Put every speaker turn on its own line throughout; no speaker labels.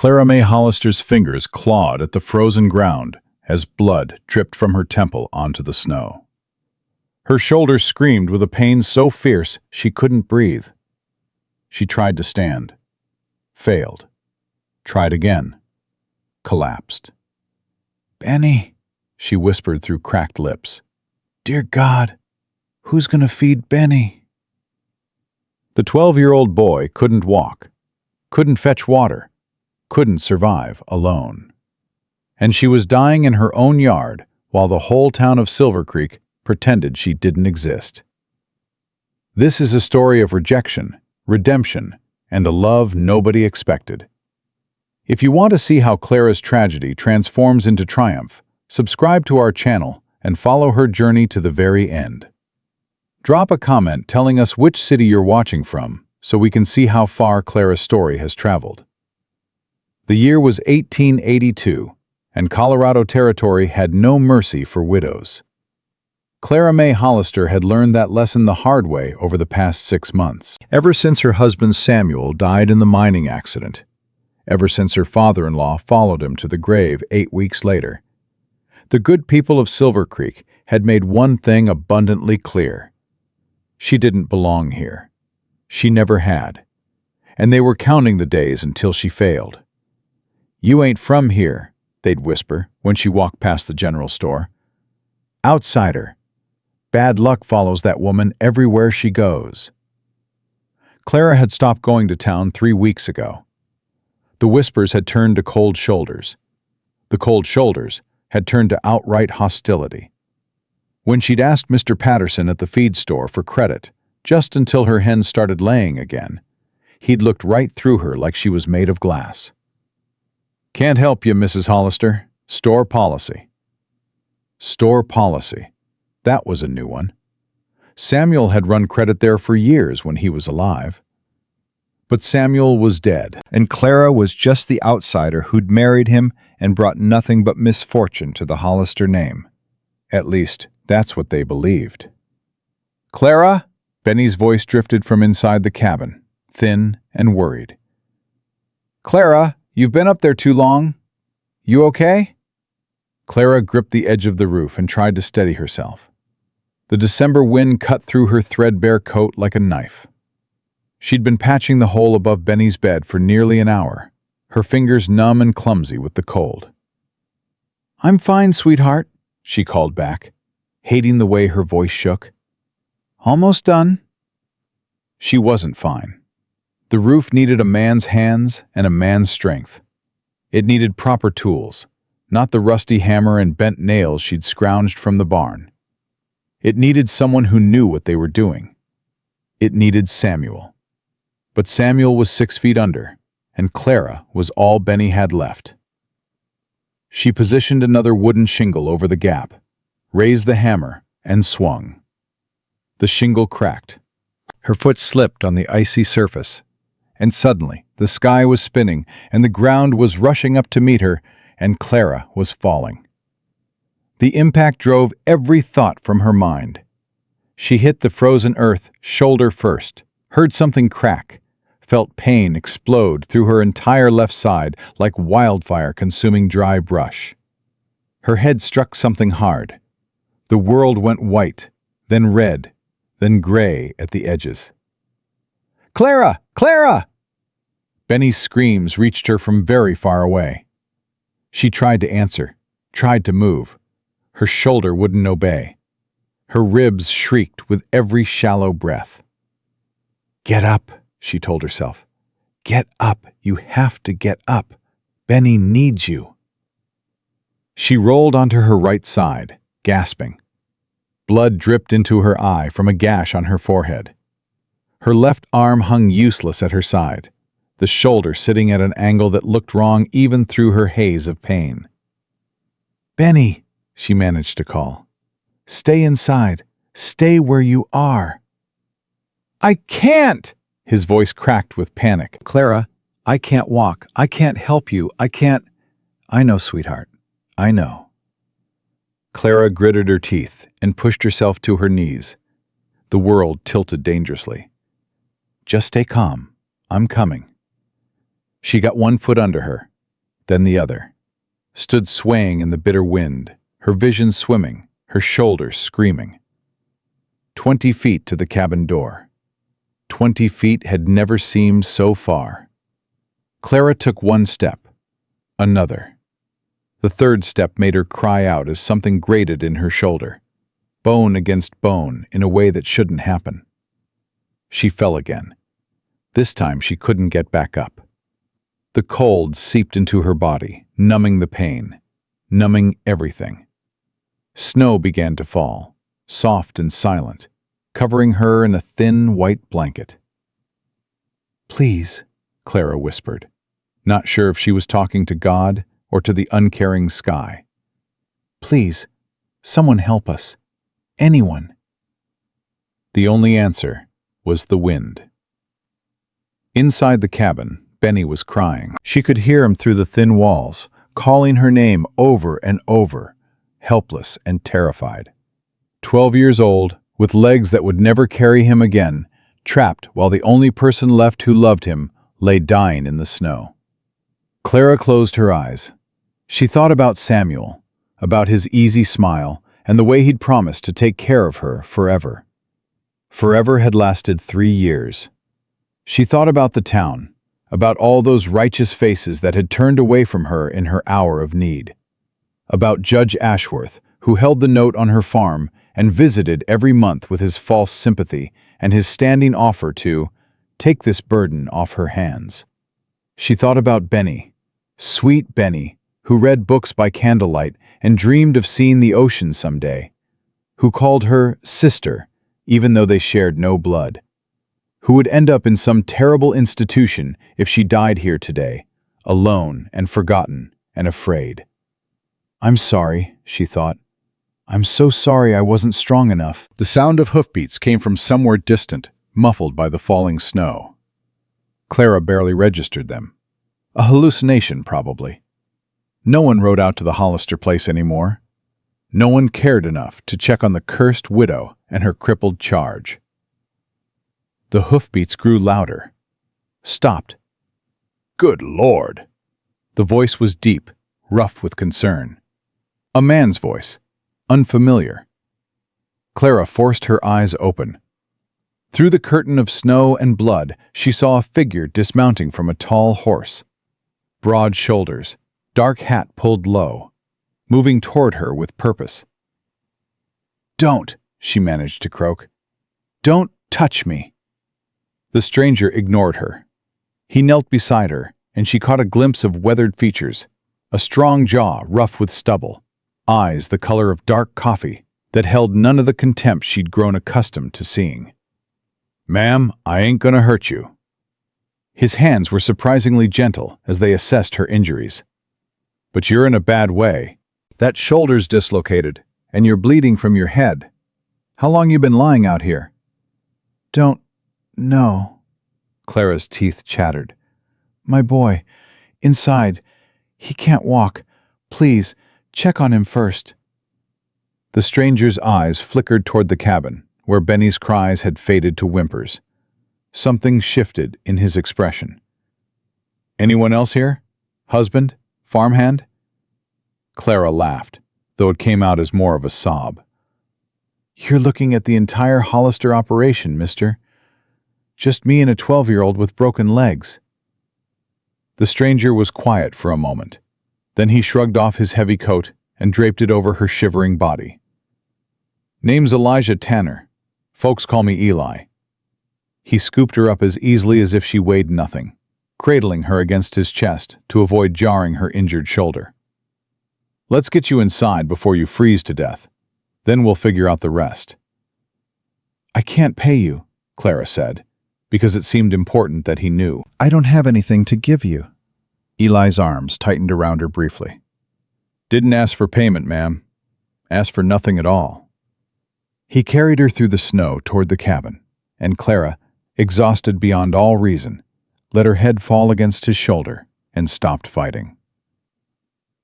Clara May Hollister's fingers clawed at the frozen ground as blood dripped from her temple onto the snow. Her shoulder screamed with a pain so fierce she couldn't breathe. She tried to stand. Failed. Tried again. Collapsed. "Benny," she whispered through cracked lips. "Dear God, who's going to feed Benny?" The 12-year-old boy couldn't walk, couldn't fetch water, couldn't survive alone. And she was dying in her own yard while the whole town of Silver Creek pretended she didn't exist. This is a story of rejection, redemption, and a love nobody expected. If you want to see how Clara's tragedy transforms into triumph, subscribe to our channel and follow her journey to the very end. Drop a comment telling us which city you're watching from so we can see how far Clara's story has traveled. The year was 1882, and Colorado Territory had no mercy for widows. Clara May Hollister had learned that lesson the hard way over the past 6 months. Ever since her husband Samuel died in the mining accident, ever since her father-in-law followed him to the grave 8 weeks later, the good people of Silver Creek had made one thing abundantly clear. She didn't belong here. She never had. And they were counting the days until she failed. "You ain't from here," they'd whisper when she walked past the general store. "Outsider. Bad luck follows that woman everywhere she goes." Clara had stopped going to town 3 weeks ago. The whispers had turned to cold shoulders. The cold shoulders had turned to outright hostility. When she'd asked Mr. Patterson at the feed store for credit, just until her hens started laying again, he'd looked right through her like she was made of glass. "Can't help you, Mrs. Hollister. Store policy." Store policy. That was a new one. Samuel had run credit there for years when he was alive. But Samuel was dead,
And Clara was just the outsider who'd married him and brought nothing but misfortune to the Hollister name.
at least that's what they believed. "Clara?" Benny's voice drifted from inside the cabin, thin and worried. "Clara, you've been up there too long. You okay?" Clara gripped the edge of the roof and tried to steady herself. The December wind cut through her threadbare coat like a knife. She'd been patching the hole above Benny's bed for nearly an hour, her fingers numb and clumsy with the cold. "I'm fine, sweetheart," she called back, hating the way her voice shook. "Almost done." She wasn't fine. The roof needed a man's hands and a man's strength. It needed proper tools, not the rusty hammer and bent nails she'd scrounged from the barn. It needed someone who knew what they were doing. It needed Samuel. But Samuel was 6 feet under, and Clara was all Benny had left. She positioned another wooden shingle over the gap, raised the hammer, and swung. The shingle cracked. Her foot slipped on the icy surface, and suddenly the sky was spinning and the ground was rushing up to meet her, and Clara was falling. The impact drove every thought from her mind. She hit the frozen earth shoulder first, heard something crack, felt pain explode through her entire left side like wildfire consuming dry brush. Her head struck something hard. The world went white, then red, then gray at the edges. "Clara! Clara!" Benny's screams reached her from very far away. She tried to answer, tried to move. Her shoulder wouldn't obey. Her ribs shrieked with every shallow breath. "Get up," she told herself. "Get up. You have to get up. Benny needs you." She rolled onto her right side, gasping. Blood dripped into her eye from a gash on her forehead. Her left arm hung useless at her side, the shoulder sitting at an angle that looked wrong even through her haze of pain. "Benny," she managed to call. "Stay inside. Stay where you are." "I can't!" His voice cracked with panic.
"Clara, I can't walk. I can't help you. I can't—" "I know, sweetheart. I know." Clara gritted her teeth and pushed herself to her knees. The world tilted dangerously. "Just stay calm. I'm coming." She got one foot under her, then the other, stood swaying in the bitter wind, her vision swimming, her shoulders screaming. 20 feet to the cabin door. 20 feet had never seemed so far. Clara took one step, another. The third step made her cry out as something grated in her shoulder, bone against bone in a way that shouldn't happen. She fell again. This time she couldn't get back up. The cold seeped into her body, numbing the pain, numbing everything. Snow began to fall, soft and silent, covering her in a thin white blanket. "Please," Clara whispered, not sure if she was talking to God or to the uncaring sky. "Please, someone help us. Anyone." The only answer was the wind. Inside the cabin, Benny was crying. She could hear him through the thin walls, calling her name over and over, helpless and terrified. 12 years old, with legs that would never carry him again, trapped while the only person left who loved him lay dying in the snow. Clara closed her eyes. She thought about Samuel, about his easy smile, and the way he'd promised to take care of her forever. Forever had lasted 3 years. She thought about the town, about all those righteous faces that had turned away from her in her hour of need. About Judge Ashworth, who held the note on her farm and visited every month with his false sympathy and his standing offer to take this burden off her hands. She thought about Benny, sweet Benny, who read books by candlelight and dreamed of seeing the ocean someday, who called her sister, even though they shared no blood, who would end up in some terrible institution if she died here today, alone and forgotten and afraid. "I'm sorry," she thought. "I'm so sorry I wasn't strong enough." The sound of hoofbeats came from somewhere distant, muffled by the falling snow. Clara barely registered them. A hallucination, probably. No one rode out to the Hollister place anymore. No one cared enough to check on the cursed widow and her crippled charge. The hoofbeats grew louder, stopped. "Good Lord!" The voice was deep, rough with concern. A man's voice, unfamiliar. Clara forced her eyes open. Through the curtain of snow and blood, she saw a figure dismounting from a tall horse. Broad shoulders, dark hat pulled low, moving toward her with purpose. "Don't," she managed to croak. "Don't touch me." The stranger ignored her. He knelt beside her, and she caught a glimpse of weathered features, a strong jaw rough with stubble, eyes the color of dark coffee that held none of the contempt she'd grown accustomed to seeing. "Ma'am, I ain't gonna hurt you." His hands were surprisingly gentle as they assessed her injuries. "But you're in a bad way. That shoulder's dislocated, and you're bleeding from your head. How long you been lying out here?" "Don't know." Clara's teeth chattered. "My boy, inside. He can't walk. Please, check on him first." The stranger's eyes flickered toward the cabin, where Benny's cries had faded to whimpers. Something shifted in his expression. "Anyone else here? Husband? Farmhand?" Clara laughed, though it came out as more of a sob. "You're looking at the entire Hollister operation, mister. Just me and a 12-year-old with broken legs." The stranger was quiet for a moment. Then he shrugged off his heavy coat and draped it over her shivering body. "Name's Elijah Tanner. Folks call me Eli." He scooped her up as easily as if she weighed nothing, cradling her against his chest to avoid jarring her injured shoulder. "Let's get you inside before you freeze to death. Then we'll figure out the rest." "I can't pay you," Clara said, because it seemed important that he knew. "I don't have anything to give you." Eli's arms tightened around her briefly. "Didn't ask for payment, ma'am. Asked for nothing at all." He carried her through the snow toward the cabin, and Clara, exhausted beyond all reason, let her head fall against his shoulder and stopped fighting.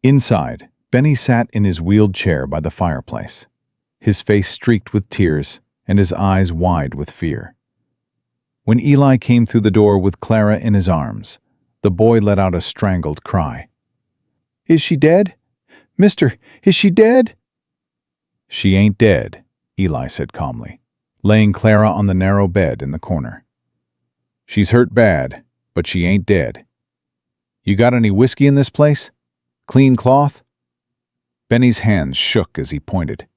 Inside, Benny sat in his wheeled chair by the fireplace, his face streaked with tears and his eyes wide with fear. When Eli came through the door with Clara in his arms, the boy let out a strangled cry.
Is she dead? Mister, is she dead? She ain't dead, Eli said calmly, laying Clara on the narrow bed in the corner. She's hurt bad, but she ain't dead. You got any whiskey in this place? Clean cloth? Benny's hands shook as he pointed.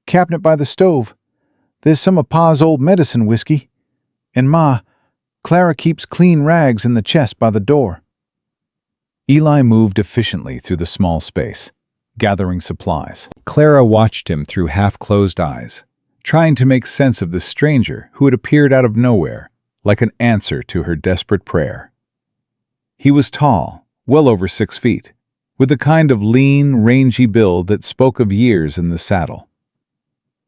Cabinet by the stove. There's some of Pa's old medicine whiskey. And Ma, Clara keeps clean rags in the chest by the door. Eli moved efficiently through the small space, gathering supplies. Clara watched him through half-closed eyes, trying to make sense of the stranger who had appeared out of nowhere, like an answer to her desperate prayer. He was tall, well over 6 feet, with the kind of lean, rangy build that spoke of years in the saddle.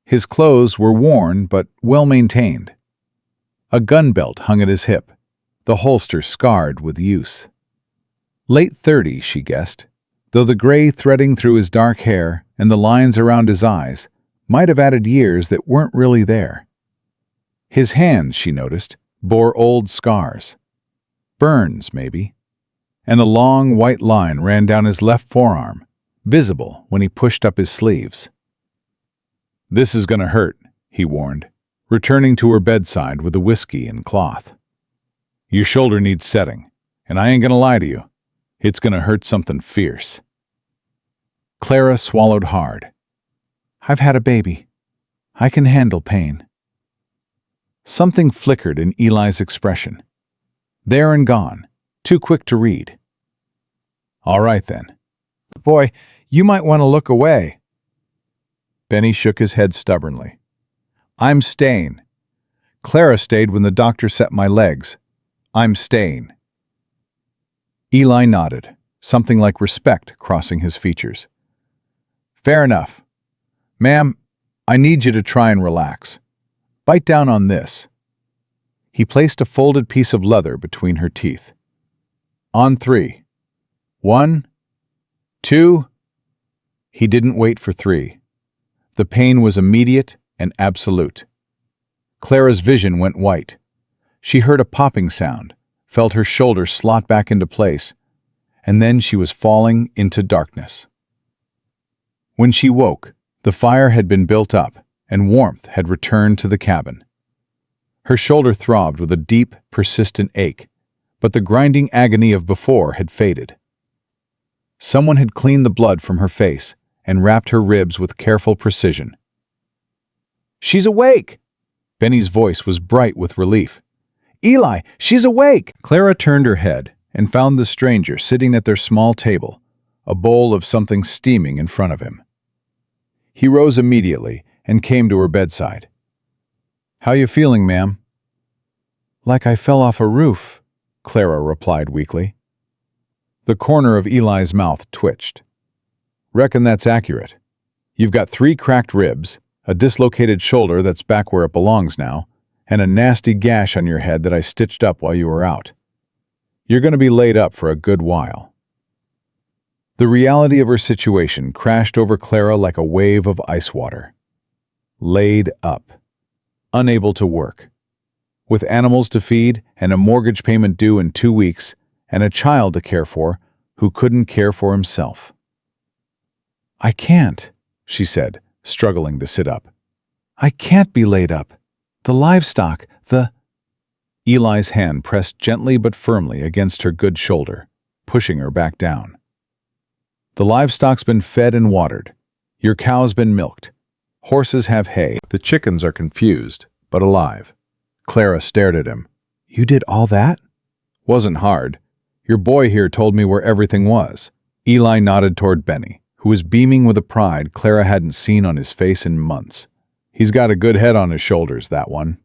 His clothes were worn but well-maintained. A gun belt hung at his hip, the holster scarred with use. Late 30s, she guessed, though the gray threading through his dark hair and the lines around his eyes might have added years that weren't really there. His hands, she noticed, bore old scars. Burns, maybe. And a long white line ran down his left forearm, visible when he pushed up his sleeves. This is gonna hurt, he warned, returning to her bedside with the whiskey and cloth. Your shoulder needs setting, and I ain't gonna lie to you. It's gonna hurt something fierce. Clara swallowed hard. I've had a baby. I can handle pain. Something flickered in Eli's expression. There and gone, too quick to read. All right then. Boy, you might want to look away. Benny shook his head stubbornly. I'm staying. Clara stayed when the doctor set my legs. I'm staying. Eli nodded, something like respect crossing his features. Fair enough. Ma'am, I need you to try and relax. Bite down on this. He placed a folded piece of leather between her teeth. On 3. 1, 2. He didn't wait for 3. The pain was immediate and absolute. Clara's vision went white. She heard a popping sound, felt her shoulder slot back into place, and then she was falling into darkness. When she woke, the fire had been built up, and warmth had returned to the cabin. Her shoulder throbbed with a deep, persistent ache, but the grinding agony of before had faded. Someone had cleaned the blood from her face and wrapped her ribs with careful precision. She's awake! Benny's voice was bright with relief. Eli, she's awake! Clara turned her head and found the stranger sitting at their small table, a bowl of something steaming in front of him. He rose immediately and came to her bedside. How you feeling, ma'am? Like I fell off a roof, Clara replied weakly. The corner of Eli's mouth twitched. Reckon that's accurate. You've got 3 cracked ribs, a dislocated shoulder that's back where it belongs now, and a nasty gash on your head that I stitched up while you were out. You're going to be laid up for a good while. The reality of her situation crashed over Clara like a wave of ice water. Laid up. Unable to work. With animals to feed and a mortgage payment due in 2 weeks, and a child to care for who couldn't care for himself. I can't, she said, struggling to sit up. I can't be laid up. The livestock, Eli's hand pressed gently but firmly against her good shoulder, pushing her back down. The livestock's been fed and watered. Your cow's been milked. Horses have hay. The chickens are confused, but alive. Clara stared at him. You did all that? Wasn't hard. Your boy here told me where everything was. Eli nodded toward Benny, who was beaming with a pride Clara hadn't seen on his face in months. He's got a good head on his shoulders, that one.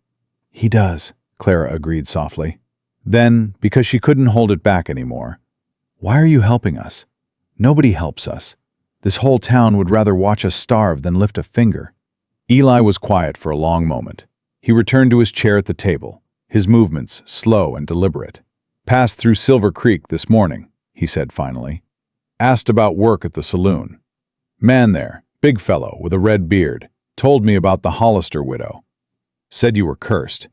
He does, Clara agreed softly. Then, because she couldn't hold it back anymore, why are you helping us? Nobody helps us. This whole town would rather watch us starve than lift a finger. Eli was quiet for a long moment. He returned to his chair at the table, his movements slow and deliberate. Passed through Silver Creek this morning, he said finally. Asked about work at the saloon. Man there, big fellow with a red beard, told me about the Hollister widow. Said you were cursed.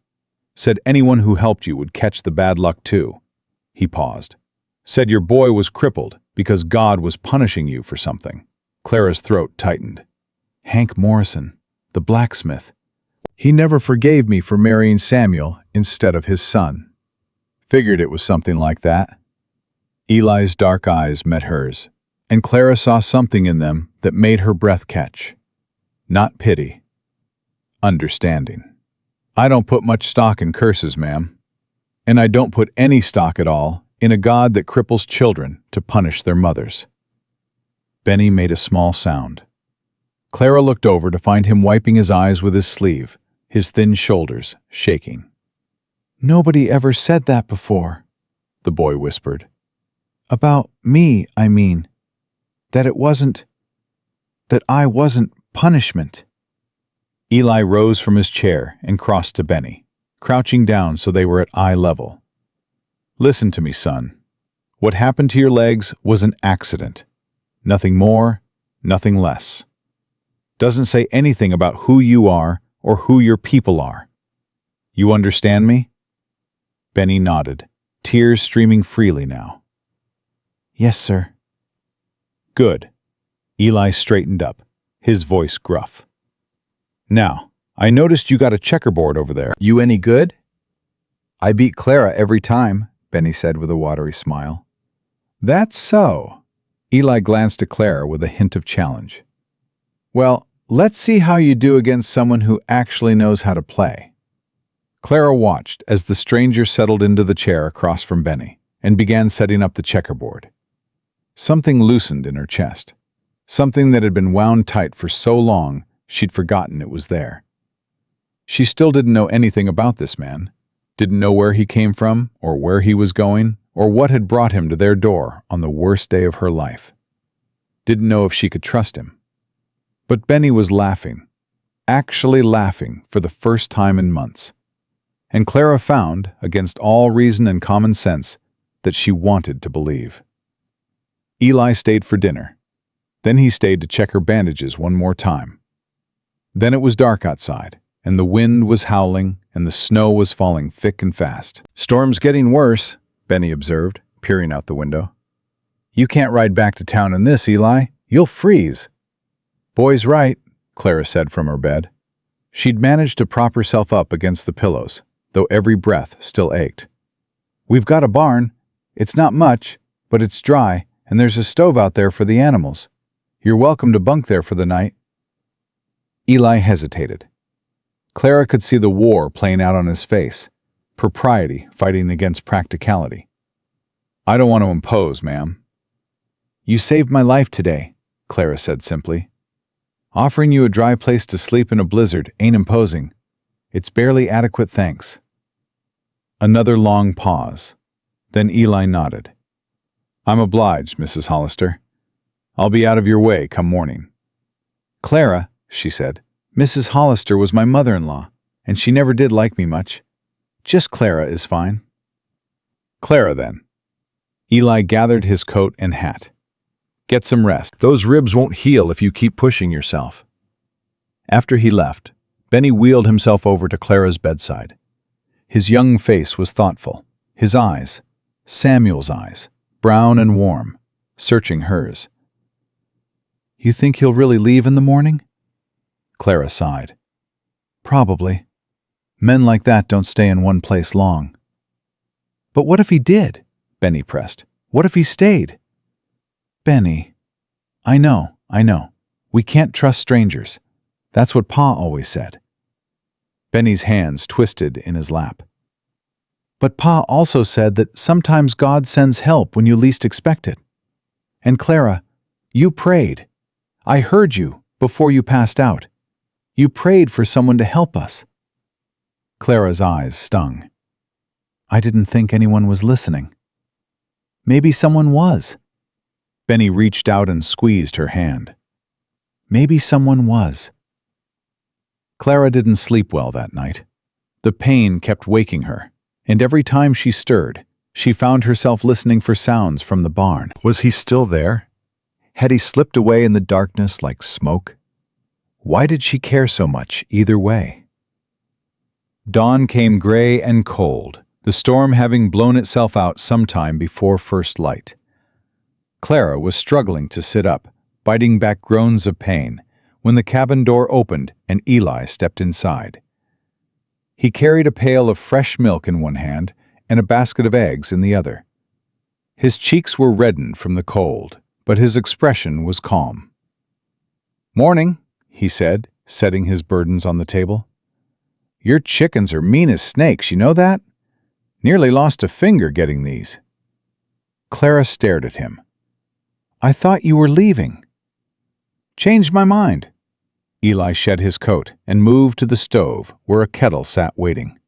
Said anyone who helped you would catch the bad luck too. He paused. Said your boy was crippled Because God was punishing you for something. Clara's throat tightened. Hank Morrison, the blacksmith. He never forgave me for marrying Samuel instead of his son. Figured it was something like that. Eli's dark eyes met hers, and Clara saw something in them that made her breath catch. Not pity. Understanding. I don't put much stock in curses, ma'am. And I don't put any stock at all in a God that cripples children to punish their mothers. Benny made a small sound. Clara looked over to find him wiping his eyes with his sleeve, his thin shoulders shaking. "Nobody ever said that before," the boy whispered. "About me, I mean. That I wasn't punishment." Eli rose from his chair and crossed to Benny, crouching down so they were at eye level. "Listen to me, son. What happened to your legs was an accident. Nothing more, nothing less. Doesn't say anything about who you are or who your people are. You understand me?" Benny nodded, tears streaming freely now. "Yes, sir." "Good." Eli straightened up, his voice gruff. "Now, I noticed you got a checkerboard over there. You any good?" "I beat Clara every time," Benny said with a watery smile. "That's so." Eli glanced at Clara with a hint of challenge. "Well, let's see how you do against someone who actually knows how to play." Clara watched as the stranger settled into the chair across from Benny and began setting up the checkerboard. Something loosened in her chest, something that had been wound tight for so long she'd forgotten it was there. She still didn't know anything about this man, didn't know where he came from or where he was going or what had brought him to their door on the worst day of her life. Didn't know if she could trust him. But Benny was laughing, actually laughing for the first time in months. And Clara found, against all reason and common sense, that she wanted to believe. Eli stayed for dinner. Then he stayed to check her bandages one more time. Then it was dark outside, and the wind was howling, and the snow was falling thick and fast. "Storm's getting worse," Benny observed, peering out the window. "You can't ride back to town in this, Eli. You'll freeze." "Boy's right," Clara said from her bed. She'd managed to prop herself up against the pillows, though every breath still ached. "We've got a barn. It's not much, but it's dry, and there's a stove out there for the animals. You're welcome to bunk there for the night." Eli hesitated. Clara could see the war playing out on his face, propriety fighting against practicality. "I don't want to impose, ma'am." "You saved my life today," Clara said simply. "Offering you a dry place to sleep in a blizzard ain't imposing. It's barely adequate thanks." Another long pause. Then Eli nodded. "I'm obliged, Mrs. Hollister. I'll be out of your way come morning." "Clara," she said, "Mrs. Hollister was my mother-in-law, and she never did like me much. Just Clara is fine." "Clara, then." Eli gathered his coat and hat. "Get some rest. Those ribs won't heal if you keep pushing yourself." After he left, Benny wheeled himself over to Clara's bedside. His young face was thoughtful, his eyes, Samuel's eyes, brown and warm, searching hers. "You think he'll really leave in the morning?" Clara sighed. "Probably. Men like that don't stay in one place long." "But what if he did?" Benny pressed. "What if he stayed?" "Benny, I know. We can't trust strangers. That's what Pa always said." Benny's hands twisted in his lap. "But Pa also said that sometimes God sends help when you least expect it. And Clara, you prayed. I heard you before you passed out. You prayed for someone to help us." Clara's eyes stung. "I didn't think anyone was listening." "Maybe someone was." Benny reached out and squeezed her hand. "Maybe someone was." Clara didn't sleep well that night. The pain kept waking her, and every time she stirred, she found herself listening for sounds from the barn. Was he still there? Had he slipped away in the darkness like smoke? Why did she care so much either way? Dawn came gray and cold, the storm having blown itself out sometime before first light.
Clara was struggling to sit up, biting back groans of pain, when the cabin door opened and Eli stepped inside. He carried a pail of fresh milk in one hand and a basket of eggs in the other. His cheeks were reddened from the cold, but his expression was calm. "Morning," he said, setting his burdens on the table. "Your chickens are mean as snakes, you know that? Nearly lost a finger getting these." Clara stared at him. "I thought you were leaving." "Changed my mind." Eli shed his coat and moved to the stove where a kettle sat waiting.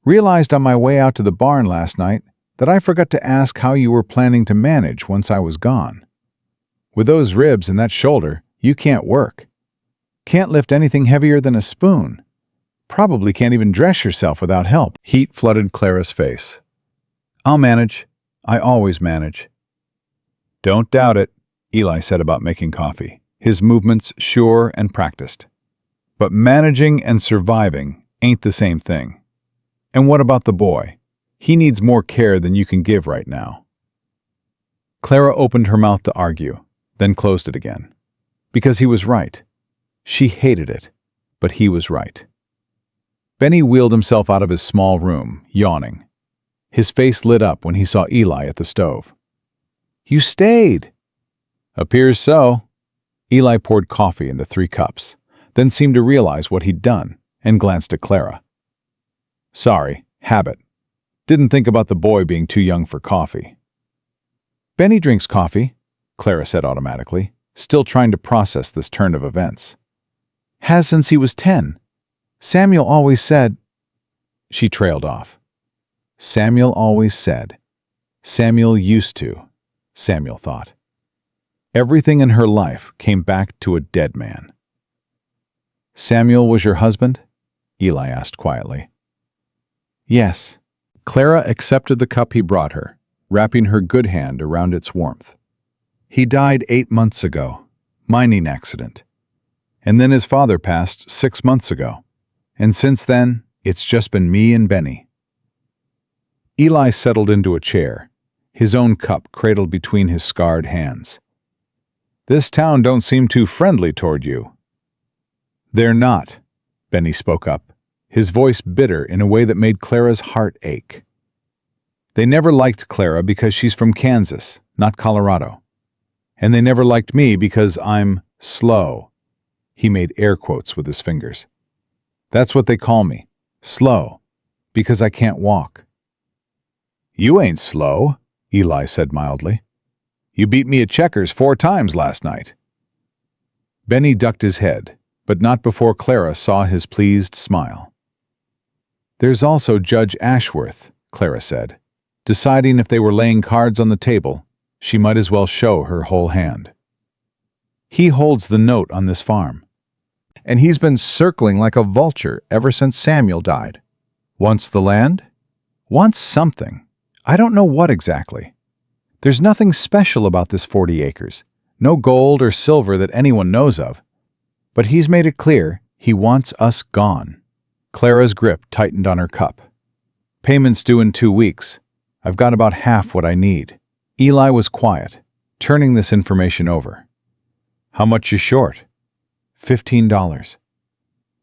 "Realized on my way out to the barn last night that I forgot to ask how you were planning to manage once I was gone. With those ribs and that shoulder, you can't work. Can't lift anything heavier than a spoon. Probably can't even dress yourself without help." Heat flooded Clara's face. "I'll manage. I always manage." "Don't doubt it," Eli said about making coffee, his movements sure and practiced. "But managing and surviving ain't the same thing. And what about the boy? He needs more care than you can give right now." Clara opened her mouth to argue, then closed it again. Because he was right. She hated it, but he was right. Benny wheeled himself out of his small room, yawning. His face lit up when he saw Eli at the stove. "You stayed." "Appears so." Eli poured coffee into 3 cups, then seemed to realize what he'd done, and glanced at Clara. "Sorry, habit. Didn't think about the boy being too young for coffee." "Benny drinks coffee," Clara said automatically, still trying to process this turn of events. "Has since he was 10. Samuel always said—" She trailed off. Samuel always said. Samuel used to, Samuel thought. Everything in her life came back to a dead man. "Samuel was your husband?" Eli asked quietly. "Yes." Clara accepted the cup he brought her, wrapping her good hand around its warmth. "He died 8 months ago. Mining accident. And then his father passed 6 months ago. And since then, it's just been me and Benny." Eli settled into a chair, his own cup cradled between his scarred hands. "This town don't seem too friendly toward you." "They're not," Benny spoke up, his voice bitter in a way that made Clara's heart ache. "They never liked Clara because she's from Kansas, not Colorado. And they never liked me because I'm slow." He made air quotes with his fingers. "That's what they call me, slow, because I can't walk." "You ain't slow," Eli said mildly. "You beat me at checkers 4 times last night." Benny ducked his head, but not before Clara saw his pleased smile. "There's also Judge Ashworth," Clara said. Deciding if they were laying cards on the table, she might as well show her whole hand. "He holds the note on this farm. And he's been circling like a vulture ever since Samuel died. Wants the land? Wants something. I don't know what exactly. There's nothing special about this 40 acres. No gold or silver that anyone knows of. But he's made it clear he wants us gone." Clara's grip tightened on her cup. "Payment's due in 2 weeks. I've got about half what I need." Eli was quiet, turning this information over. "How much you short?" $15.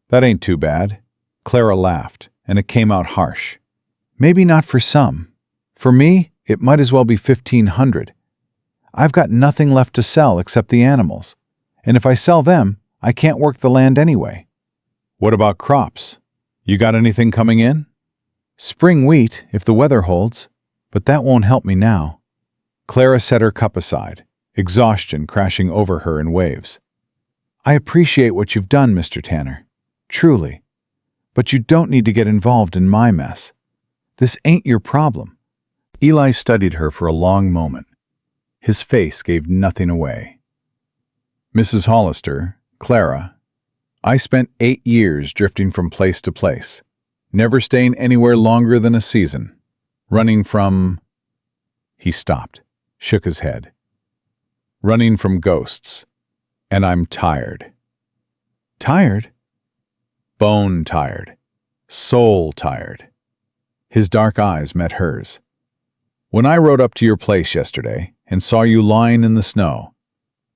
"That ain't too bad." Clara laughed, and it came out harsh. "Maybe not for some. For me, it might as well be $1,500. I've got nothing left to sell except the animals, and if I sell them, I can't work the land anyway." "What about crops? You got anything coming in?" "Spring wheat, if the weather holds, but that won't help me now." Clara set her cup aside, exhaustion crashing over her in waves. "I appreciate what you've done, Mr. Tanner. Truly. But you don't need to get involved in my mess. This ain't your problem." Eli studied her for a long moment. His face gave nothing away. "Mrs. Hollister, Clara, I spent 8 years drifting from place to place, never staying anywhere longer than a season, running from—" He stopped, shook his head. "Running from ghosts. And I'm tired." "Tired?" "Bone tired. Soul tired." His dark eyes met hers. "When I rode up to your place yesterday,
and saw you lying in the snow.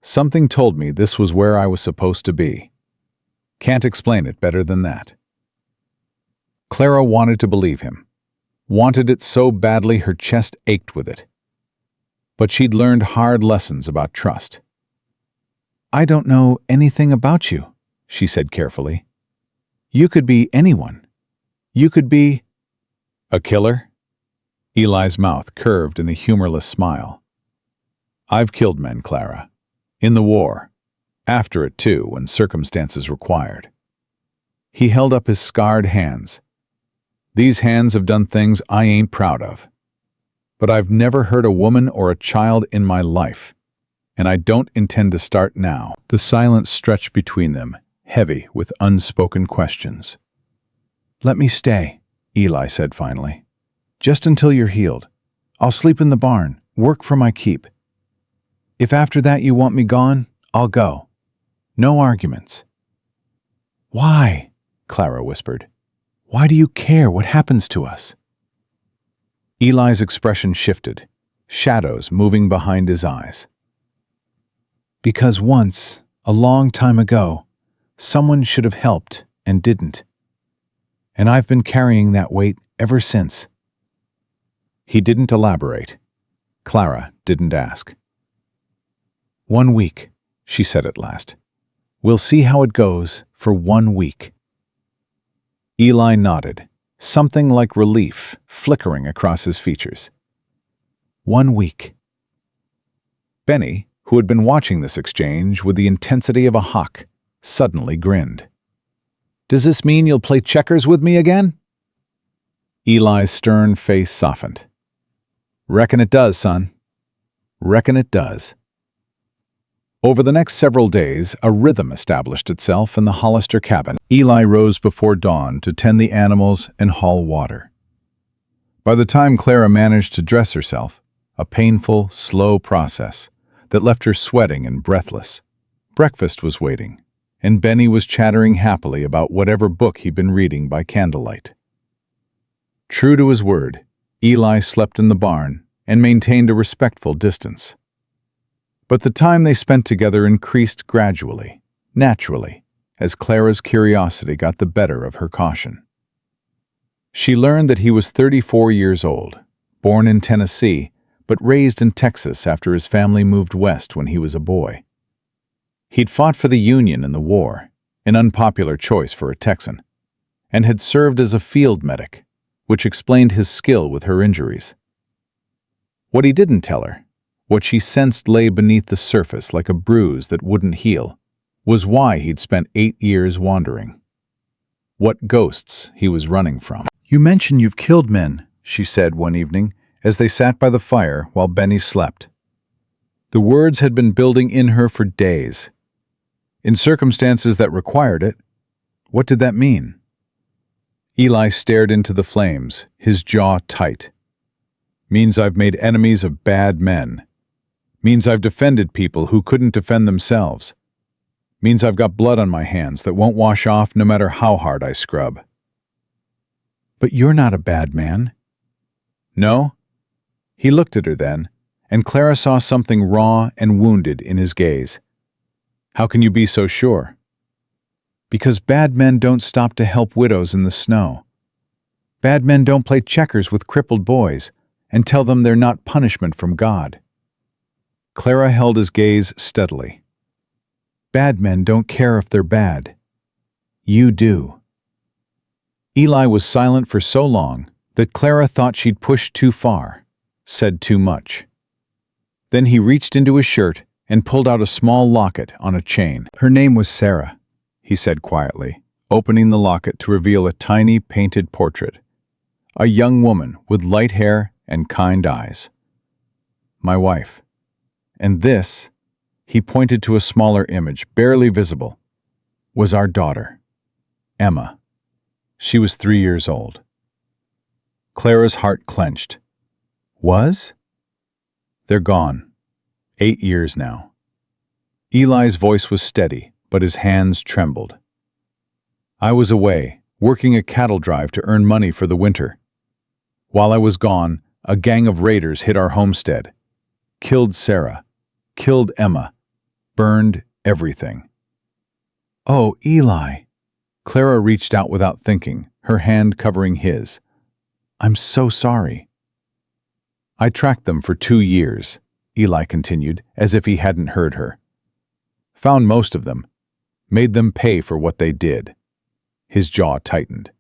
Something told me this was where I was supposed to be. Can't explain it better than that." Clara wanted to believe him, wanted it so badly her chest ached with it. But she'd learned hard lessons about trust. "I don't know anything about you," she said carefully. "You could be anyone. You could be—" "A killer?" Eli's mouth curved in a humorless smile. "I've killed men, Clara. In the war. After it, too, when circumstances required." He held up his scarred hands. "These hands have done things I ain't proud of. But I've never hurt a woman or a child in my life, and I don't intend to start now." The silence stretched between them, heavy with unspoken questions. "Let me stay," Eli said finally. "Just until you're healed. I'll sleep in the barn, work for my keep. If after that you want me gone, I'll go. No arguments." "Why?" Clara whispered. "Why do you care what happens to us?" Eli's expression shifted, shadows moving behind his eyes. "Because once, a long time ago, someone should have helped and didn't. And I've been carrying that weight ever since." He didn't elaborate. Clara didn't ask. "1 week," she said at last. "We'll see how it goes for 1 week." Eli nodded, something like relief flickering across his features. 1 week. Benny, who had been watching this exchange with the intensity of a hawk, suddenly grinned. "Does this mean you'll play checkers with me again?" Eli's stern face softened. "Reckon it does, son. Reckon it does." Over the next several days, a rhythm established itself in the Hollister cabin. Eli rose before dawn to tend the animals and haul water. By the time Clara managed to dress herself, a painful, slow process that left her sweating and breathless, breakfast was waiting, and Benny was chattering happily about whatever book he'd been reading by candlelight. True to his word, Eli slept in the barn and maintained a respectful distance. But the time they spent together increased gradually, naturally, as Clara's curiosity got the better of her caution. She learned that he was 34 years old, born in Tennessee, but raised in Texas after his family moved west when he was a boy. He'd fought for the Union in the war, an unpopular choice for a Texan, and had served as a field medic, which explained his skill with her injuries. What he didn't tell her, what she sensed lay beneath the surface like a bruise that wouldn't heal, was why he'd spent 8 years wandering. What ghosts he was running from. "You mentioned you've killed men," she said one evening as they sat by the fire while Benny slept. The words had been building in her for days. In circumstances that required it, what did that mean? Eli stared into the flames, his jaw tight. "Means I've made enemies of bad men. Means I've defended people who couldn't defend themselves. Means I've got blood on my hands that won't wash off no matter how hard I scrub." "But you're not a bad man." "No?" He looked at her then, and Clara saw something raw and wounded in his gaze. "How can you be so sure?" "Because bad men don't stop to help widows in the snow. Bad men don't play checkers with crippled boys and tell them they're not punishment from God." Clara held his gaze steadily. "Bad men don't care if they're bad. You do." Eli was silent for so long that Clara thought she'd pushed too far, said too much. Then he reached into his shirt and pulled out a small locket on a chain. "Her name was Sarah," he said quietly, opening the locket to reveal a tiny painted portrait. A young woman with light hair and kind eyes. "My wife. And this," he pointed to a smaller image, barely visible, "was our daughter, Emma. She was 3 years old." Clara's heart clenched. "Was?" "They're gone. 8 years now." Eli's voice was steady, but his hands trembled. "I was away, working a cattle drive to earn money for the winter. While I was gone, a gang of raiders hit our homestead. killed Sarah, killed Emma, burned everything.
Oh, Eli.
Clara reached out without thinking, her hand covering his.
I'm so sorry.
I tracked them for 2 years, Eli continued, as if he hadn't heard her. Found most of them, made them pay for what they did. His jaw tightened.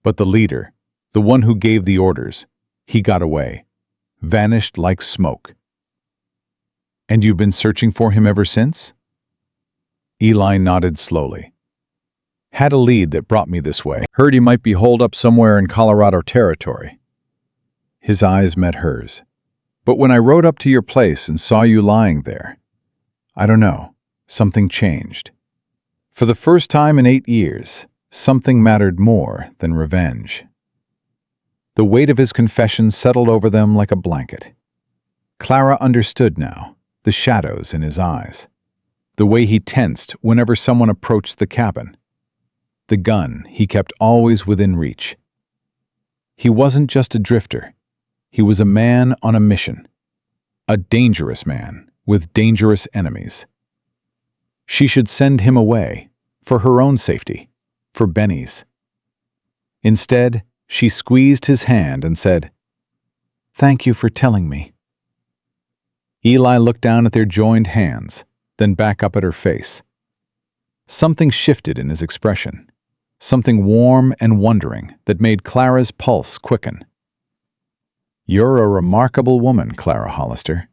But the leader, the one who gave the orders, he got away, vanished like smoke. And you've been searching for him ever since? Eli nodded slowly. Had a lead that brought me this way.
Heard he might be holed up somewhere in Colorado territory.
His eyes met hers. But when I rode up to your place and saw you lying there, I don't know, something changed. For the first time in 8 years, something mattered more than revenge. The weight of his confession settled over them like a blanket. Clara understood now, the shadows in his eyes, the way he tensed whenever someone approached the cabin, the gun he kept always within reach. He wasn't just a drifter. He was a man on a mission, a dangerous man with dangerous enemies. She should send him away, for her own safety, for Benny's. Instead, she squeezed his hand and said, "Thank you for telling me." Eli looked down at their joined hands, then back up at her face. Something shifted in his expression, something warm and wondering that made Clara's pulse quicken. "You're a remarkable woman, Clara Hollister."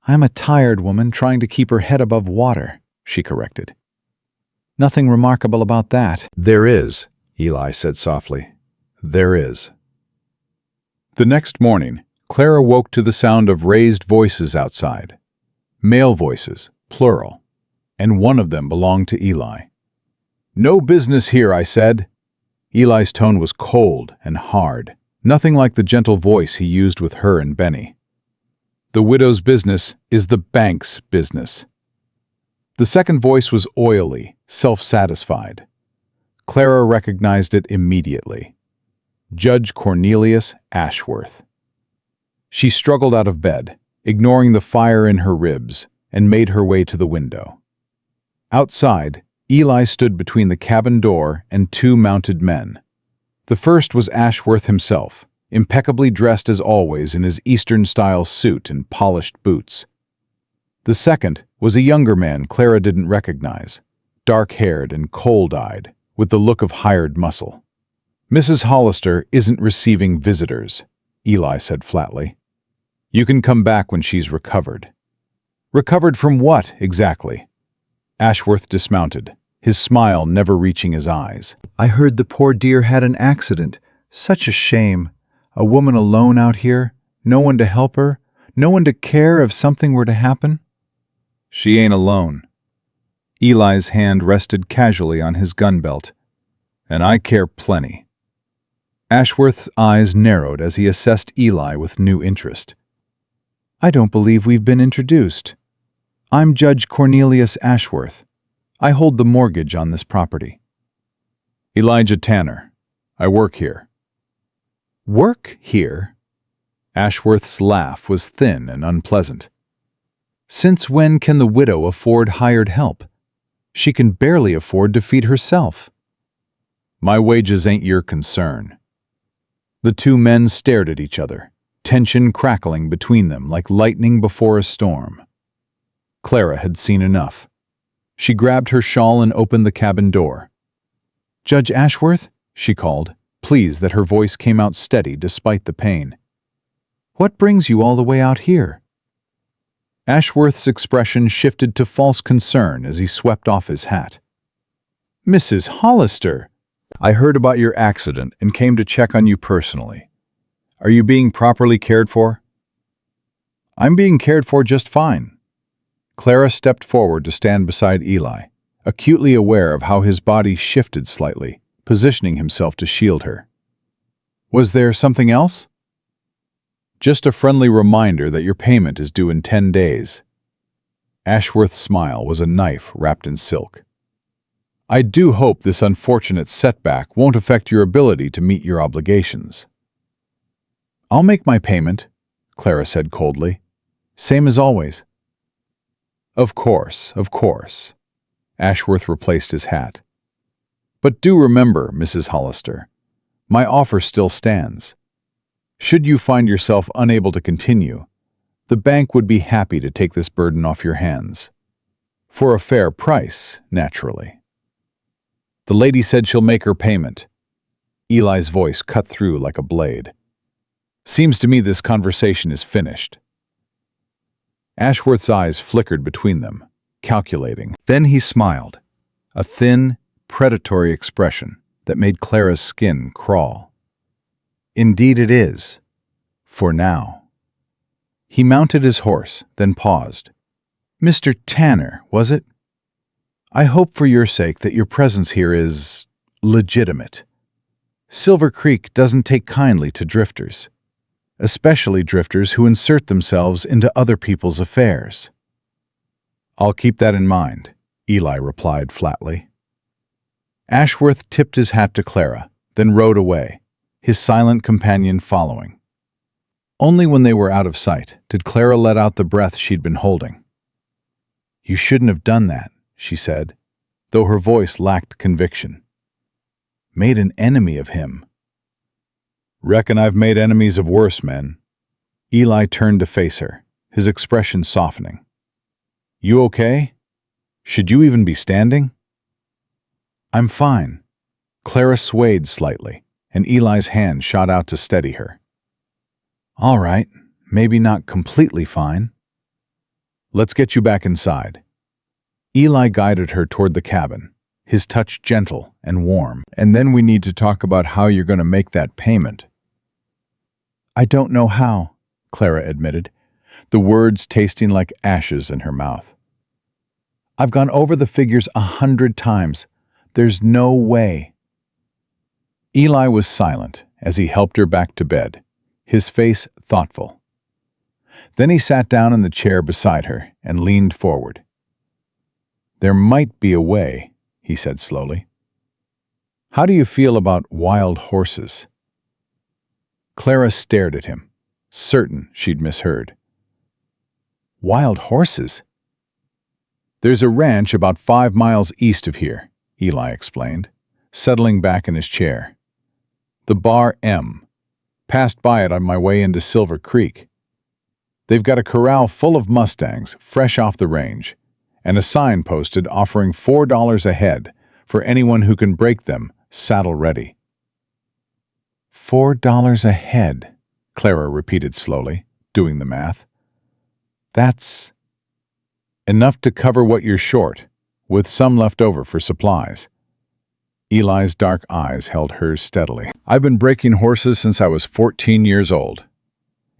"I'm a tired woman trying to keep her head above water," she corrected. "Nothing remarkable about that."
There is, Eli said softly. There is.
The next morning, Clara woke to the sound of raised voices outside. Male voices, plural, and one of them belonged to Eli. "No business here," I said. Eli's tone was cold and hard, nothing like the gentle voice he used with her and Benny. "The widow's business is the bank's business." The second voice was oily, self-satisfied. Clara recognized it immediately. Judge Cornelius Ashworth. She struggled out of bed, ignoring the fire in her ribs, and made her way to the window. Outside, Eli stood between the cabin door and 2 mounted men. The first was Ashworth himself, impeccably dressed as always in his Eastern-style suit and polished boots. The second was a younger man Clara didn't recognize, dark-haired and cold-eyed, with the look of hired muscle. "Mrs. Hollister isn't receiving visitors," Eli said flatly. "You can come back when she's recovered." "Recovered from what, exactly?" Ashworth dismounted, his smile never reaching his eyes.
I heard the poor dear had an accident. Such a shame. A woman alone out here, no one to help her, no one to care if something were to happen.
"She ain't alone." Eli's hand rested casually on his gun belt. "And I care plenty." Ashworth's eyes narrowed as he assessed Eli with new interest. "I don't believe we've been introduced. I'm Judge Cornelius Ashworth. I hold the mortgage on this property." "Elijah Tanner. I work here." "Work here?" Ashworth's laugh was thin and unpleasant. "Since when can the widow afford hired help? She can barely afford to feed herself." "My wages ain't your concern." The 2 men stared at each other, tension crackling between them like lightning before a storm. Clara had seen enough. She grabbed her shawl and opened the cabin door. "Judge Ashworth?" she called, pleased that her voice came out steady despite the pain. "What brings you all the way out here?" Ashworth's expression shifted to false concern as he swept off his hat. "Mrs. Hollister!" "I heard about your accident and came to check on you personally. Are you being properly cared for?" "I'm being cared for just fine." Clara stepped forward to stand beside Eli, acutely aware of how his body shifted slightly, positioning himself to shield her. "Was there something else?" "Just a friendly reminder that your payment is due in 10 days. Ashworth's smile was a knife wrapped in silk. "I do hope this unfortunate setback won't affect your ability to meet your obligations." "I'll make my payment," Clara said coldly.
Same as always.
Of course, of course. Ashworth replaced his hat. But do remember, Mrs. Hollister, my offer still stands. Should you find yourself unable to continue, the bank would be happy to take this burden off your hands. For a fair price, naturally. The lady said she'll make her payment. Eli's voice cut through like a blade. Seems to me this conversation is finished. Ashworth's eyes flickered between them, calculating. Then he smiled, a thin, predatory expression that made Clara's skin crawl. Indeed it is. For now. He mounted his horse, then paused. Mr. Tanner, was it? I hope for your sake that your presence here is legitimate. Silver Creek doesn't take kindly to drifters, especially drifters who insert themselves into other people's affairs. I'll keep that in mind, Eli replied flatly. Ashworth tipped his hat to Clara, then rode away, his silent companion following. Only when they were out of sight did Clara let out the breath she'd been holding. You shouldn't have done that, she said, though her voice lacked conviction. Made an enemy of him. Reckon I've made enemies of worse men. Eli turned to face her, his expression softening. You okay? Should you even be standing? I'm fine. Clara swayed slightly, and Eli's hand shot out to steady her. All right, maybe not completely fine. Let's get you back inside. Eli guided her toward the cabin, his touch gentle and warm. And then we need to talk about how you're going to make that payment. I don't know how, Clara admitted, the words tasting like ashes in her mouth. I've gone over the figures 100 times. There's no way. Eli was silent as he helped her back to bed, his face thoughtful. Then he sat down in the chair beside her and leaned forward. There might be a way, he said slowly. How do you feel about wild horses? Clara stared at him, certain she'd misheard. Wild horses? There's a ranch about 5 miles east of here, Eli explained, settling back in his chair. The Bar M. Passed by it on my way into Silver Creek. They've got a corral full of Mustangs, fresh off the range, and a sign posted offering $4 a head for anyone who can break them saddle ready. $4 a head, Clara repeated slowly, doing the math. That's enough to cover what you're short, with some left over for supplies. Eli's dark eyes held hers steadily. I've been breaking horses since I was 14 years old.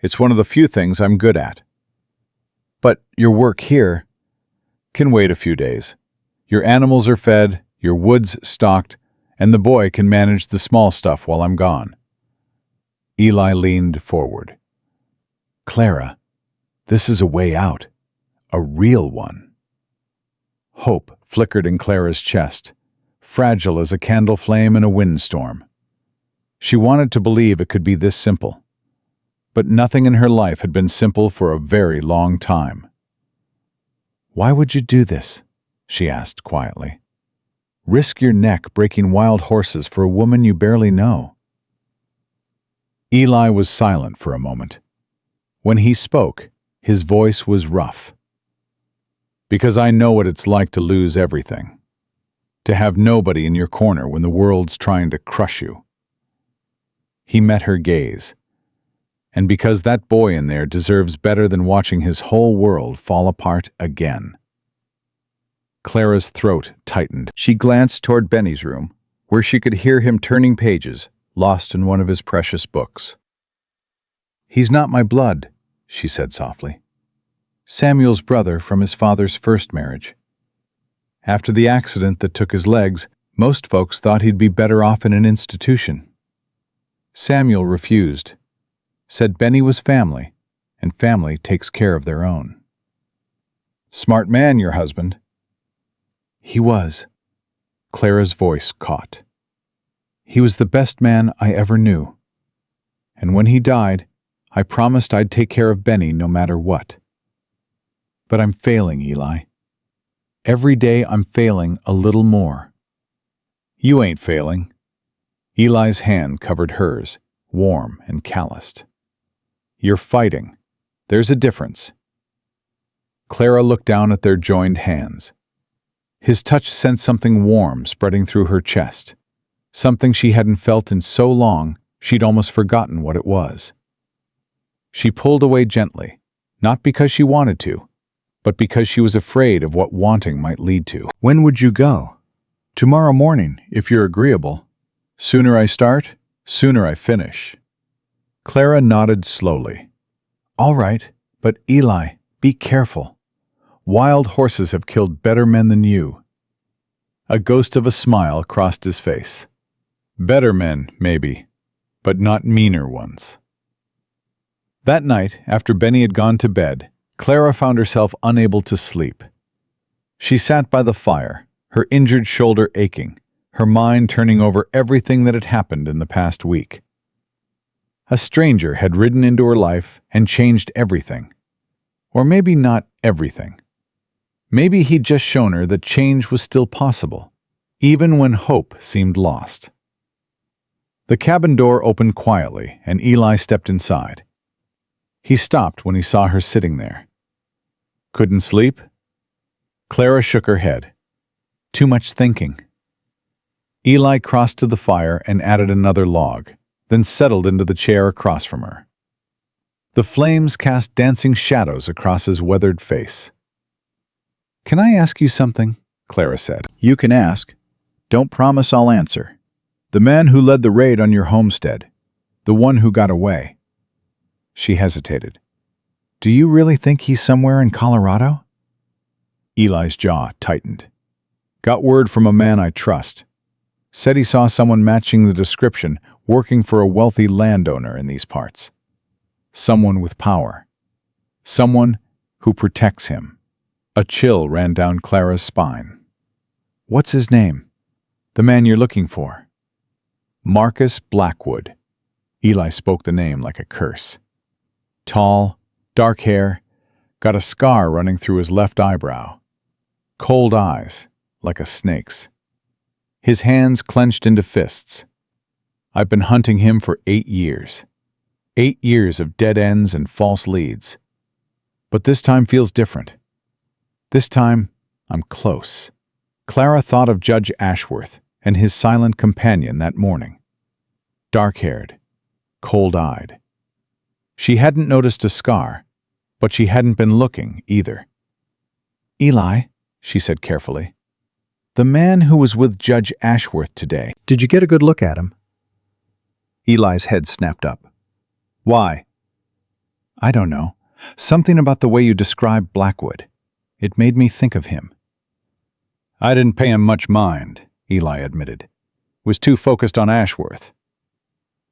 It's one of the few things I'm good at. But your work here can wait a few days. Your animals are fed, your wood's stocked, and the boy can manage the small stuff while I'm gone. Eli leaned forward. Clara, this is a way out. A real one. Hope flickered in Clara's chest, fragile as a candle flame in a windstorm. She wanted to believe it could be this simple. But nothing in her life had been simple for a very long time. Why would you do this? She asked quietly. Risk your neck breaking wild horses for a woman you barely know. Eli was silent for a moment. When he spoke, his voice was rough. Because I know what it's like to lose everything. To have nobody in your corner when the world's trying to crush you. He met her gaze. And because that boy in there deserves better than watching his whole world fall apart again. Clara's throat tightened. She glanced toward Benny's room, where she could hear him turning pages, lost in one of his precious books. He's not my blood, she said softly. Samuel's brother from his father's first marriage. After the accident that took his legs, most folks thought he'd be better off in an institution. Samuel refused. Said Benny was family, and family takes care of their own. Smart man, your husband. He was. Clara's voice caught. He was the best man I ever knew. And when he died, I promised I'd take care of Benny no matter what.
But I'm failing, Eli. Every day I'm failing a little more. You ain't failing. Eli's hand covered hers, warm and calloused. You're fighting. There's a difference. Clara looked down at their joined hands. His touch sent something warm spreading through her chest, something she hadn't felt in so long she'd almost forgotten what it was. She pulled away gently, not because she wanted to, but because she was afraid of what wanting might lead to.
When would you go? Tomorrow morning, if you're agreeable. Sooner I start, sooner I finish. Clara nodded slowly. All right, but Eli, be careful. Wild horses have killed better men than you. A ghost of a smile crossed his face. Better men, maybe, but not meaner ones. That night, after Benny had gone to bed, Clara found herself unable to sleep. She sat by the fire, her injured shoulder aching, her mind turning over everything that had happened in the past week. A stranger had ridden into her life and changed everything. Or maybe not everything. Maybe he'd just shown her that change was still possible, even when hope seemed lost. The cabin door opened quietly, and Eli stepped inside. He stopped when he saw her sitting there. Couldn't sleep? Clara shook her head. Too much thinking. Eli crossed to the fire and added another log, then settled into the chair across from her. The flames cast dancing shadows across his weathered face. Can I ask you something? Clara said. You can ask. Don't promise I'll answer. The man who led the raid on your homestead. The one who got away. She hesitated. Do you really think he's somewhere in Colorado? Eli's jaw tightened. Got word from a man I trust. Said he saw someone matching the description working for a wealthy landowner in these parts. Someone with power. Someone who protects him. A chill ran down Clara's spine. What's his name? The man you're looking for. Marcus Blackwood. Eli spoke the name like a curse. Tall, dark hair, got a scar running through his left eyebrow. Cold eyes, like a snake's. His hands clenched into fists. I've been hunting him for 8 years. 8 years of dead ends and false leads. But this time feels different. This time, I'm close. Clara thought of Judge Ashworth and his silent companion that morning. Dark-haired, cold-eyed. She hadn't noticed a scar, but she hadn't been looking either. Eli, she said carefully, the man who was with Judge Ashworth today.
Did you get a good look at him? Eli's head snapped up. Why? I don't know. Something about the way you described Blackwood. It made me think of him. I didn't pay him much mind, Eli admitted. Was too focused on Ashworth.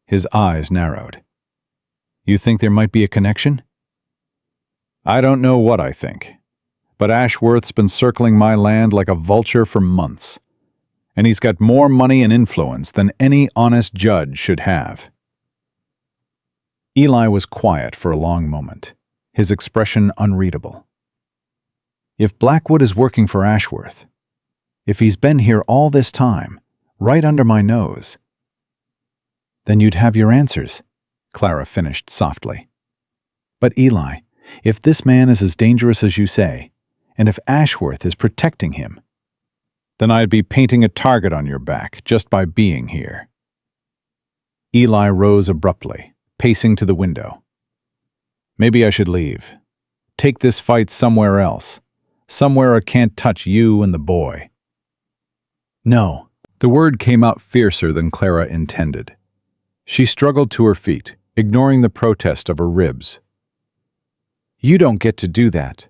His eyes narrowed. You think there might be a connection? I don't know what I think, but Ashworth's been circling my land like a vulture for months, and he's got more money and influence than any honest judge should have. Eli was quiet for a long moment, his expression unreadable. If Blackwood is working for Ashworth, if he's been here all this time, right under my nose, then you'd have your answers, Clara finished softly. But Eli, if this man is as dangerous as you say, and if Ashworth is protecting him, then I'd be painting a target on your back just by being here. Eli rose abruptly, pacing to the window. Maybe I should leave. Take this fight somewhere else. Somewhere I can't touch you and the boy. No. The word came out fiercer than Clara intended. She struggled to her feet, ignoring the protest of her ribs. You don't get to do that.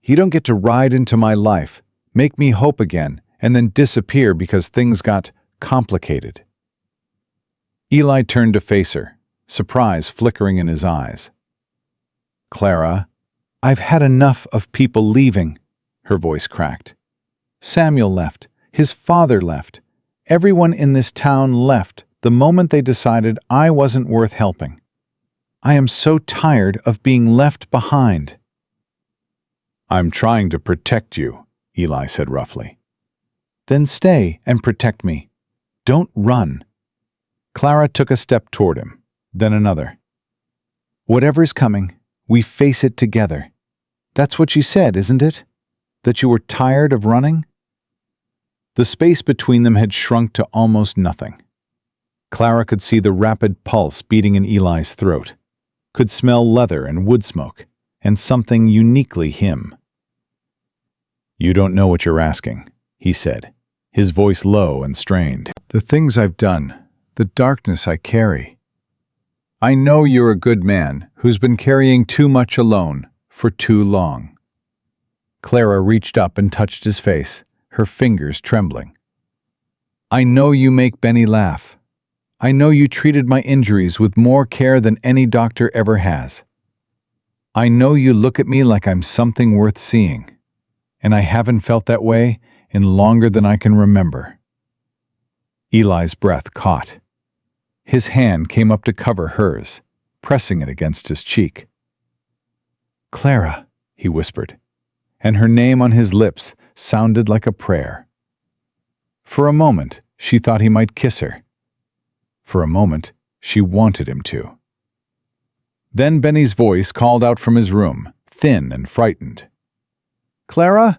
You don't get to ride into my life, make me hope again, and then disappear because things got complicated. Eli turned to face her, surprise flickering in his eyes. Clara, I've had enough of people leaving, her voice cracked. Samuel left. His father left. Everyone in this town left the moment they decided I wasn't worth helping. I am so tired of being left behind.
I'm trying to protect you, Eli said roughly.
Then stay and protect me. Don't run.
Clara took a step toward him, then another.
Whatever's coming, we face it together. That's what you said, isn't it? That you were tired of running?
The space between them had shrunk to almost nothing. Clara could see the rapid pulse beating in Eli's throat, could smell leather and wood smoke, and something uniquely him. You don't know what you're asking, he said, his voice low and strained.
The things I've done, the darkness I carry.
I know you're a good man who's been carrying too much alone for too long. Clara reached up and touched his face, her fingers trembling. I know you make Benny laugh. I know you treated my injuries with more care than any doctor ever has. I know you look at me like I'm something worth seeing, and I haven't felt that way in longer than I can remember. Eli's breath caught. His hand came up to cover hers, pressing it against his cheek.
Clara,
he whispered, and her name on his lips sounded like a prayer. For a moment, she thought he might kiss her. For a moment, she wanted him to. Then Benny's voice called out from his room, thin and frightened.
Clara?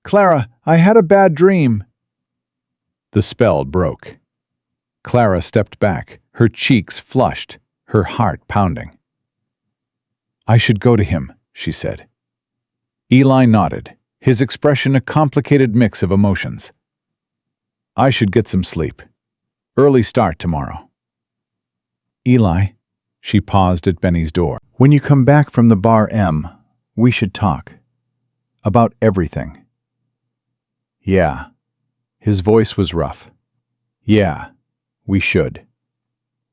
Clara, I had a bad dream.
The spell broke. Clara stepped back, her cheeks flushed, her heart pounding. I should go to him, she said. Eli nodded, his expression a complicated mix of emotions. I should get some sleep. Early start tomorrow.
Eli,
she paused at Benny's door.
When you come back from the bar M, we should talk. About everything.
Yeah. His voice was rough. Yeah, we should.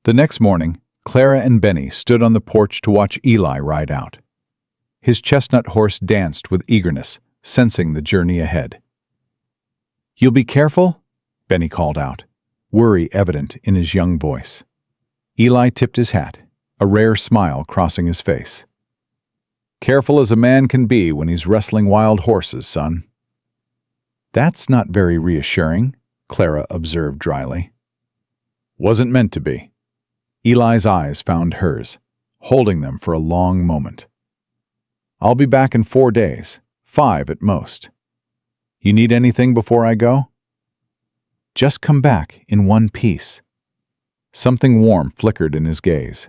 The next morning, Clara and Benny stood on the porch to watch Eli ride out. His chestnut horse danced with eagerness, sensing the journey ahead. You'll be careful? Benny called out, worry evident in his young voice. Eli tipped his hat, a rare smile crossing his face. Careful as a man can be when he's wrestling wild horses, son. That's not very reassuring, Clara observed dryly. Wasn't meant to be. Eli's eyes found hers, holding them for a long moment. I'll be back in 4 days, 5 at most. You need anything before I go? Just come back in one piece. Something warm flickered in his gaze.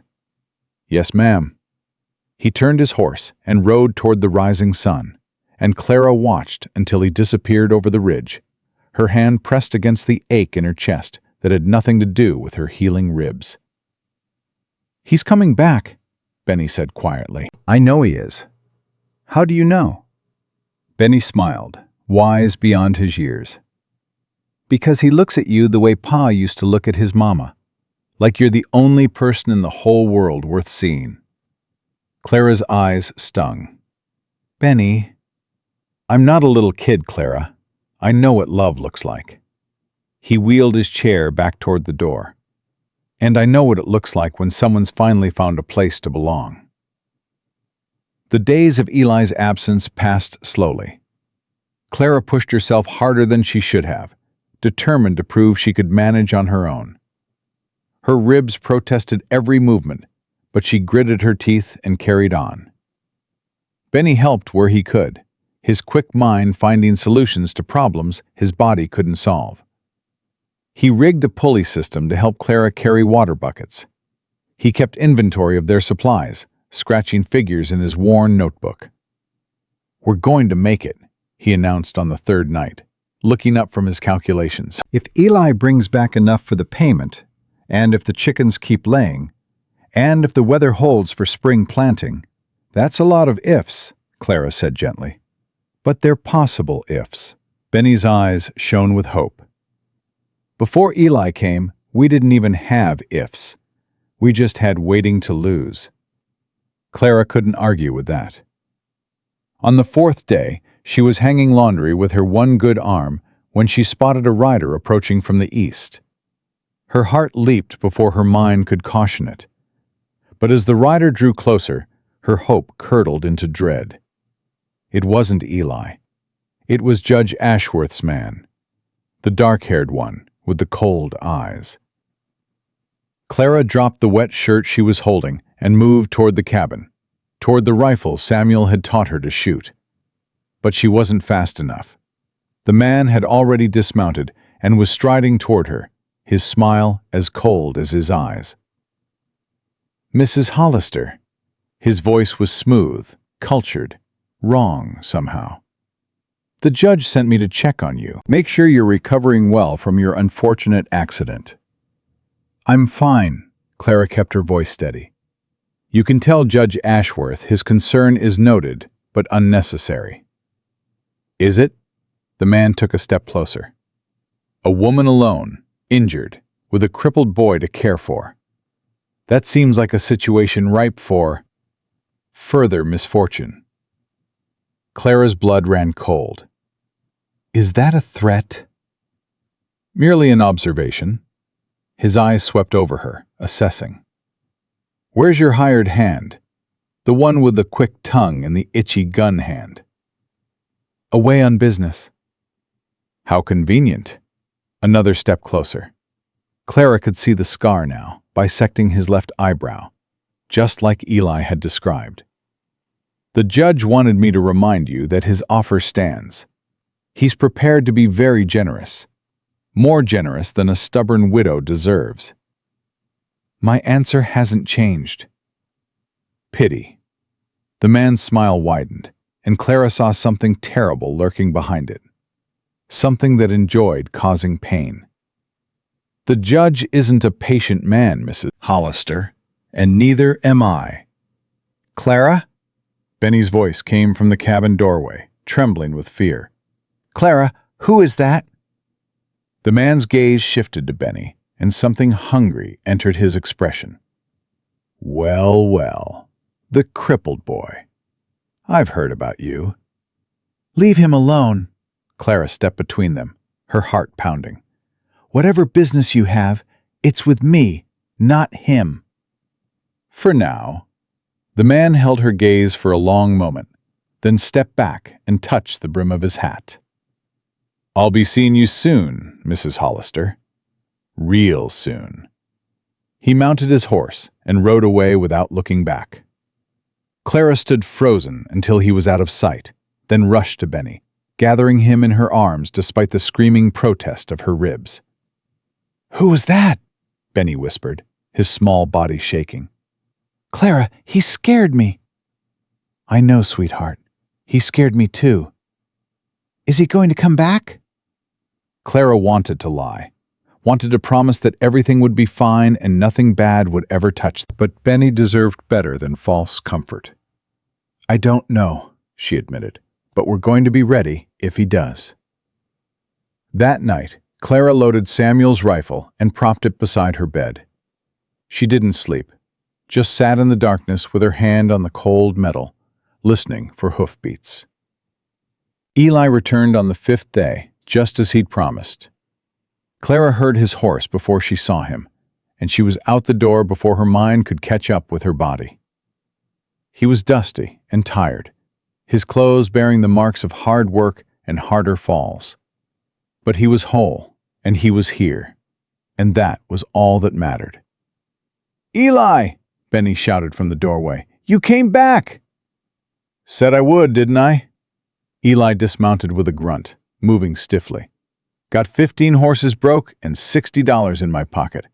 Yes, ma'am. He turned his horse and rode toward the rising sun, and Clara watched until he disappeared over the ridge, her hand pressed against the ache in her chest that had nothing to do with her healing ribs. He's coming back, Benny said quietly.
I know he is. How do you know?
Benny smiled, wise beyond his years.
Because he looks at you the way Pa used to look at his mama,
like you're the only person in the whole world worth seeing. Clara's eyes stung.
Benny,
I'm not a little kid, Clara. I know what love looks like. He wheeled his chair back toward the door. And I know what it looks like when someone's finally found a place to belong. The days of Eli's absence passed slowly. Clara pushed herself harder than she should have, determined to prove she could manage on her own. Her ribs protested every movement, but she gritted her teeth and carried on. Benny helped where he could, his quick mind finding solutions to problems his body couldn't solve. He rigged a pulley system to help Clara carry water buckets. He kept inventory of their supplies, scratching figures in his worn notebook. We're going to make it, he announced on the third night, looking up from his calculations.
If Eli brings back enough for the payment, and if the chickens keep laying, and if the weather holds for spring planting,
that's a lot of ifs, Clara said gently. But they're possible ifs. Benny's eyes shone with hope. Before Eli came, we didn't even have ifs. We just had waiting to lose. Clara couldn't argue with that. On the 4th day, she was hanging laundry with her one good arm when she spotted a rider approaching from the east. Her heart leaped before her mind could caution it. But as the rider drew closer, her hope curdled into dread. It wasn't Eli. It was Judge Ashworth's man, the dark-haired one with the cold eyes. Clara dropped the wet shirt she was holding and moved toward the cabin, toward the rifle Samuel had taught her to shoot. But she wasn't fast enough. The man had already dismounted and was striding toward her, his smile as cold as his eyes. "Mrs. Hollister." His voice was smooth, cultured, wrong somehow. "The judge sent me to check on you. Make sure you're recovering well from your unfortunate accident." "I'm fine," Clara kept her voice steady. "You can tell Judge Ashworth his concern is noted, but unnecessary." "Is it?" The man took a step closer. "A woman alone, injured, with a crippled boy to care for. That seems like a situation ripe for further misfortune." Clara's blood ran cold. "Is that a threat?" "Merely an observation." His eyes swept over her, assessing. "Where's your hired hand? The one with the quick tongue and the itchy gun hand." "Away on business." "How convenient." Another step closer. Clara could see the scar now, bisecting his left eyebrow, just like Eli had described. "The judge wanted me to remind you that his offer stands. He's prepared to be very generous, more generous than a stubborn widow deserves." "My answer hasn't changed." "Pity." The man's smile widened, and Clara saw something terrible lurking behind it. Something that enjoyed causing pain. "The judge isn't a patient man, Mrs. Hollister, and neither am I." "Clara?" Benny's voice came from the cabin doorway, trembling with fear. "Clara, who is that?" The man's gaze shifted to Benny, and something hungry entered his expression. "Well, well, the crippled boy. I've heard about you." "Leave him alone." Clara stepped between them, her heart pounding. "Whatever business you have, it's with me, not him." "For now." The man held her gaze for a long moment, then stepped back and touched the brim of his hat. "I'll be seeing you soon, Mrs. Hollister. Real soon." He mounted his horse and rode away without looking back. Clara stood frozen until he was out of sight, then rushed to Benny, gathering him in her arms despite the screaming protest of her ribs. "Who was that?" Benny whispered, his small body shaking. "Clara, he scared me." "I know, sweetheart. He scared me too." "Is he going to come back?" Clara wanted to lie, wanted to promise that everything would be fine and nothing bad would ever touch them. But Benny deserved better than false comfort. "I don't know," she admitted, "but we're going to be ready if he does." That night, Clara loaded Samuel's rifle and propped it beside her bed. She didn't sleep, just sat in the darkness with her hand on the cold metal, listening for hoofbeats. Eli returned on the 5th day, just as he'd promised. Clara heard his horse before she saw him, and she was out the door before her mind could catch up with her body. He was dusty and tired, his clothes bearing the marks of hard work and harder falls. But he was whole, and he was here, and that was all that mattered. "Eli!" Benny shouted from the doorway. "You came back!" "Said I would, didn't I?" Eli dismounted with a grunt, moving stiffly. "Got 15 horses broke and $60 in my pocket.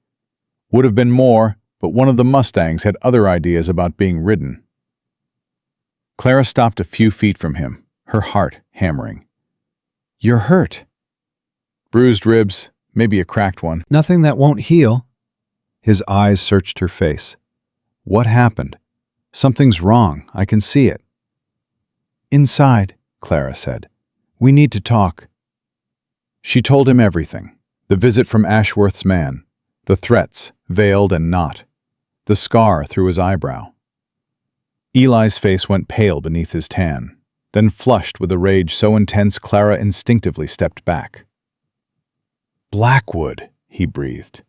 Would have been more, but one of the Mustangs had other ideas about being ridden." Clara stopped a few feet from him, her heart hammering. "You're hurt." "Bruised ribs, maybe a cracked one."
"Nothing that won't heal."
His eyes searched her face. "What happened? Something's wrong, I can see it." "Inside," Clara said. "We need to talk." She told him everything. The visit from Ashworth's man, the threats, veiled and not, the scar through his eyebrow. Eli's face went pale beneath his tan, then flushed with a rage so intense Clara instinctively stepped back. "Blackwood," he breathed.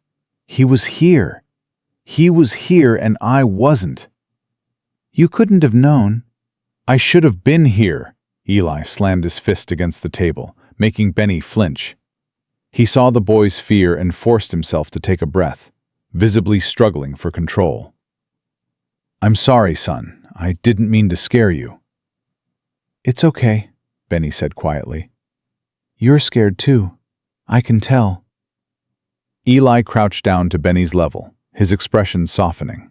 "He was here. He was here and I wasn't." "You couldn't have known." "I should have been here," Eli slammed his fist against the table, making Benny flinch. He saw the boy's fear and forced himself to take a breath, visibly struggling for control. "I'm sorry, son. I didn't mean to scare you." "It's okay," Benny said quietly. "You're scared too. I can tell." Eli crouched down to Benny's level, his expression softening.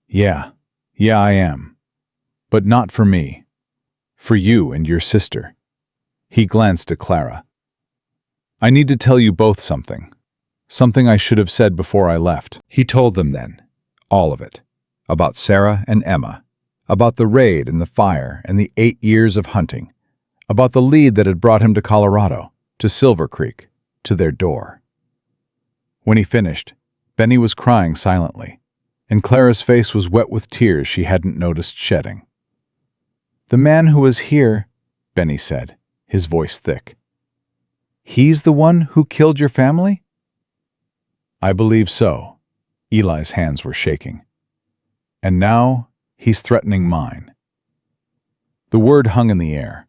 Yeah, I am. But not for me. For you and your sister." He glanced at Clara. "I need to tell you both something. Something I should have said before I left." He told them then, all of it. About Sarah and Emma. About the raid and the fire and the 8 years of hunting. About the lead that had brought him to Colorado, to Silver Creek, to their door. When he finished, Benny was crying silently, and Clara's face was wet with tears she hadn't noticed shedding. "The man who was here," Benny said, his voice thick. "He's the one who killed your family?" "I believe so." Eli's hands were shaking. "And now he's threatening mine." The word hung in the air.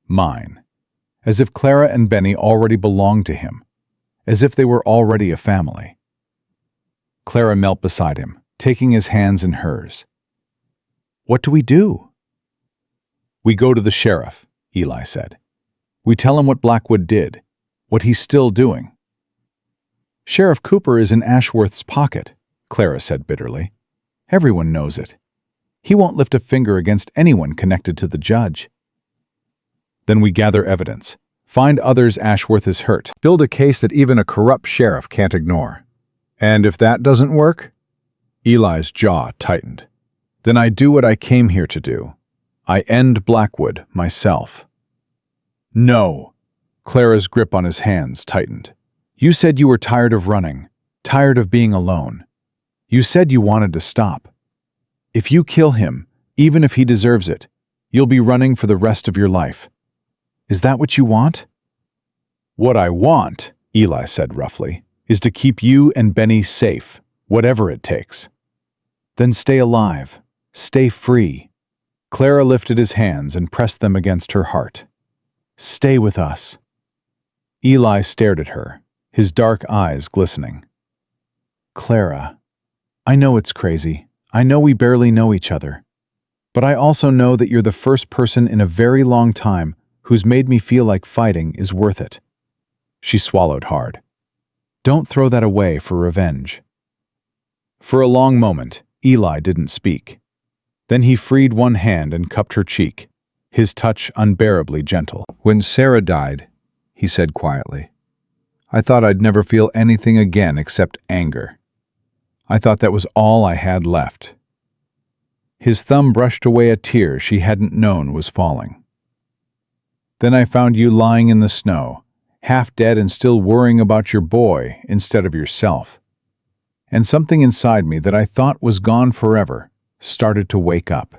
Mine. As if Clara and Benny already belonged to him. As if they were already a family. Clara knelt beside him, taking his hands in hers. "What do we do?" "We go to the sheriff," Eli said. "We tell him what Blackwood did, what he's still doing." "Sheriff Cooper is in Ashworth's pocket," Clara said bitterly. "Everyone knows it. He won't lift a finger against anyone connected to the judge." "Then we gather evidence, find others Ashworth is hurt, build a case that even a corrupt sheriff can't ignore. And if that doesn't work?" Eli's jaw tightened. "Then I do what I came here to do. I end Blackwood myself." "No!" Clara's grip on his hands tightened. "You said you were tired of running, tired of being alone. You said you wanted to stop. If you kill him, even if he deserves it, you'll be running for the rest of your life. Is that what you want?" "What I want," Eli said roughly, "is to keep you and Benny safe, whatever it takes." "Then stay alive. Stay free." Clara lifted his hands and pressed them against her heart. "Stay with us." Eli stared at her, his dark eyes glistening. "Clara, I know it's crazy. I know we barely know each other. But I also know that you're the first person in a very long time who's made me feel like fighting is worth it." She swallowed hard. "Don't throw that away for revenge." For a long moment, Eli didn't speak. Then he freed one hand and cupped her cheek, his touch unbearably gentle. "When Sarah died," he said quietly, "I thought I'd never feel anything again except anger. I thought that was all I had left." His thumb brushed away a tear she hadn't known was falling. "Then I found you lying in the snow, half dead and still worrying about your boy instead of yourself. And something inside me that I thought was gone forever started to wake up."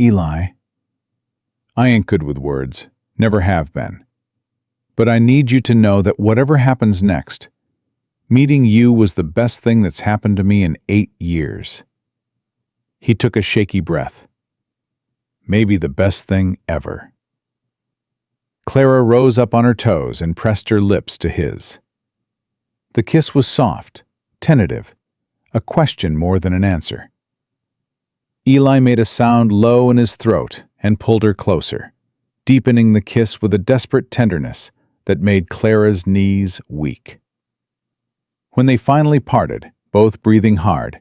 "Eli." "I ain't good with words, never have been. But I need you to know that whatever happens next, meeting you was the best thing that's happened to me in 8 years. He took a shaky breath. "Maybe the best thing ever." Clara rose up on her toes and pressed her lips to his. The kiss was soft, tentative, a question more than an answer. Eli made a sound low in his throat and pulled her closer, deepening the kiss with a desperate tenderness that made Clara's knees weak. When they finally parted, both breathing hard,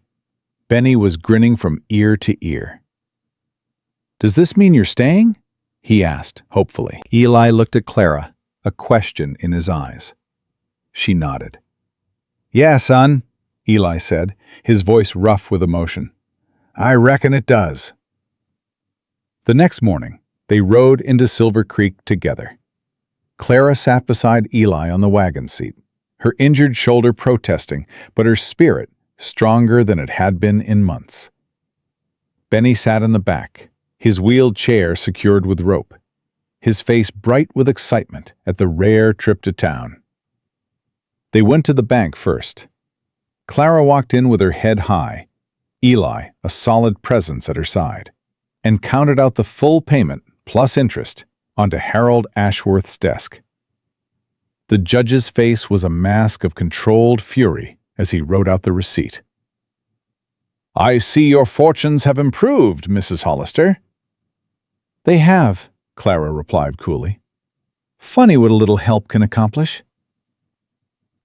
Benny was grinning from ear to ear. "Does this mean you're staying?" he asked, hopefully. Eli looked at Clara, a question in his eyes. She nodded. "Yeah, son," Eli said, his voice rough with emotion. "I reckon it does." The next morning, they rode into Silver Creek together. Clara sat beside Eli on the wagon seat, her injured shoulder protesting, but her spirit stronger than it had been in months. Benny sat in the back, his wheeled chair secured with rope, his face bright with excitement at the rare trip to town. They went to the bank first. Clara walked in with her head high, Eli a solid presence at her side, and counted out the full payment plus interest onto Harold Ashworth's desk. The judge's face was a mask of controlled fury as he wrote out the receipt. "I see your fortunes have improved, Mrs. Hollister." "They have," Clara replied coolly. "Funny what a little help can accomplish."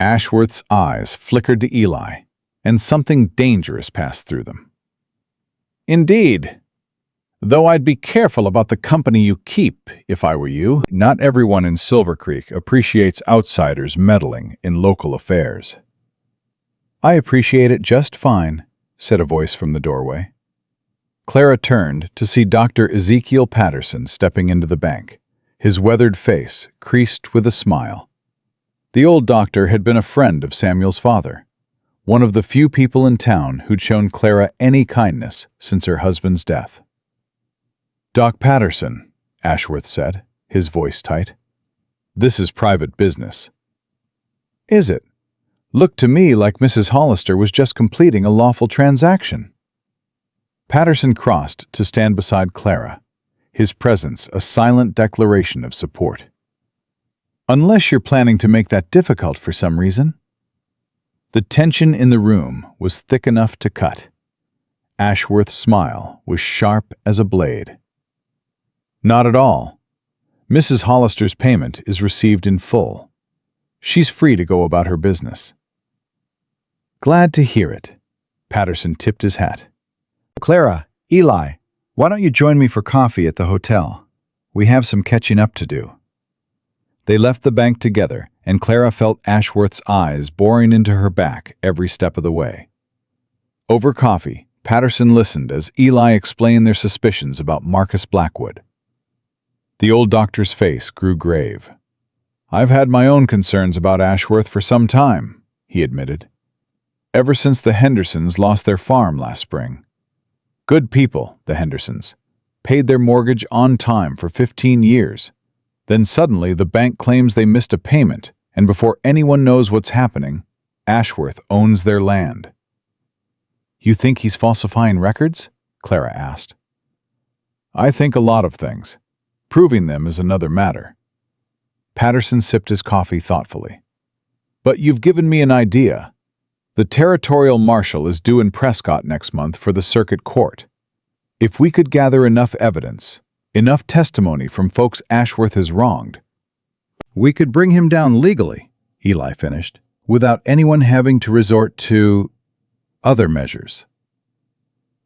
Ashworth's eyes flickered to Eli, and something dangerous passed through them. "Indeed. Though I'd be careful about the company you keep, if I were you." Not everyone in Silver Creek appreciates outsiders meddling in local affairs. "I appreciate it just fine," said a voice from the doorway. Clara turned to see Dr. Ezekiel Patterson stepping into the bank, his weathered face creased with a smile. The old doctor had been a friend of Samuel's father, one of the few people in town who'd shown Clara any kindness since her husband's death. "Doc Patterson," Ashworth said, his voice tight. "This is private business." "Is it? Looked to me like Mrs. Hollister was just completing a lawful transaction." Patterson crossed to stand beside Clara, his presence a silent declaration of support. "Unless you're planning to make that difficult for some reason." The tension in the room was thick enough to cut. Ashworth's smile was sharp as a blade. "Not at all. Mrs. Hollister's payment is received in full. She's free to go about her business." "Glad to hear it." Patterson tipped his hat. "Clara, Eli, why don't you join me for coffee at the hotel? We have some catching up to do." They left the bank together, and Clara felt Ashworth's eyes boring into her back every step of the way. Over coffee, Patterson listened as Eli explained their suspicions about Marcus Blackwood. The old doctor's face grew grave. "I've had my own concerns about Ashworth for some time," he admitted. "Ever since the Hendersons lost their farm last spring. Good people, the Hendersons. Paid their mortgage on time for 15 years. Then suddenly the bank claims they missed a payment, and before anyone knows what's happening, Ashworth owns their land." "You think he's falsifying records?" Clara asked. "I think a lot of things. Proving them is another matter." Patterson sipped his coffee thoughtfully. "But you've given me an idea. The territorial marshal is due in Prescott next month for the circuit court. If we could gather enough evidence, enough testimony from folks Ashworth has wronged, we could bring him down legally," Eli finished, "without anyone having to resort to other measures."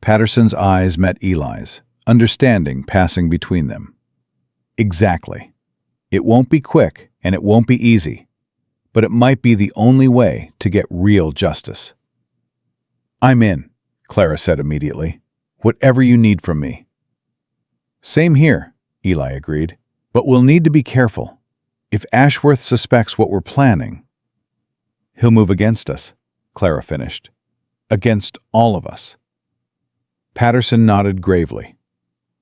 Patterson's eyes met Eli's, understanding passing between them. "Exactly. It won't be quick, and it won't be easy, but it might be the only way to get real justice." "I'm in," Clara said immediately. "Whatever you need from me." "Same here," Eli agreed, "but we'll need to be careful. If Ashworth suspects what we're planning, he'll move against us," Clara finished. "Against all of us." Patterson nodded gravely.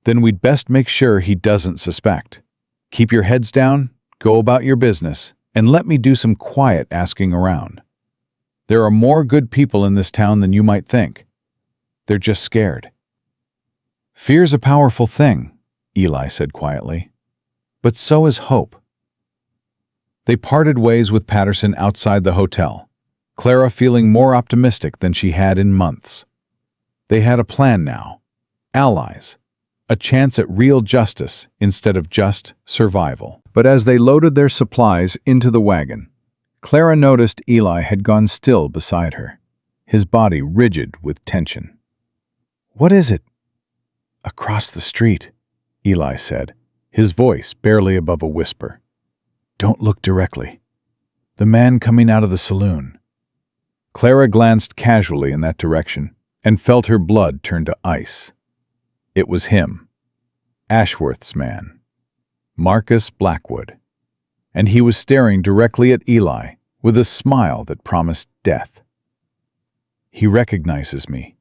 "Then we'd best make sure he doesn't suspect. Keep your heads down, go about your business, and let me do some quiet asking around. There are more good people in this town than you might think. They're just scared." "Fear's a powerful thing," Eli said quietly. "But so is hope." They parted ways with Patterson outside the hotel, Clara feeling more optimistic than she had in months. They had a plan now. Allies. A chance at real justice instead of just survival. But as they loaded their supplies into the wagon, Clara noticed Eli had gone still beside her, his body rigid with tension. "What is it?" "Across the street," Eli said, his voice barely above a whisper. "Don't look directly. The man coming out of the saloon." Clara glanced casually in that direction and felt her blood turn to ice. It was him, Ashworth's man, Marcus Blackwood, and he was staring directly at Eli with a smile that promised death. "He recognizes me,"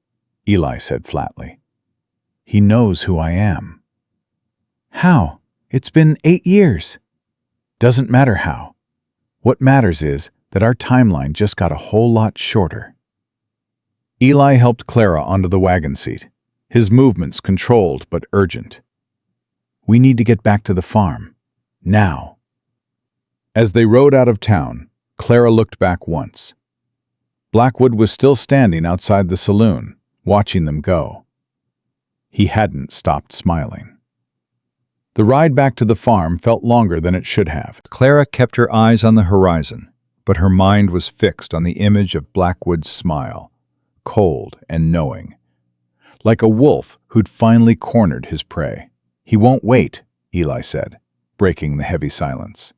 Eli said flatly. "He knows who I am." "How? It's been 8 years." "Doesn't matter how. What matters is that our timeline just got a whole lot shorter." Eli helped Clara onto the wagon seat, his movements controlled but urgent.
We need to get back to the farm. Now.
As they rode out of town, Clara looked back once. Blackwood was still standing outside the saloon, watching them go. He hadn't stopped smiling. The ride back to the farm felt longer than it should have.
Clara kept her eyes on the horizon, but her mind was fixed on the image of Blackwood's smile, cold and knowing, like a wolf who'd finally cornered his prey. "He won't wait," Eli said, breaking the heavy silence.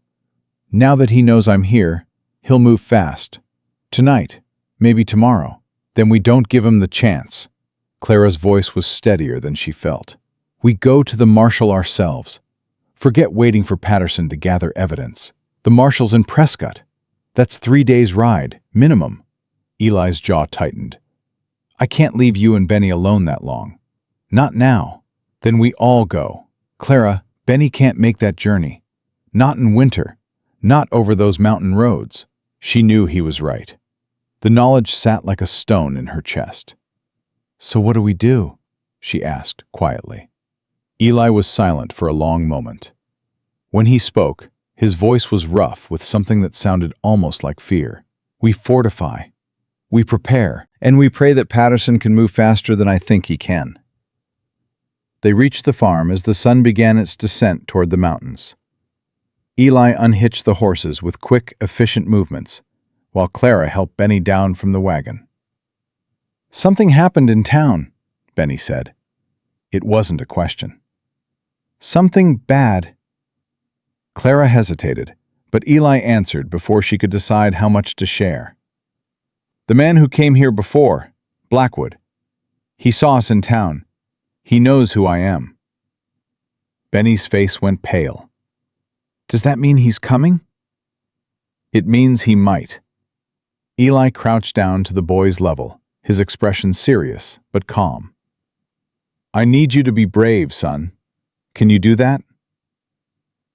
"Now that he knows I'm here, he'll move fast. Tonight, maybe tomorrow. Then we don't give him the chance." Clara's voice was steadier than she felt. "We go to the marshal ourselves. Forget waiting for Patterson to gather evidence. The marshal's in Prescott. That's 3 days' ride, minimum." Eli's jaw tightened. "I can't leave you and Benny alone that long. Not now. Then we all go. Clara, Benny can't make that journey. Not in winter. Not over those mountain roads." She knew he was right. The knowledge sat like a stone in her chest. "So what do we do?" she asked quietly. Eli was silent for a long moment. When he spoke, his voice was rough with something that sounded almost like fear. "We fortify. We prepare. And we pray that Patterson can move faster than I think he can." They reached the farm as the sun began its descent toward the mountains. Eli unhitched the horses with quick, efficient movements, while Clara helped Benny down from the wagon. "Something happened in town," Benny said. It wasn't a question. "Something bad." Clara hesitated, but Eli answered before she could decide how much to share. "The man who came here before, Blackwood. He saw us in town. He knows who I am." Benny's face went pale. "Does that mean he's coming?" "It means he might." Eli crouched down to the boy's level, his expression serious but calm. "I need you to be brave, son. Can you do that?"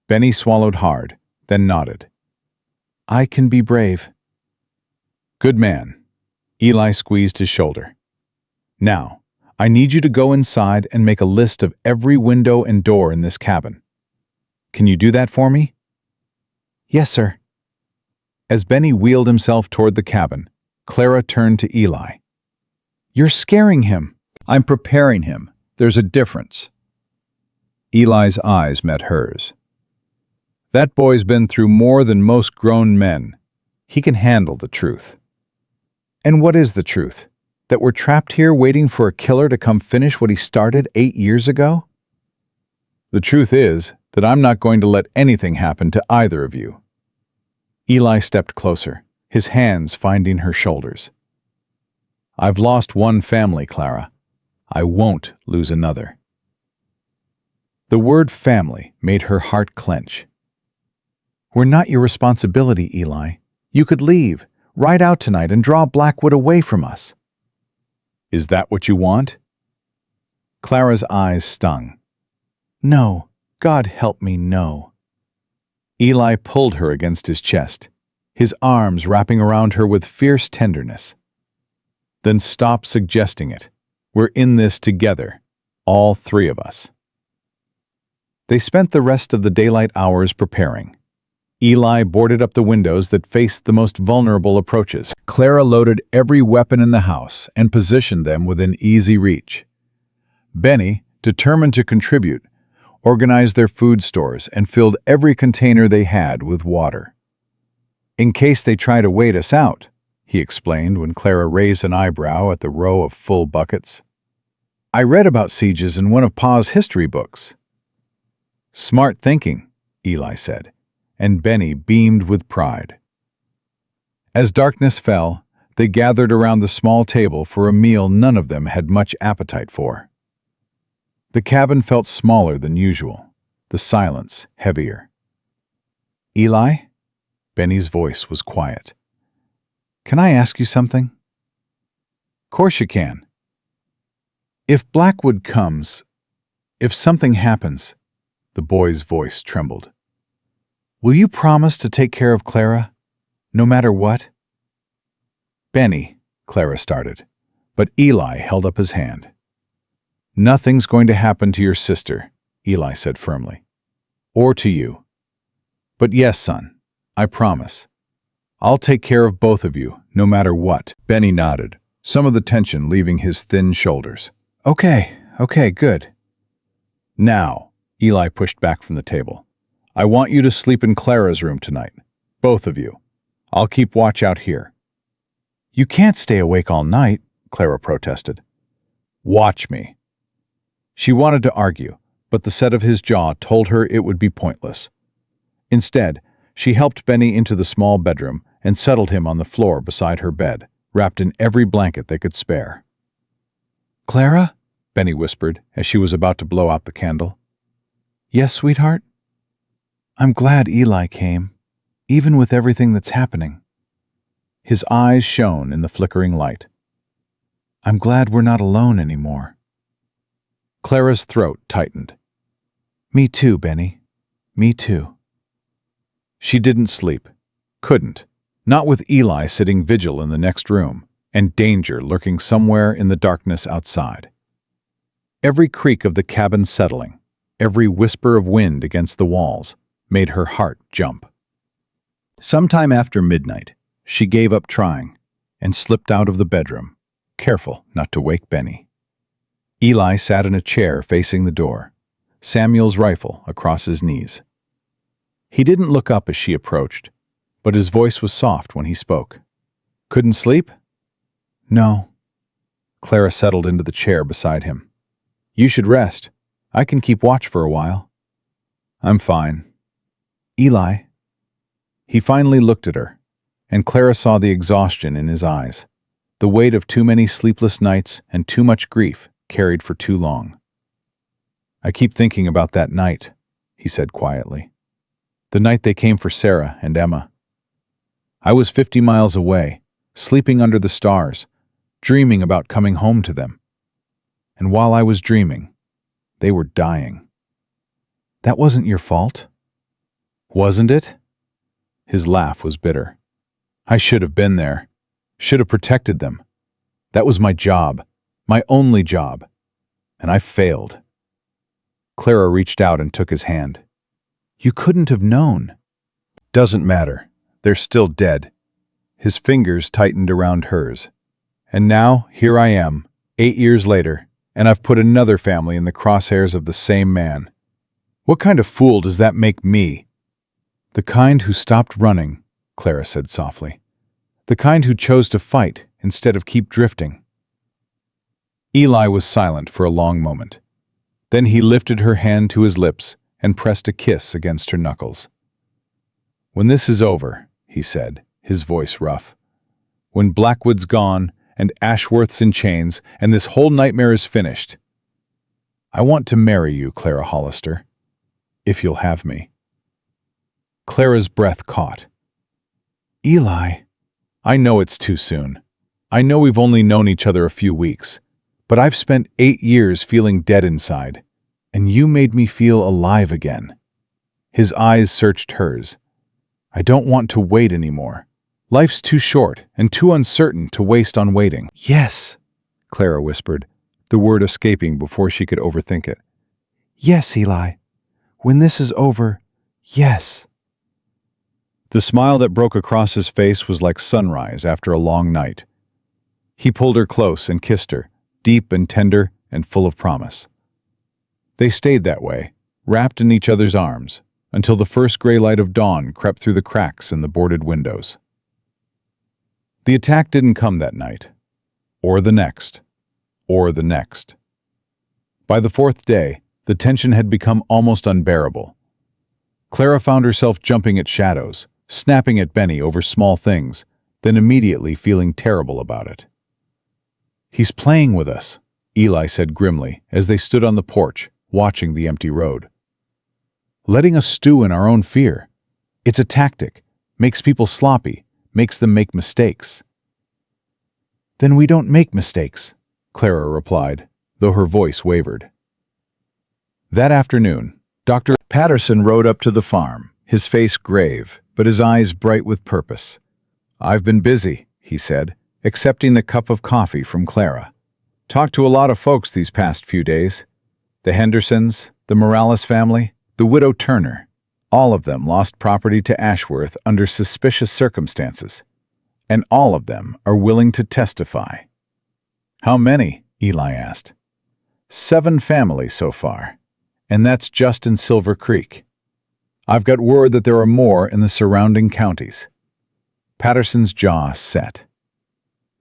Benny swallowed hard, then nodded. "I can be brave." "Good man." Eli squeezed his shoulder. "Now, I need you to go inside and make a list of every window and door in this cabin. Can you do that for me?" "Yes, sir." As Benny wheeled himself toward the cabin, Clara turned to Eli. "You're scaring him." "I'm preparing him. There's a difference." Eli's eyes met hers. "That boy's been through more than most grown men. He can handle the truth." "And what is the truth? That we're trapped here waiting for a killer to come finish what he started 8 years ago?" "The truth is that I'm not going to let anything happen to either of you." Eli stepped closer, his hands finding her shoulders. "I've lost one family, Clara. I won't lose another." The word family made her heart clench. "We're not your responsibility, Eli. You could leave, ride out tonight and draw Blackwood away from us." "Is that what you want?" Clara's eyes stung. "No, God help me, no." Eli pulled her against his chest, his arms wrapping around her with fierce tenderness. "Then stop suggesting it. We're in this together, all 3 of us." They spent the rest of the daylight hours preparing. Eli boarded up the windows that faced the most vulnerable approaches. Clara loaded every weapon in the house and positioned them within easy reach. Benny, determined to contribute, organized their food stores and filled every container they had with water. "In case they try to wait us out," he explained when Clara raised an eyebrow at the row of full buckets. "I read about sieges in one of Pa's history books." "Smart thinking," Eli said, and Benny beamed with pride. As darkness fell, they gathered around the small table for a meal none of them had much appetite for. The cabin felt smaller than usual, the silence heavier. "Eli?" Benny's voice was quiet. "Can I ask you something?" "Course you can." "If Blackwood comes, if something happens," the boy's voice trembled, "will you promise to take care of Clara, no matter what?" "Benny," Clara started, but Eli held up his hand. "Nothing's going to happen to your sister,"
Eli said firmly. Or to you. But yes, son, I promise. I'll take care of both of you, no matter what. Benny nodded, some of the tension leaving his thin shoulders. Okay, good. Now, Eli pushed back from the table. I want you to sleep in Clara's room tonight. Both of you. I'll keep watch out here. You can't stay awake all night, Clara protested. Watch me. She wanted to argue, but the set of his jaw told her it would be pointless. Instead, she helped Benny into the small bedroom and settled him on the floor beside her bed, wrapped in every blanket they could spare. Clara? Benny whispered as she was about to blow out the candle. Yes, sweetheart? I'm glad Eli came, even with everything that's happening. His eyes shone in the flickering light. I'm glad we're not alone anymore. Clara's throat tightened. Me too, Benny. Me too. She didn't sleep. Couldn't. Not with Eli sitting vigil in the next room, and danger lurking somewhere in the darkness outside. Every creak of the cabin settling, every whisper of wind against the walls, made her heart jump. Sometime after midnight, she gave up trying and slipped out of the bedroom, careful not to wake Benny. Eli sat in a chair facing the door, Samuel's rifle across his knees. He didn't look up as she approached, but his voice was soft when he spoke. Couldn't sleep? No. Clara settled into the chair beside him. You should rest. I can keep watch for a while. I'm fine. Eli. He finally looked at her, and Clara saw the exhaustion in his eyes, the weight of too many sleepless nights and too much grief carried for too long. I keep thinking about that night, he said quietly. The night they came for Sarah and Emma. I was 50 miles away, sleeping under the stars, dreaming about coming home to them. And while I was dreaming, they were dying. That wasn't your fault. Wasn't it? His laugh was bitter. I should have been there, should have protected them. That was my job, my only job, and I failed. Clara reached out and took his hand. You couldn't have known. Doesn't matter. They're still dead. His fingers tightened around hers. And now, here I am, 8 years later, and I've put another family in the crosshairs of the same man. What kind of fool does that make me? The kind who stopped running, Clara said softly. The kind who chose to fight instead of keep drifting. Eli was silent for a long moment. Then he lifted her hand to his lips and pressed a kiss against her knuckles. When this is over, he said, his voice rough. When Blackwood's gone and Ashworth's in chains and this whole nightmare is finished, I want to marry you, Clara Hollister, if you'll have me. Clara's breath caught. Eli, I know it's too soon. I know we've only known each other a few weeks, but I've spent 8 years feeling dead inside, and you made me feel alive again. His eyes searched hers. I don't want to wait anymore. Life's too short and too uncertain to waste on waiting. Yes, Clara whispered, the word escaping before she could overthink it. Yes, Eli. When this is over, yes. The smile that broke across his face was like sunrise after a long night. He pulled her close and kissed her, deep and tender and full of promise. They stayed that way, wrapped in each other's arms, until the first gray light of dawn crept through the cracks in the boarded windows. The attack didn't come that night, or the next, or the next. By the fourth day, the tension had become almost unbearable. Clara found herself jumping at shadows, snapping at Benny over small things, then immediately feeling terrible about it. He's playing with us, Eli said grimly as they stood on the porch, watching the empty road. Letting us stew in our own fear. It's a tactic, makes people sloppy, makes them make mistakes. Then we don't make mistakes, Clara replied, though her voice wavered. That afternoon, Dr. Patterson rode up to the farm, his face grave, but his eyes bright with purpose. I've been busy, he said, accepting the cup of coffee from Clara. Talked to a lot of folks these past few days. The Hendersons,
the Morales family, the widow Turner. All of them lost property to Ashworth under suspicious circumstances, and all of them are willing to testify. How many? Eli asked. 7 families so far, and that's just in Silver Creek. I've got word that there are more in the surrounding counties. Patterson's jaw set.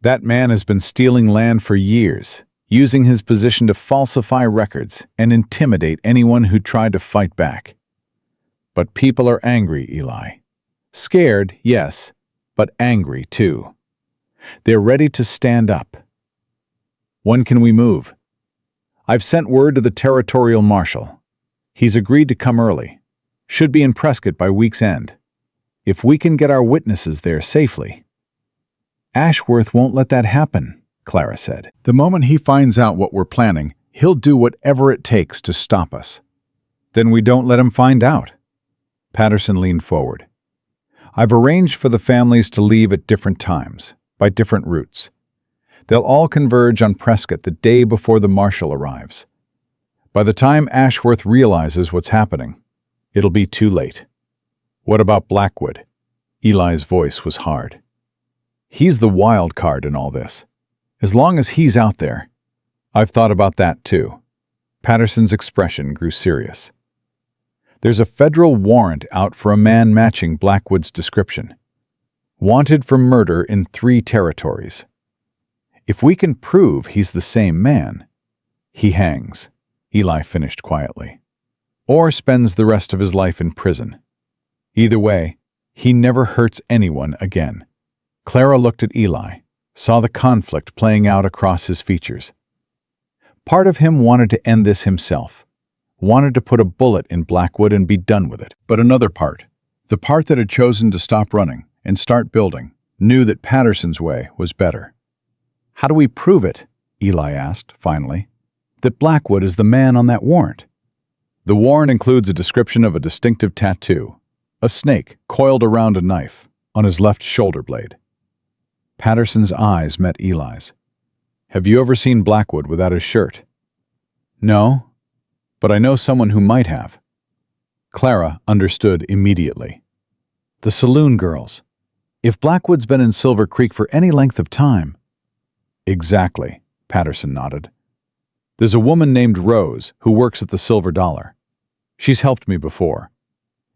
That man has been stealing land for years, using his position to falsify records and intimidate anyone who tried to fight back. But people are angry, Eli. Scared, yes, but angry too. They're ready to stand up. When can we move? I've sent word to the territorial marshal. He's agreed to come early. Should be in Prescott by week's end. If we can get our witnesses there safely. Ashworth won't let that happen, Clara said. The moment he finds out what we're planning, he'll do whatever it takes to stop us. Then we don't let him find out. Patterson leaned forward. I've arranged for the families to leave at different times, by different routes. They'll all converge on Prescott the day before the marshal arrives. By the time Ashworth realizes what's happening, it'll be too late. What about Blackwood? Eli's voice was hard. He's the wild card in all this. As long as he's out there. I've thought about that too. Patterson's expression grew serious. There's a federal warrant out for a man matching Blackwood's description. Wanted for murder in 3 territories. If we can prove he's the same man, he hangs, Eli finished quietly, or spends the rest of his life in prison. Either way, he never hurts anyone again. Clara looked at Eli, saw the conflict playing out across his features. Part of him wanted to end this himself, wanted to put a bullet in Blackwood and be done with it. But another part, the part that had chosen to stop running and start building, knew that Patterson's way was better. How do we prove it? Eli asked, finally. That Blackwood is the man on that warrant. The warrant includes a description of a distinctive tattoo, a snake coiled around a knife, on his left shoulder blade. Patterson's eyes met Eli's. Have you ever seen Blackwood without his shirt? No, but I know someone who might have. Clara understood immediately. The saloon girls. If Blackwood's been in Silver Creek for any length of time. Exactly, Patterson nodded. There's a woman named Rose who works at the Silver Dollar. She's helped me before.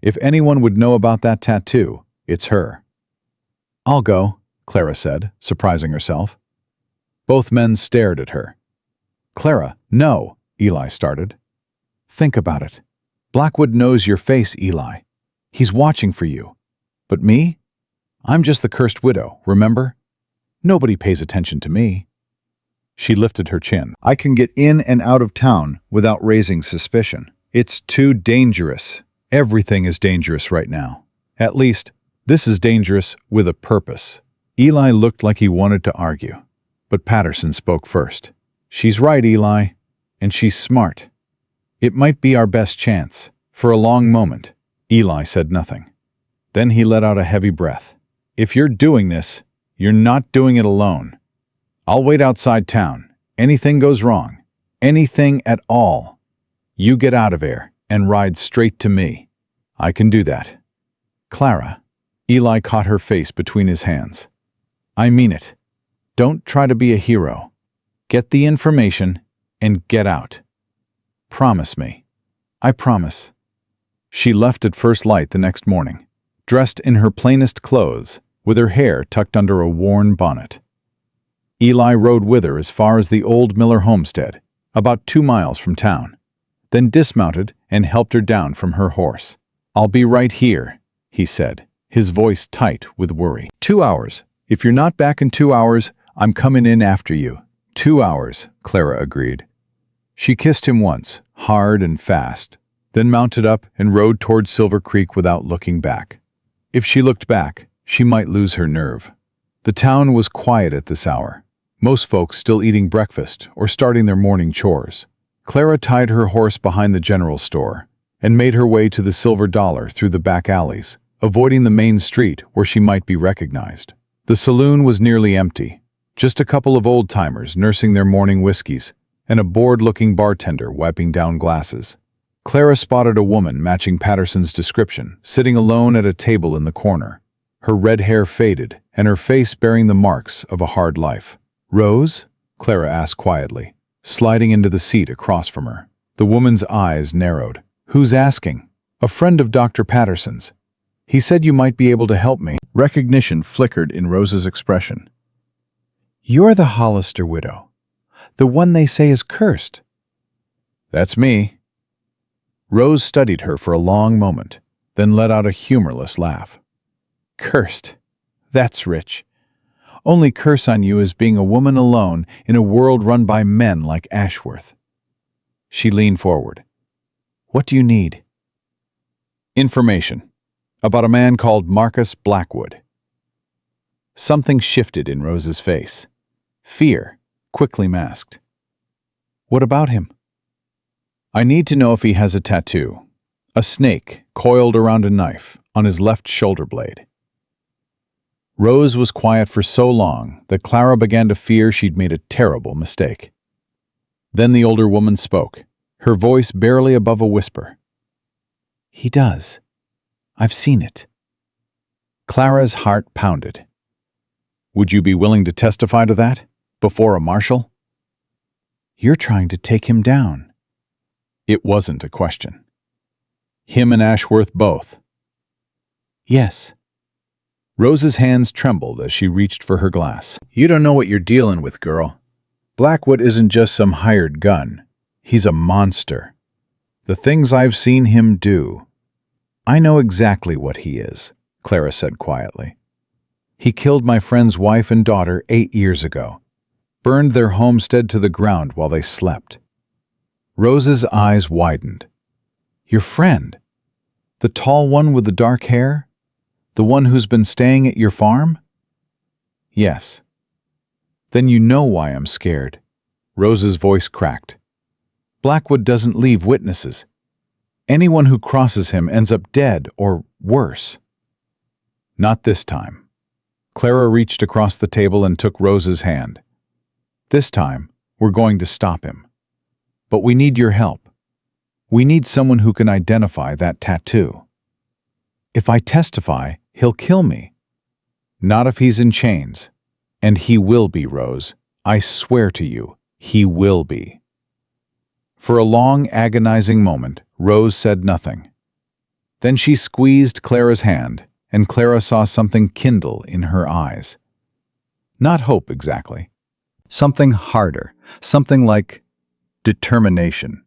If anyone would know about that tattoo, it's her. I'll go, Clara said, surprising herself. Both men stared at her. Clara, no, Eli started. Think about it. Blackwood knows your face, Eli. He's watching for you. But me? I'm just the cursed widow, remember? Nobody pays attention to me. She lifted her chin. I can get in and out of town without raising suspicion. It's too dangerous. Everything is dangerous right now. At least, this is dangerous with a purpose. Eli looked like he wanted to argue, but Patterson spoke first. She's right, Eli, and she's smart. It might be our best chance. For a long moment, Eli said nothing. Then he let out a heavy breath. If you're doing this, you're not doing it alone. I'll wait outside town. Anything goes wrong, anything at all, you get out of here and ride straight to me. I can do that. Clara. Eli caught her face between his hands. I mean it. Don't try to be a hero. Get the information and get out. Promise me. I promise. She left at first light the next morning, dressed in her plainest clothes, with her hair tucked under a worn bonnet. Eli rode with her as far as the old Miller homestead, about 2 miles from town, then dismounted and helped her down from her horse. I'll be right here, he said, his voice tight with worry. 2 hours. If you're not back in 2 hours, I'm coming in after you. 2 hours, Clara agreed. She kissed him once, hard and fast, then mounted up and rode toward Silver Creek without looking back. If she looked back, she might lose her nerve. The town was quiet at this hour, most folks still eating breakfast or starting their morning chores. Clara tied her horse behind the general store and made her way to the Silver Dollar through the back alleys, avoiding the main street where she might be recognized. The saloon was nearly empty, just a couple of old-timers nursing their morning whiskeys and a bored-looking bartender wiping down glasses.
Clara spotted a woman matching Patterson's description, sitting alone at a table in the corner, her red hair faded and her face bearing the marks of a hard life. "Rose?" Clara asked quietly, sliding into the seat across from her. The woman's eyes narrowed. "Who's asking?" "A friend of Dr. Patterson's. He said you might be able to help me."
Recognition flickered in Rose's expression. "You're the Hollister widow. The one they say is cursed."
"That's me." Rose studied her for a long moment, then let out a humorless laugh. "Cursed. That's rich. Only curse on you is being a woman alone in a world run by men like Ashworth." She leaned forward. "What do you need?" "Information. About a man called Marcus Blackwood." Something shifted in Rose's face. Fear, quickly masked. "What about him?" "I need to know if he has a tattoo. A snake coiled around a knife on his left shoulder blade." Rose was quiet for so long that Clara began to fear she'd made a terrible mistake. Then the older woman spoke, her voice barely above a whisper. "He does. I've seen it." Clara's heart pounded. "Would you be willing to testify to that? Before a marshal?" "You're trying to take him down." It wasn't a question. "Him and Ashworth both?" "Yes." Rose's hands trembled as she reached for her glass. "You don't know what you're dealing with, girl. Blackwood isn't just some hired gun. He's a monster. The things I've seen him do." "I know exactly what he is," Clara said quietly. "He killed my friend's wife and daughter 8 years ago, burned their homestead to the ground while they slept." Rose's eyes widened. "Your friend? The tall one with the dark hair? The one who's been staying at your farm?" "Yes." "Then you know why I'm scared." Rose's voice cracked. "Blackwood doesn't leave witnesses. Anyone who crosses him ends up dead or worse." "Not this time." Clara reached across the table and took Rose's hand. "This time, we're going to stop him. But we need your help. We need someone who can identify that tattoo. If I testify, he'll kill me." "Not if he's in chains. And he will be, Rose. I swear to you, he will be." For a long, agonizing moment, Rose said nothing. Then she squeezed Clara's hand, and Clara saw something kindle in her eyes. Not hope exactly. Something harder, something like determination.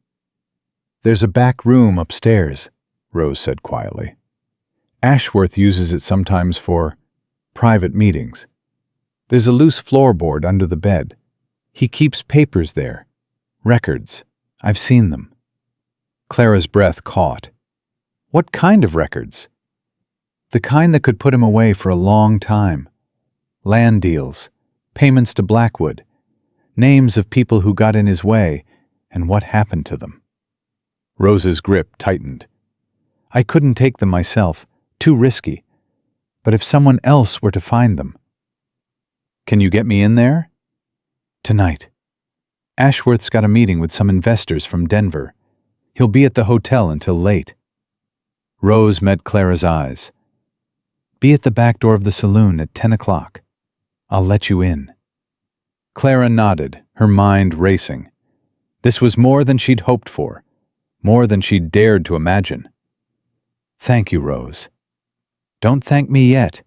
"There's a back room upstairs," Rose said quietly. "Ashworth uses it sometimes for private meetings. There's a loose floorboard under the bed. He keeps papers there. Records. I've seen them." Clara's breath caught. "What kind of records?" "The kind that could put him away for a long time. Land deals, payments to Blackwood, names of people who got in his way, and what happened to them." Rose's grip tightened. "I couldn't take them myself. Too risky. But if someone else were to find them." "Can you get me in there?" "Tonight. Ashworth's got a meeting with some investors from Denver. He'll be at the hotel until late." Rose met Clara's eyes. "Be at the back door of the saloon at 10 o'clock. I'll let you in." Clara nodded, her mind racing. This was more than she'd hoped for, more than she'd dared to imagine. "Thank you, Rose." "Don't thank me yet."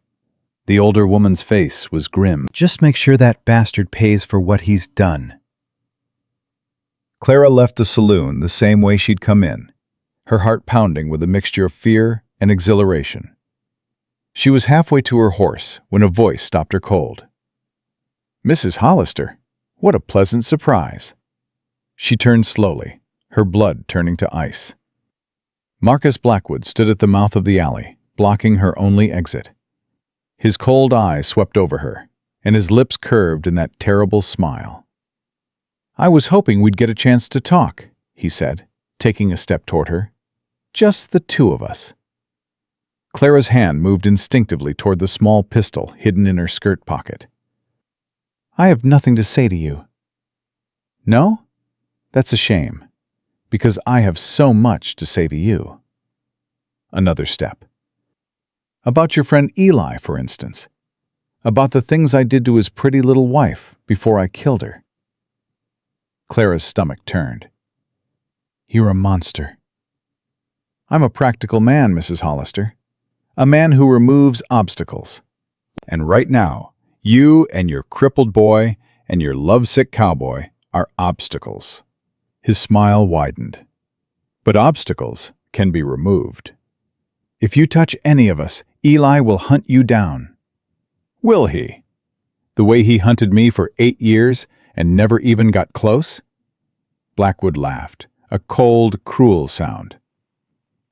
The older woman's face was grim. "Just make sure that bastard pays for what he's done." Clara left the saloon the same way she'd come in, her heart pounding with a mixture of fear and exhilaration. She was halfway to her horse when a voice stopped her cold. "Mrs. Hollister, what a pleasant surprise." She turned slowly, her blood turning to ice. Marcus Blackwood stood at the mouth of the alley, blocking her only exit. His cold eye swept over her, and his lips curved in that terrible smile. "I was hoping we'd get a chance to talk," he said, taking a step toward her. "Just the two of us." Clara's hand moved instinctively toward the small pistol hidden in her skirt pocket. "I have nothing to say to you." "No? That's a shame. because I have so much to say to you. Another step. About your friend Eli, for instance. About the things I did to his pretty little wife before I killed her. Clara's stomach turned. You're a monster. I'm a practical man, Mrs. Hollister. A man who removes obstacles. And right now, you and your crippled boy and your lovesick cowboy are obstacles. His smile widened. But obstacles can be removed. If you touch any of us, Eli will hunt you down. Will he? The way he hunted me for 8 years and never even got close? Blackwood laughed, a cold, cruel sound.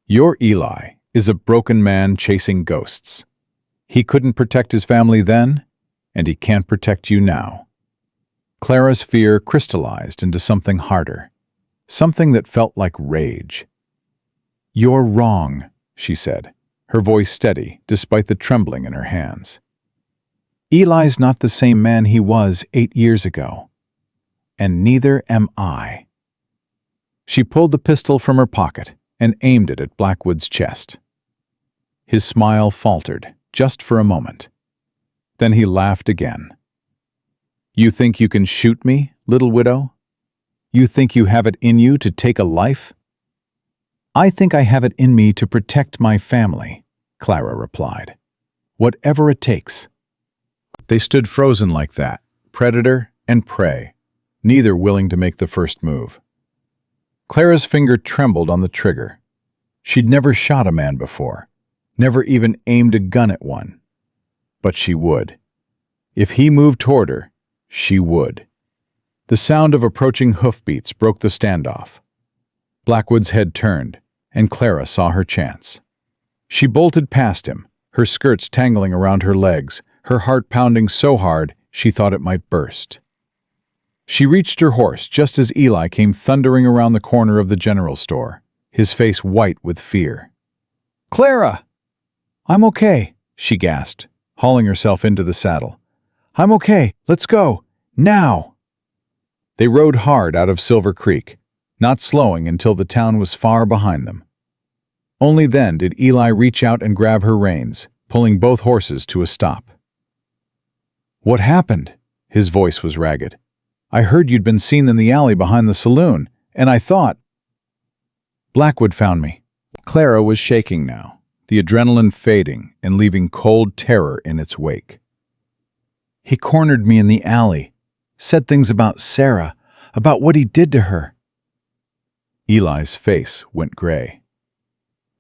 Your Eli is a broken man chasing ghosts. He couldn't protect his family then, and he can't protect you now. Clara's fear crystallized into something harder, something that felt like rage. You're wrong, she said, her voice steady despite the trembling in her hands. Eli's not the same man he was 8 years ago, and neither am I. She pulled the pistol from her pocket and aimed it at Blackwood's chest. His smile faltered, just for a moment. Then he laughed again. You think you can shoot me, little widow? You think you have it in you to take a life? I think I have it in me to protect my family, Clara replied. Whatever it takes. They stood frozen like that, predator and prey, neither willing to make the first move. Clara's finger trembled on the trigger. She'd never shot a man before, never even aimed a gun at one. But she would. If he moved toward her, she would. The sound of approaching hoofbeats broke the standoff. Blackwood's head turned, and Clara saw her chance. She bolted past him, her skirts tangling around her legs, her heart pounding so hard she thought it might burst. She reached her horse just as Eli came thundering around the corner of the general store, his face white with fear. Clara! I'm okay, she gasped, hauling herself into the saddle. I'm okay, let's go, now! They rode hard out of Silver Creek, not slowing until the town was far behind them. Only then did Eli reach out and grab her reins, pulling both horses to a stop. What happened? His voice was ragged. I heard you'd been seen in the alley behind the saloon, and I thought... Blackwood found me. Clara was shaking now, the adrenaline fading and leaving cold terror in its wake. He cornered me in the alley, said things about Sarah, about what he did to her. Eli's face went gray.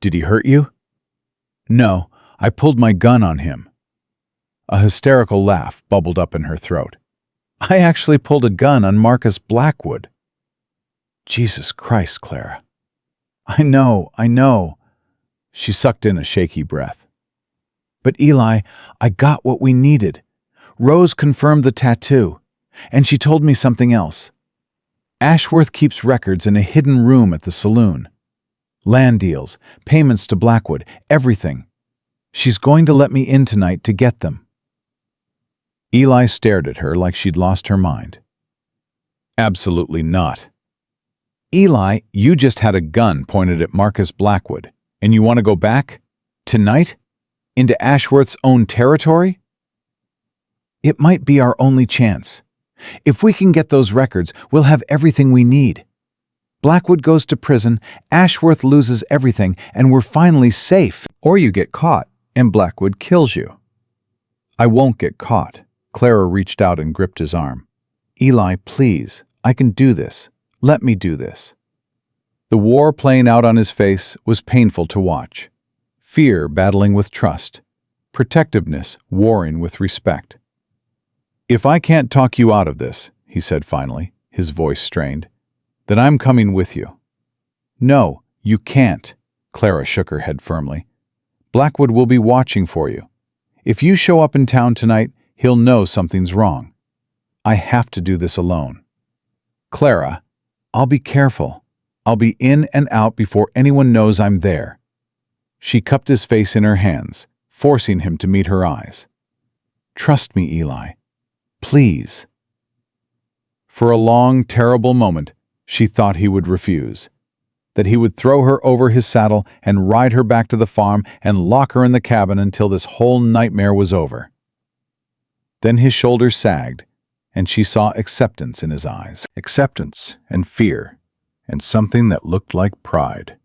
Did he hurt you? No, I pulled my gun on him. A hysterical laugh bubbled up in her throat. I actually pulled a gun on Marcus Blackwood. Jesus Christ, Clara. I know. She sucked in a shaky breath. But Eli, I got what we needed. Rose confirmed the tattoo, and she told me something else. Ashworth keeps records in a hidden room at the saloon. Land deals, payments to Blackwood, everything. She's going to let me in tonight to get them. Eli stared at her like she'd lost her mind. Absolutely not. Eli, you just had a gun pointed at Marcus Blackwood, and you want to go back? Tonight? Into Ashworth's own territory? It might be our only chance. If we can get those records, we'll have everything we need. Blackwood goes to prison, Ashworth loses everything, and we're finally safe. Or you get caught, and Blackwood kills you. I won't get caught. Clara reached out and gripped his arm. Eli, please, I can do this. Let me do this. The war playing out on his face was painful to watch. Fear battling with trust. Protectiveness warring with respect. If I can't talk you out of this, he said finally, his voice strained, then I'm coming with you. No, you can't. Clara shook her head firmly. Blackwood will be watching for you. If you show up in town tonight, he'll know something's wrong. I have to do this alone. Clara, I'll be careful. I'll be in and out before anyone knows I'm there. She cupped his face in her hands, forcing him to meet her eyes. Trust me, Eli. Please. For a long, terrible moment, she thought he would refuse. that he would throw her over his saddle and ride her back to the farm and lock her in the cabin until this whole nightmare was over. Then his shoulders sagged, and she saw acceptance in his eyes. Acceptance and fear, and something that looked like pride.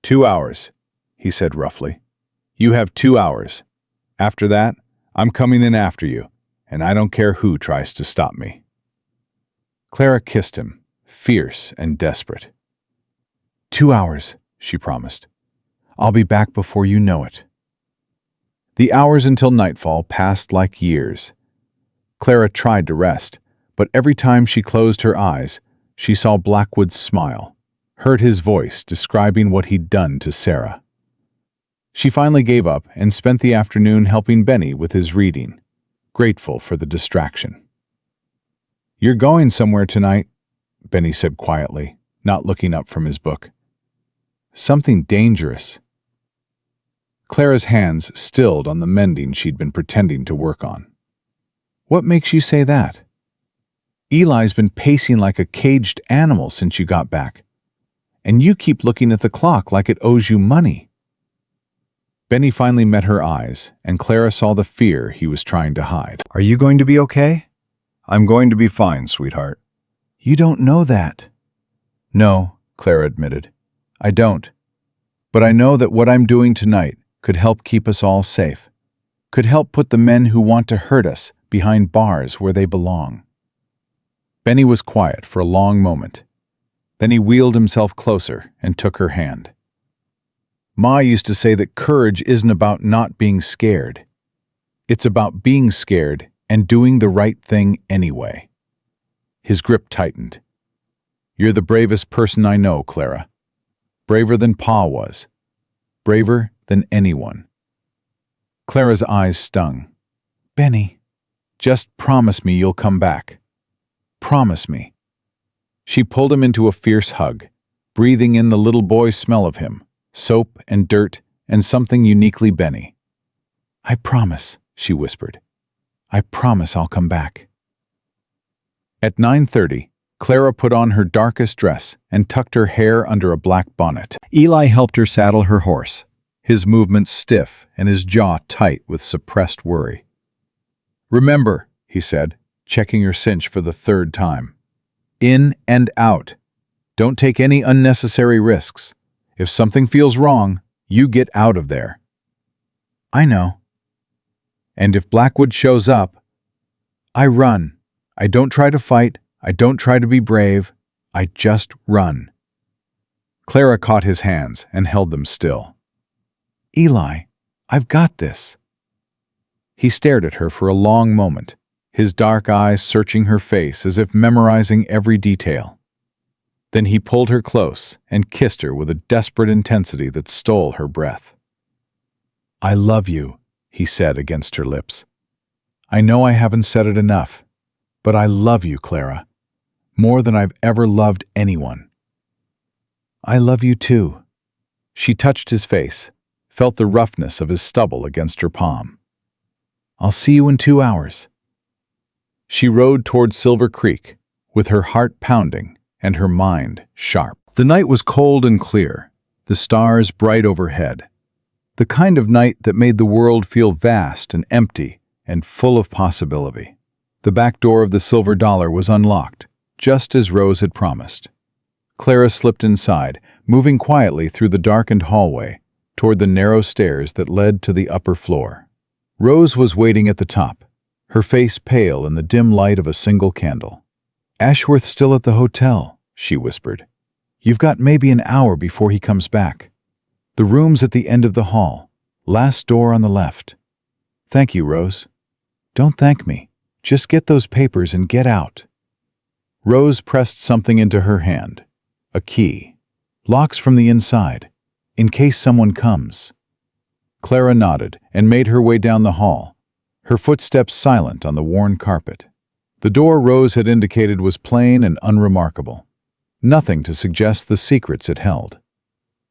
2 hours, he said roughly. You have 2 hours. After that, I'm coming in after you, and I don't care who tries to stop me. Clara kissed him, fierce and desperate. 2 hours, she promised. I'll be back before you know it. The hours until nightfall passed like years. Clara tried to rest, but every time she closed her eyes, she saw Blackwood's smile, heard his voice describing what he'd done to Sarah. She finally gave up and spent the afternoon helping Benny with his reading, grateful for the distraction. You're going somewhere tonight, Benny said quietly, not looking up from his book. Something dangerous. Clara's hands stilled on the mending she'd been pretending to work on. What makes you say that? Eli's been pacing like a caged animal since you got back, and you keep looking at the clock like it owes you money. Benny finally met her eyes, and Clara saw the fear he was trying to hide. Are you going to be okay? I'm going to be fine, sweetheart. You don't know that. No, Clara admitted. I don't. But I know that what I'm doing tonight could help keep us all safe, could help put the men who want to hurt us behind bars where they belong. Benny was quiet for a long moment. Then he wheeled himself closer and took her hand. Ma used to say that courage isn't about not being scared. It's about being scared and doing the right thing anyway. His grip tightened. You're the bravest person I know, Clara. Braver than Pa was. Braver than anyone. Clara's eyes stung. Benny, just promise me you'll come back. Promise me. She pulled him into a fierce hug, breathing in the little boy's smell of him, soap and dirt and something uniquely Benny. I promise, she whispered. I promise I'll come back. At 9:30, Clara put on her darkest dress and tucked her hair under a black bonnet. Eli helped her saddle her horse, his movements stiff and his jaw tight with suppressed worry. Remember, he said, checking her cinch for the 3rd time. In and out. Don't take any unnecessary risks. If something feels wrong, you get out of there. I know. And if Blackwood shows up, I run. I don't try to fight. I don't try to be brave. I just run. Clara caught his hands and held them still. Eli, I've got this. He stared at her for a long moment, his dark eyes searching her face as if memorizing every detail. Then he pulled her close and kissed her with a desperate intensity that stole her breath. I love you, he said against her lips. I know I haven't said it enough, but I love you, Clara, more than I've ever loved anyone. I love you too. She touched his face, felt the roughness of his stubble against her palm. I'll see you in 2 hours. She rode toward Silver Creek, with her heart pounding and her mind sharp. The night was cold and clear, the stars bright overhead. The kind of night that made the world feel vast and empty and full of possibility. The back door of the Silver Dollar was unlocked, just as Rose had promised. Clara slipped inside, moving quietly through the darkened hallway, toward the narrow stairs that led to the upper floor. Rose was waiting at the top, her face pale in the dim light of a single candle. Ashworth's still at the hotel, she whispered. You've got maybe an hour before he comes back. The room's at the end of the hall, last door on the left. Thank you, Rose. Don't thank me. Just get those papers and get out. Rose pressed something into her hand. A key. Locks from the inside, in case someone comes. Clara nodded and made her way down the hall, her footsteps silent on the worn carpet. The door Rose had indicated was plain and unremarkable, nothing to suggest the secrets it held.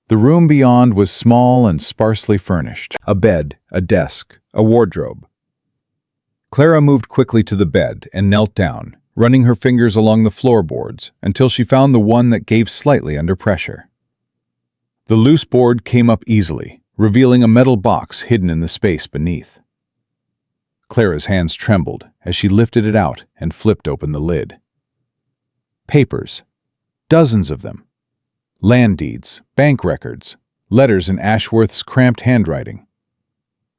The room beyond was small and sparsely furnished. A bed, a desk, a wardrobe. Clara moved quickly to the bed and knelt down, running her fingers along the floorboards until she found the one that gave slightly under pressure. The loose board came up easily, revealing a metal box hidden in the space beneath. Clara's hands trembled as she lifted it out and flipped open the lid. Papers. Dozens of them. Land deeds, bank records, letters in Ashworth's cramped handwriting.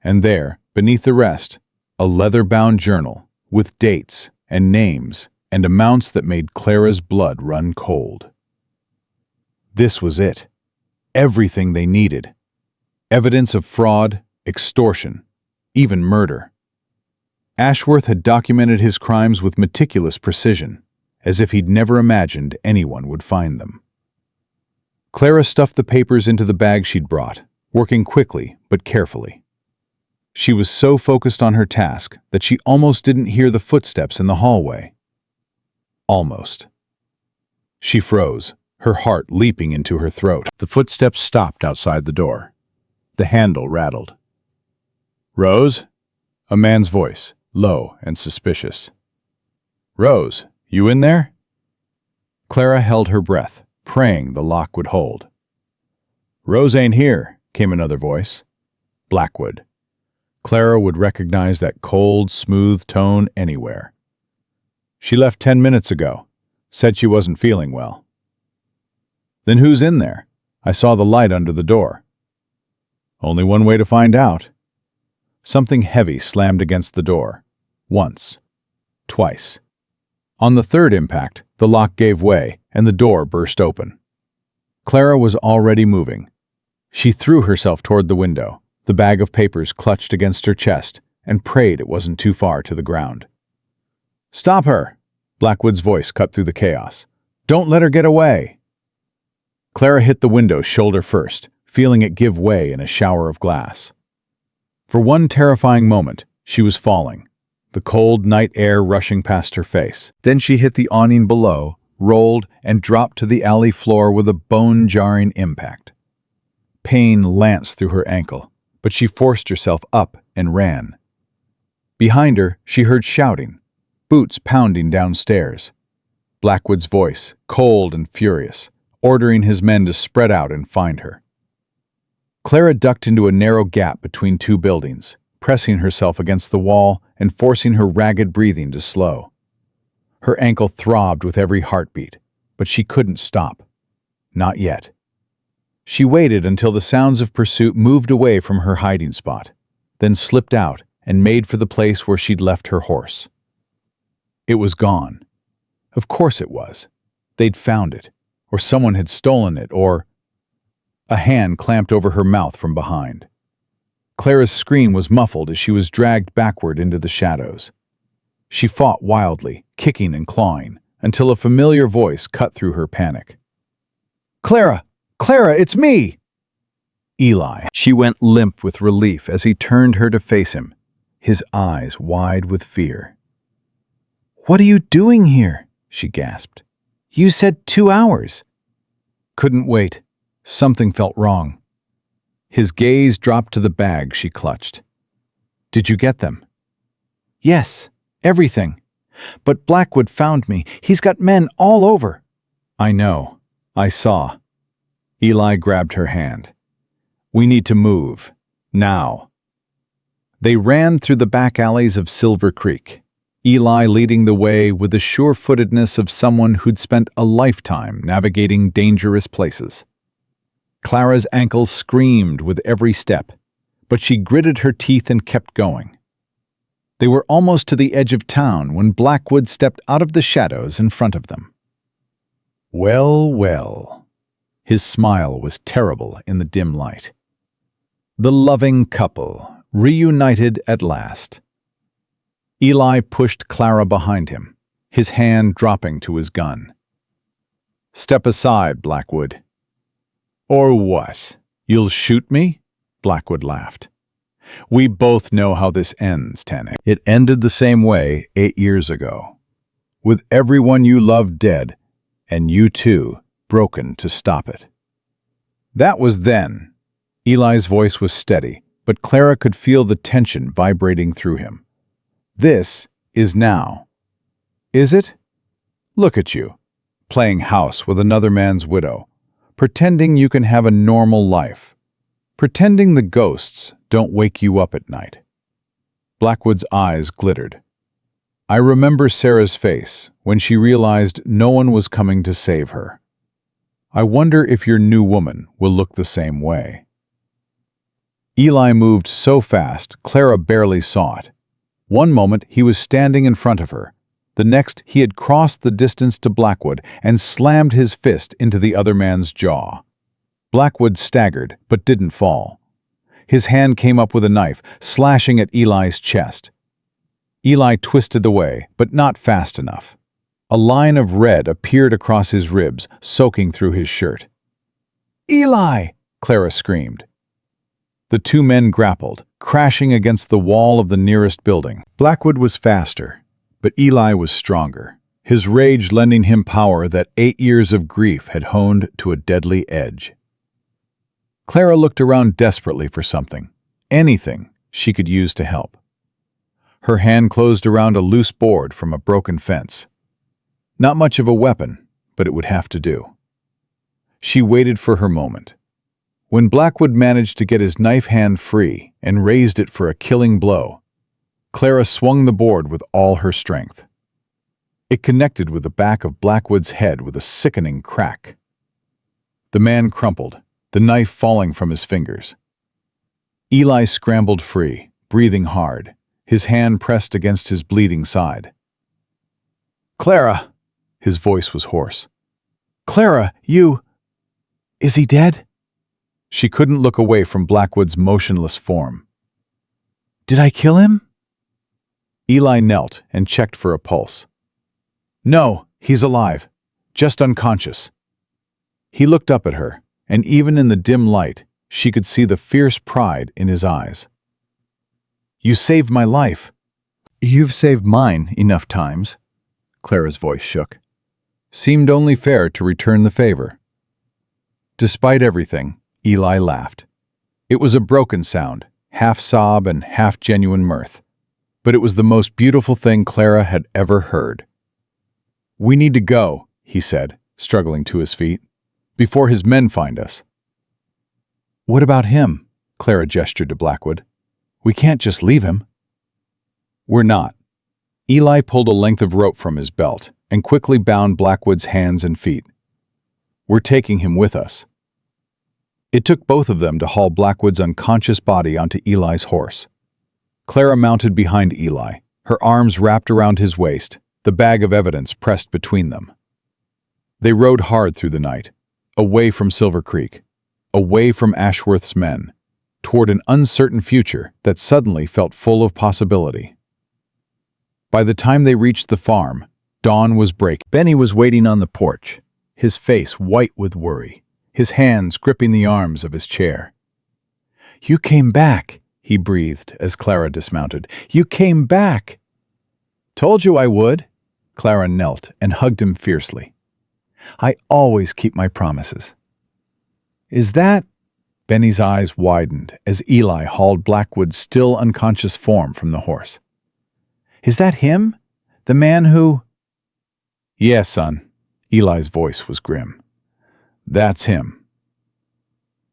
And there, beneath the rest, a leather-bound journal with dates and names and amounts that made Clara's blood run cold. This was it. Everything they needed. Evidence of fraud, extortion, even murder. Ashworth had documented his crimes with meticulous precision, as if he'd never imagined anyone would find them. Clara stuffed the papers into the bag she'd brought, working quickly but carefully. She was so focused on her task that she almost didn't hear the footsteps in the hallway. Almost. She froze, her heart leaping into her throat. The footsteps stopped outside the door. The handle rattled. "Rose?" A man's voice, low and suspicious. "Rose, you in there?" Clara held her breath, praying the lock would hold. "Rose ain't here," came another voice. Blackwood. Clara would recognize that cold, smooth tone anywhere. "She left 10 minutes ago. Said she wasn't feeling well." "Then who's in there? I saw the light under the door." "Only one way to find out." Something heavy slammed against the door. Once. Twice. On the third impact, the lock gave way and the door burst open. Clara was already moving. She threw herself toward the window, the bag of papers clutched against her chest, and prayed it wasn't too far to the ground. "Stop her!" Blackwood's voice cut through the chaos. "Don't let her get away!" Clara hit the window shoulder first, feeling it give way in a shower of glass. For one terrifying moment, she was falling, the cold night air rushing past her face. Then she hit the awning below, rolled, and dropped to the alley floor with a bone-jarring impact. Pain lanced through her ankle, but she forced herself up and ran. Behind her, she heard shouting, boots pounding downstairs. Blackwood's voice, cold and furious, ordering his men to spread out and find her. Clara ducked into a narrow gap between two buildings, pressing herself against the wall and forcing her ragged breathing to slow. Her ankle throbbed with every heartbeat, but she couldn't stop. Not yet. She waited until the sounds of pursuit moved away from her hiding spot, then slipped out and made for the place where she'd left her horse. It was gone. Of course it was. They'd found it, or someone had stolen it, or... A hand clamped over her mouth from behind. Clara's scream was muffled as she was dragged backward into the shadows. She fought wildly, kicking and clawing, until a familiar voice cut through her panic. "Clara! Clara, it's me!" Eli. She went limp with relief as he turned her to face him, his eyes wide with fear. "What are you doing here?" she gasped. "You said 2 hours." Couldn't wait. Something felt wrong. His gaze dropped to the bag she clutched. "Did you get them?" "Yes, everything. But Blackwood found me. He's got men all over." "I know. I saw." Eli grabbed her hand. "We need to move. Now." They ran through the back alleys of Silver Creek, Eli leading the way with the sure-footedness of someone who'd spent a lifetime navigating dangerous places. Clara's ankles screamed with every step, but she gritted her teeth and kept going. They were almost to the edge of town when Blackwood stepped out of the shadows in front of them. Well, well. His smile was terrible in the dim light. The loving couple, reunited at last. Eli pushed Clara behind him, his hand dropping to his gun. "Step aside, Blackwood." "Or what? You'll shoot me?" Blackwood laughed. "We both know how this ends, Tannick. It ended the same way 8 years ago, with everyone you loved dead, and you too broken to stop it." That was then. Eli's voice was steady, but Clara could feel the tension vibrating through him. This is now. Is it? Look at you, playing house with another man's widow, Pretending you can have a normal life. Pretending the ghosts don't wake you up at night. Blackwood's eyes glittered. I remember Sarah's face when she realized no one was coming to save her. I wonder if your new woman will look the same way. Eli moved so fast, Clara barely saw it. One moment he was standing in front of her. The next he had crossed the distance to Blackwood and slammed his fist into the other man's jaw. Blackwood staggered, but didn't fall. His hand came up with a knife, slashing at Eli's chest. Eli twisted away, but not fast enough. A line of red appeared across his ribs, soaking through his shirt. "Eli!" Clara screamed. The two men grappled, crashing against the wall of the nearest building. Blackwood was faster, but Eli was stronger, his rage lending him power that 8 years of grief had honed to a deadly edge. Clara looked around desperately for something, anything she could use to help. Her hand closed around a loose board from a broken fence. Not much of a weapon, but it would have to do. She waited for her moment. When Blackwood managed to get his knife hand free and raised it for a killing blow, Clara swung the board with all her strength. It connected with the back of Blackwood's head with a sickening crack. The man crumpled, the knife falling from his fingers. Eli scrambled free, breathing hard, his hand pressed against his bleeding side. "Clara!" His voice was hoarse. "Clara, you... Is he dead?" She couldn't look away from Blackwood's motionless form. "Did I kill him?" Eli knelt and checked for a pulse. "No, he's alive, just unconscious." He looked up at her, and even in the dim light, she could see the fierce pride in his eyes. "You saved my life." "You've saved mine enough times." Clara's voice shook. Seemed only fair to return the favor. Despite everything, Eli laughed. It was a broken sound, half sob and half genuine mirth. But it was the most beautiful thing Clara had ever heard. "We need to go," he said, struggling to his feet, "before his men find us." "What about him?" Clara gestured to Blackwood. "We can't just leave him." "We're not." Eli pulled a length of rope from his belt and quickly bound Blackwood's hands and feet. "We're taking him with us." It took both of them to haul Blackwood's unconscious body onto Eli's horse. Clara mounted behind Eli, her arms wrapped around his waist, the bag of evidence pressed between them. They rode hard through the night, away from Silver Creek, away from Ashworth's men, toward an uncertain future that suddenly felt full of possibility. By the time they reached the farm, dawn was breaking. Benny was waiting on the porch, his face white with worry, his hands gripping the arms of his chair. "You came back," he breathed as Clara dismounted. "You came back!" "Told you I would." Clara knelt and hugged him fiercely. "I always keep my promises." "Is that—" Benny's eyes widened as Eli hauled Blackwood's still unconscious form from the horse. "Is that him? The man who—" "Yes, son." Eli's voice was grim. "That's him."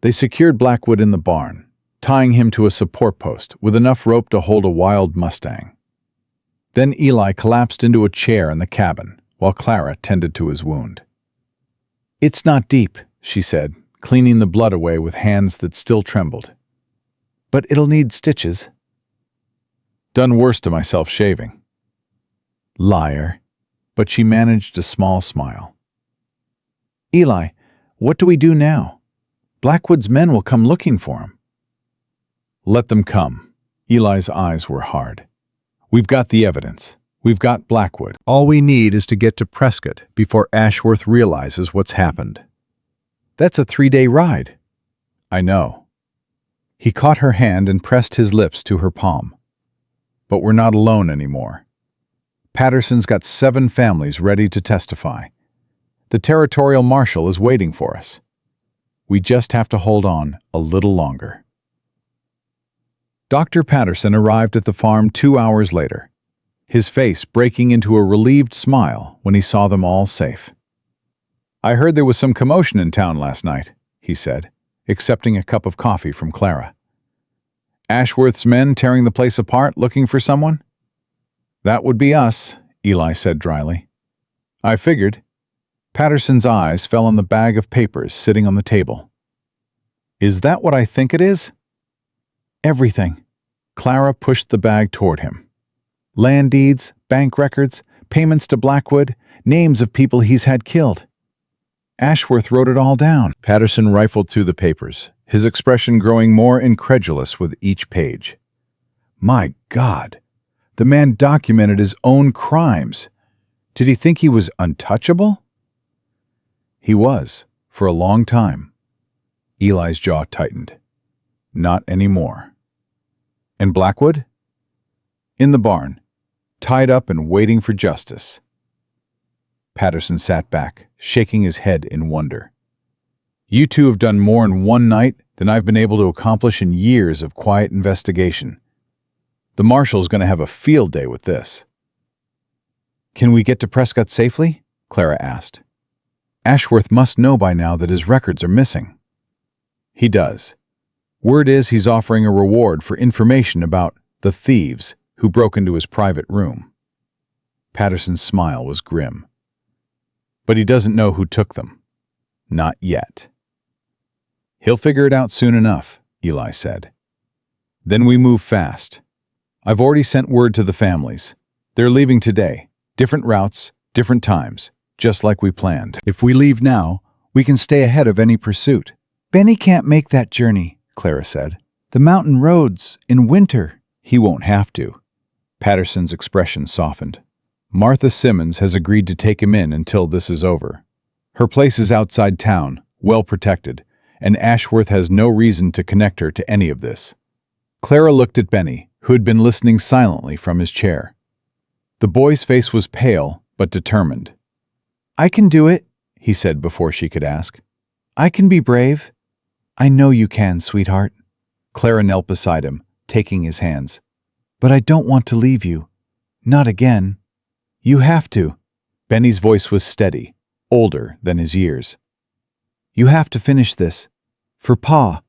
They secured Blackwood in the barn, tying him to a support post with enough rope to hold a wild Mustang. Then Eli collapsed into a chair in the cabin while Clara tended to his wound. "It's not deep," she said, cleaning the blood away with hands that still trembled. "But it'll need stitches." "Done worse to myself shaving." "Liar." But she managed a small smile. "Eli, what do we do now? Blackwood's men will come looking for him." "Let them come." Eli's eyes were hard. "We've got the evidence. We've got Blackwood. All we need is to get to Prescott before Ashworth realizes what's happened." "That's a 3-day ride." "I know." He caught her hand and pressed his lips to her palm. "But we're not alone anymore. Patterson's got 7 families ready to testify. The territorial marshal is waiting for us. We just have to hold on a little longer." Dr. Patterson arrived at the farm 2 hours later, his face breaking into a relieved smile when he saw them all safe. "I heard there was some commotion in town last night," he said, accepting a cup of coffee from Clara. "Ashworth's men tearing the place apart looking for someone?" "That would be us," Eli said dryly. "I figured." Patterson's eyes fell on the bag of papers sitting on the table. "Is that what I think it is?" "Everything." Clara pushed the bag toward him. "Land deeds, bank records, payments to Blackwood, names of people he's had killed. Ashworth wrote it all down." Patterson rifled through the papers, his expression growing more incredulous with each page. My God, the man documented his own crimes. Did he think he was untouchable? He was, for a long time. Eli's jaw tightened. Not anymore. And Blackwood? In the barn, tied up and waiting for justice. Patterson sat back, shaking his head in wonder. "You two have done more in one night than I've been able to accomplish in years of quiet investigation. The marshal's going to have a field day with this." "Can we get to Prescott safely?" Clara asked. "Ashworth must know by now that his records are missing." "He does. Word is he's offering a reward for information about the thieves who broke into his private room." Patterson's smile was grim. "But he doesn't know who took them. Not yet." "He'll figure it out soon enough," Eli said. "Then we move fast. I've already sent word to the families. They're leaving today. Different routes, different times, just like we planned. If we leave now, we can stay ahead of any pursuit." "Benny can't make that journey," Clara said. "The mountain roads, in winter." "He won't have to." Patterson's expression softened. "Martha Simmons has agreed to take him in until this is over. Her place is outside town, well protected, and Ashworth has no reason to connect her to any of this." Clara looked at Benny, who had been listening silently from his chair. The boy's face was pale, but determined. "I can do it," he said before she could ask. "I can be brave." "I know you can, sweetheart." Clara knelt beside him, taking his hands. "But I don't want to leave you. Not again. You have to." Benny's voice was steady, older than his years. "You have to finish this. For Pa.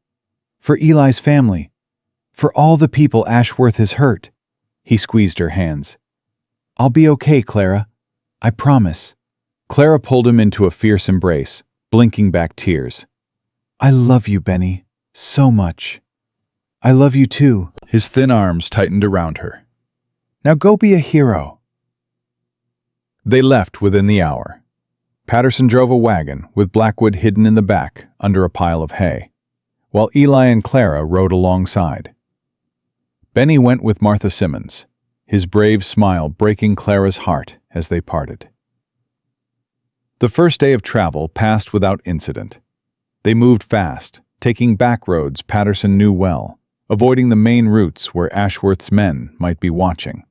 For Eli's family. For all the people Ashworth has hurt." He squeezed her hands. "I'll be okay, Clara. I promise." Clara pulled him into a fierce embrace, blinking back tears. "I love you, Benny, so much." "I love you too." His thin arms tightened around her. "Now go be a hero." They left within the hour. Patterson drove a wagon with Blackwood hidden in the back under a pile of hay, while Eli and Clara rode alongside. Benny went with Martha Simmons, his brave smile breaking Clara's heart as they parted. The first day of travel passed without incident. They moved fast, taking back roads Patterson knew well, avoiding the main routes where Ashworth's men might be watching.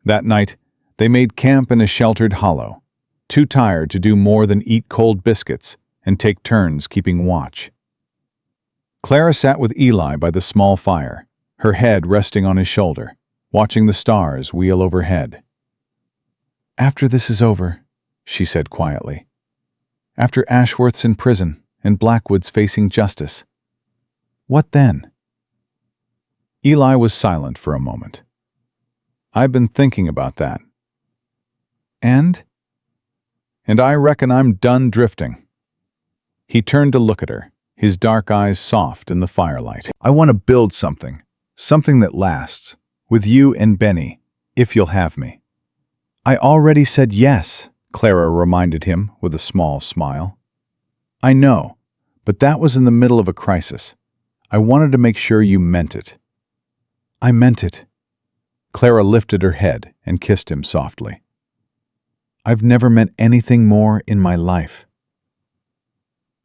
That night, they made camp in a sheltered hollow, too tired to do more than eat cold biscuits and take turns keeping watch. Clara sat with Eli by the small fire, her head resting on his shoulder, watching the stars wheel overhead. "After this is over," she said quietly, "after Ashworth's in prison and Blackwood's facing justice, what then?" Eli was silent for a moment. "I've been thinking about that." "And?" "And I reckon I'm done drifting." He turned to look at her, his dark eyes soft in the firelight. "I want to build something that lasts, with you and Benny, if you'll have me." "I already said yes," Clara reminded him with a small smile. "I know, but that was in the middle of a crisis. I wanted to make sure you meant it." "I meant it." Clara lifted her head and kissed him softly. "I've never meant anything more in my life."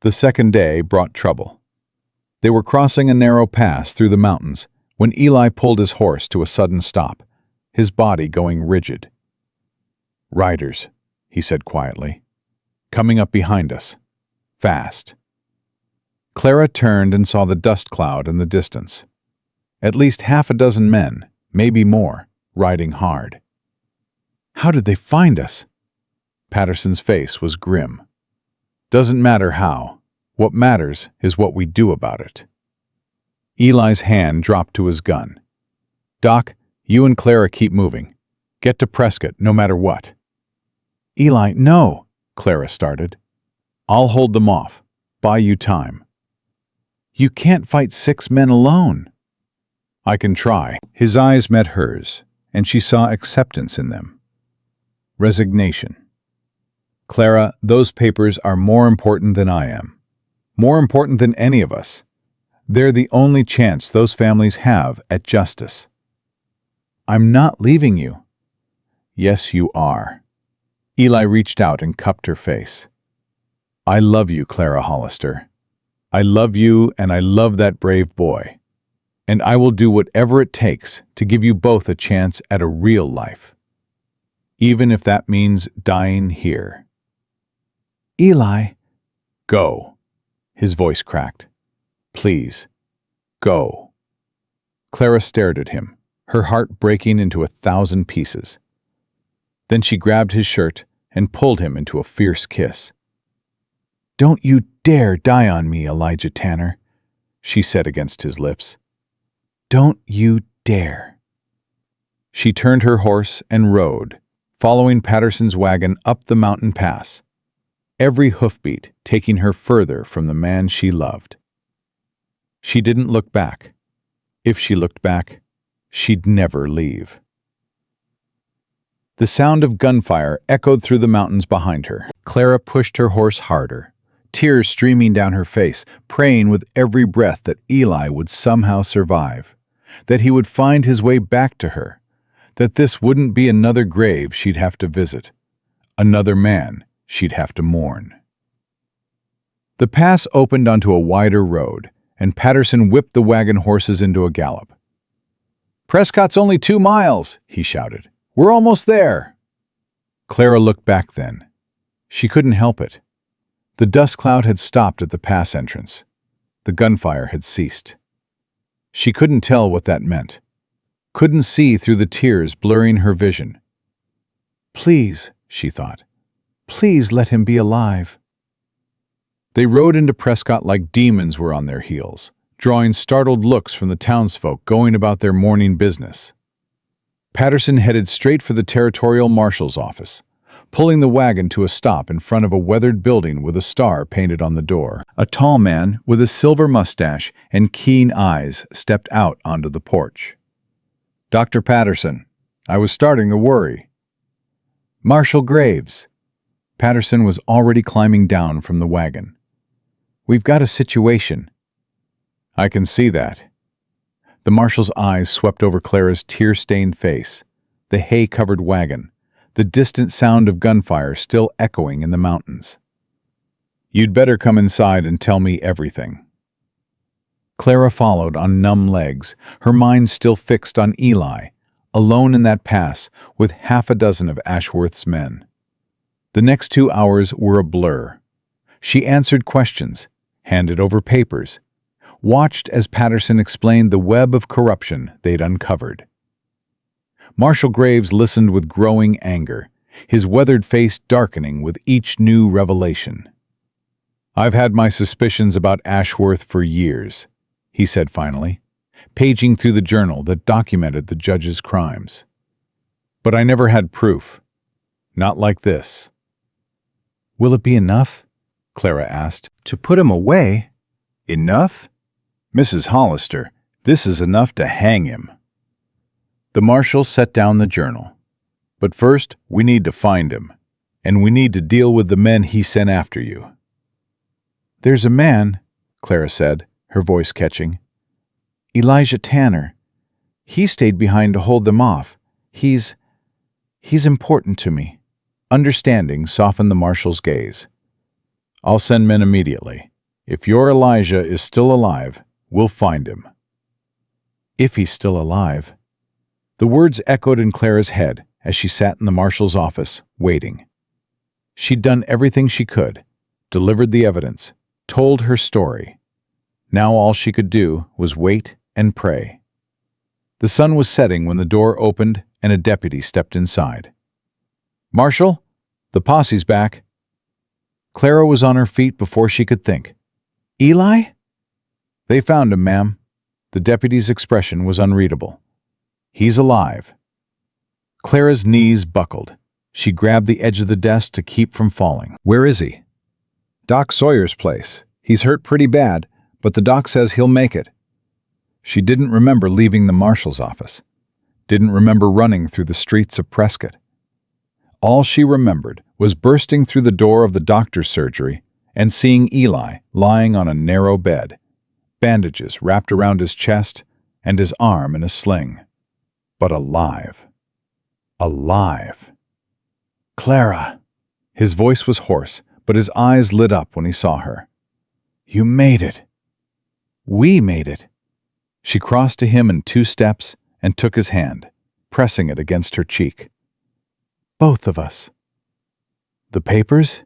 The second day brought trouble. They were crossing a narrow pass through the mountains when Eli pulled his horse to a sudden stop, his body going rigid. "Riders," he said quietly. "Coming up behind us. Fast." Clara turned and saw the dust cloud in the distance. At least half a dozen men, maybe more, riding hard. "How did they find us?" Patterson's face was grim. Doesn't matter how. What matters is what we do about it. Eli's hand dropped to his gun. Doc, you and Clara keep moving. Get to Prescott, no matter what. Eli, no, Clara started. I'll hold them off. Buy you time. You can't fight 6 men alone. I can try.
His eyes met hers, and she saw acceptance in them. Resignation. Clara, those papers are more important than I am. More important than any of us. They're the only chance those families have at justice. I'm not leaving you. Yes, you are. Eli reached out and cupped her face. I love you, Clara Hollister. I love you, and I love that brave boy. And I will do whatever it takes to give you both a chance at a real life. Even if that means dying here. Eli. Go. His voice cracked. Please. Go. Clara stared at him, her heart breaking into 1,000 pieces. Then she grabbed his shirt and pulled him into a fierce kiss. Don't you dare die on me, Elijah Tanner, she said against his lips. Don't you dare. She turned her horse and rode, following Patterson's wagon up the mountain pass, every hoofbeat taking her further from the man she loved. She didn't look back. If she looked back, she'd never leave. The sound of gunfire echoed through the mountains behind her. Clara pushed her horse harder, tears streaming down her face, praying with every breath that Eli would somehow survive, that he would find his way back to her, that this wouldn't be another grave she'd have to visit, another man she'd have to mourn. The pass opened onto a wider road, and Patterson whipped the wagon horses into a gallop. Prescott's only 2 miles, he shouted. We're almost there. Clara looked back then. She couldn't help it. The dust cloud had stopped at the pass entrance. The gunfire had ceased. She couldn't tell what that meant. Couldn't see through the tears blurring her vision. Please, she thought. Please let him be alive. They rode into Prescott like demons were on their heels, drawing startled looks from the townsfolk going about their morning business. Patterson headed straight for the territorial marshal's office, pulling the wagon to a stop in front of a weathered building with a star painted on the door. A tall man with a silver mustache and keen eyes stepped out onto the porch. Dr. Patterson, I was starting to worry. Marshal Graves. Patterson was already climbing down from the wagon. We've got a situation. I can see that. The marshal's eyes swept over Clara's tear-stained face, the hay-covered wagon, the distant sound of gunfire still echoing in the mountains. You'd better come inside and tell me everything. Clara followed on numb legs, her mind still fixed on Eli, alone in that pass with 6 of Ashworth's men. The next 2 hours were a blur. She answered questions, handed over papers, watched as Patterson explained the web of corruption they'd uncovered. Marshal Graves listened with growing anger, his weathered face darkening with each new revelation. I've had my suspicions about Ashworth for years, he said finally, paging through the journal that documented the judge's crimes. But I never had proof. Not like this. Will it be enough? Clara asked. To put him away? Enough? Mrs. Hollister, this is enough to hang him. The marshal set down the journal. But first, we need to find him, and we need to deal with the men he sent after you. There's a man, Clara said, her voice catching. Elijah Tanner. He stayed behind to hold them off. He's important to me. Understanding softened the marshal's gaze. I'll send men immediately. If your Elijah is still alive, we'll find him. If he's still alive. The words echoed in Clara's head as she sat in the marshal's office, waiting. She'd done everything she could, delivered the evidence, told her story. Now all she could do was wait and pray. The sun was setting when the door opened and a deputy stepped inside. Marshal, the posse's back.
Clara was on her feet before she could think. Eli? They found him, ma'am. The deputy's expression was unreadable. He's alive. Clara's knees buckled. She grabbed the edge of the desk to keep from falling. Where is he? Doc Sawyer's place. He's hurt pretty bad, but the doc says he'll make it. She didn't remember leaving the marshal's office. Didn't remember running through the streets of Prescott. All she remembered was bursting through the door of the doctor's surgery and seeing Eli lying on a narrow bed, bandages wrapped around his chest and his arm in a sling. But alive. Alive. Clara. His voice was hoarse, but his eyes lit up when he saw her. You made it. We made it. She crossed to him in 2 steps and took his hand, pressing it against her cheek. Both of us. The papers?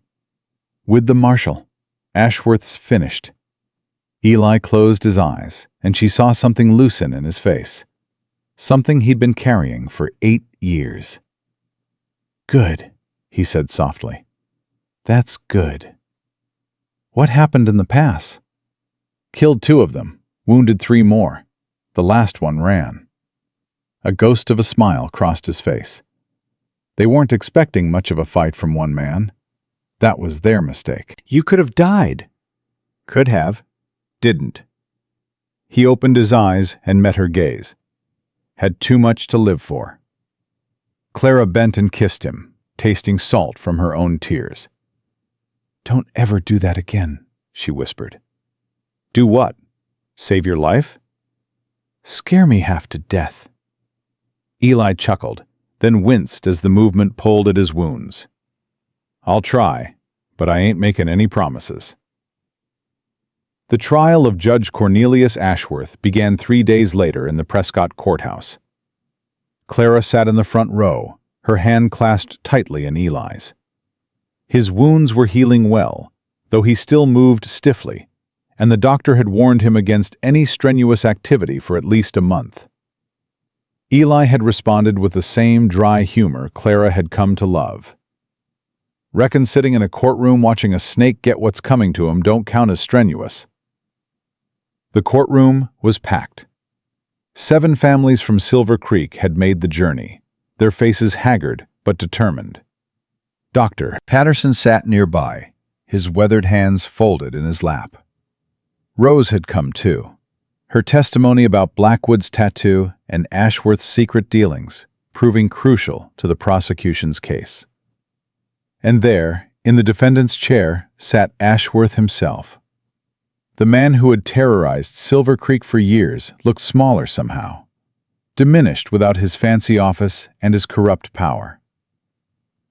With the marshal. Ashworth's finished. Eli closed his eyes, and she saw something loosen in his face. Something he'd been carrying for 8 years. Good, he said softly. That's good. What happened in the pass? Killed 2 of them, wounded 3 more. The last one ran. A ghost of a smile crossed his face. They weren't expecting much of a fight from one man. That was their mistake. You could have died. Could have. Didn't. He opened his eyes and met her gaze. Had too much to live for. Clara bent and kissed him, tasting salt from her own tears. Don't ever do that again, she whispered. Do what? Save your life? Scare me half to death. Eli chuckled, then winced as the movement pulled at his wounds. I'll try, but I ain't making any promises. The trial of Judge Cornelius Ashworth began 3 days later in the Prescott courthouse. Clara sat in the front row, her hand clasped tightly in Eli's. His wounds were healing well, though he still moved stiffly, and the doctor had warned him against any strenuous activity for at least a month. Eli had responded with the same dry humor Clara had come to love. Reckon sitting in a courtroom watching a snake get what's coming to him don't count as strenuous. The courtroom was packed. 7 families from Silver Creek had made the journey, their faces haggard but determined. Dr. Patterson sat nearby, his weathered hands folded in his lap. Rose had come too, her testimony about Blackwood's tattoo and Ashworth's secret dealings proving crucial to the prosecution's case. And there, in the defendant's chair, sat Ashworth himself. The man who had terrorized Silver Creek for years looked smaller somehow, diminished without his fancy office and his corrupt power.